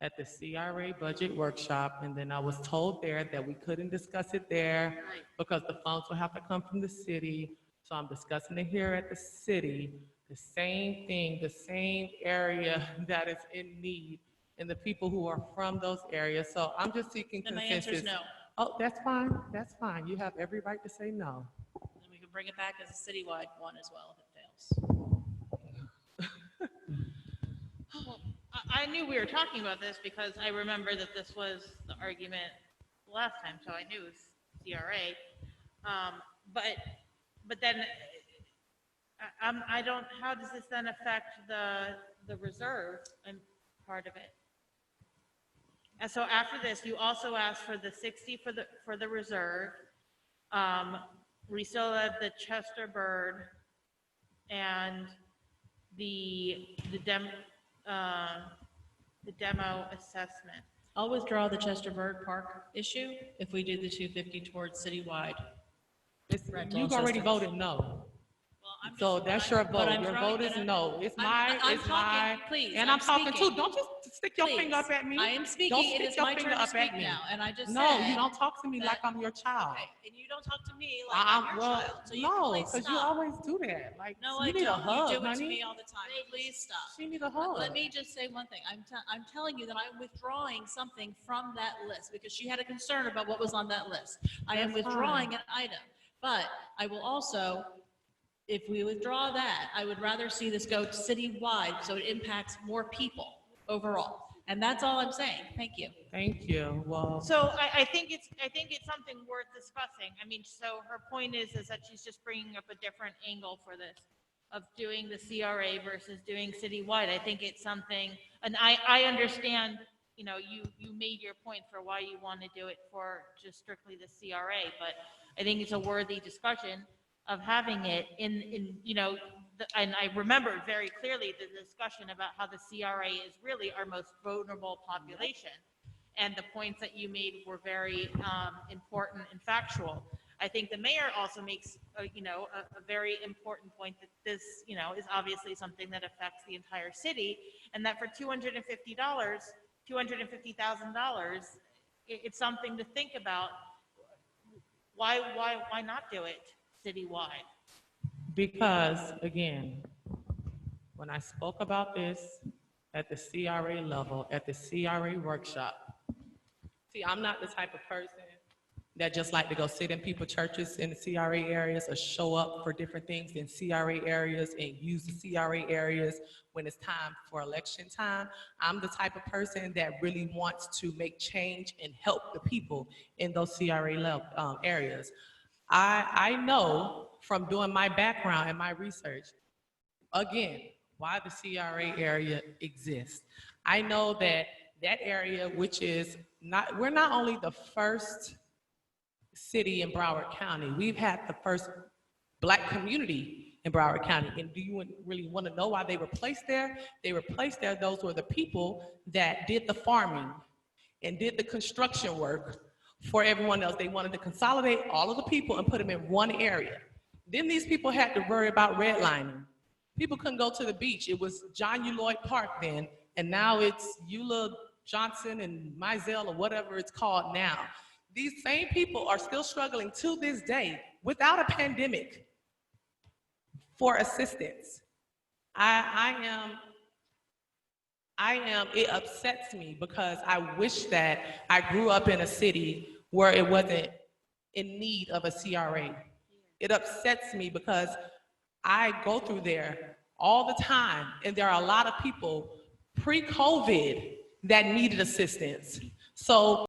at the CRA budget workshop, and then I was told there that we couldn't discuss it there because the funds will have to come from the city. So I'm discussing it here at the city, the same thing, the same area that is in need, and the people who are from those areas. So I'm just seeking Then my consensus. answer is no. Oh, that's fine, that's fine. You have every right to say no. And we can bring it back as a citywide one as well if it fails. I knew we were talking about this because I remember that this was the argument last time, so I knew it was CRA. But then, I don't, how does this then affect the reserve and part of it? And so after this, you also asked for the 60 for the reserve. We still have the Chester Bird and the demo assessment. I'll withdraw the Chester Bird Park issue if we do the 250 towards citywide. rental You've already assistance. voted no. Well, I'm So just- that's your but vote. I'm Your throwing vote is it at- no. It's I'm it's my, talking, please. and I'm talking speaking. too. Don't just stick your finger up Please. at me. I am speaking. Don't It stick is your my finger turn to up speak at me. now, and I just No, said you don't talk to me like that- I'm your child. Okay, and you don't talk to me like I'm your Well, child. So you can no, please because you stop. always do that. Like, No, you I need a don't. hug, You do it to honey. me all the time. Please stop. She need a hug. Let me just say one thing. I'm telling you that I'm withdrawing something from that list because she had a concern about what was on that list. I am That's withdrawing an item, but I will also, if we withdraw that, I would rather see this go citywide so it impacts more people overall. And that's all I'm saying. Thank you. Thank you. Well, So I think it's something worth discussing. I mean, so her point is that she's just bringing up a different angle for this, of doing the CRA versus doing citywide. I think it's something, and I understand, you know, you made your point for why you want to do it for just strictly the CRA, but I think it's a worthy discussion of having it in you know, and I remember very clearly the discussion about how the CRA is really our most vulnerable population. And the points that you made were very important and factual. I think the mayor also makes, you know, a very important point that this, you know, is obviously something that affects the entire city, and that for $250, $250,000, it's something to think about. Why not do it citywide? because again, when I spoke about this at the CRA level, at the CRA workshop, see, I'm not the type of person that just like to go sit in people's churches in the CRA areas or show up for different things in CRA areas and use the CRA areas when it's time for election time. I'm the type of person that really wants to make change and help the people in those CRA areas. I know from doing my background and my research, again, why the CRA area exists. I know that that area, which is not, we're not only the first city in Broward County, we've had the first Black community in Broward County. And do you really want to know why they were placed there? They were placed there, those were the people that did the farming and did the construction work for everyone else. They wanted to consolidate all of the people and put them in one area. Then these people had to worry about redlining. People couldn't go to the beach. It was John U. Lloyd Park then, and now it's Eula Johnson and Mizell or whatever it's called now. These same people are still struggling to this day without a pandemic for assistance. It upsets me because I wish that I grew up in a city where it wasn't in need of a CRA. It upsets me because I go through there all the time, and there are a lot of people pre-COVID that needed assistance. So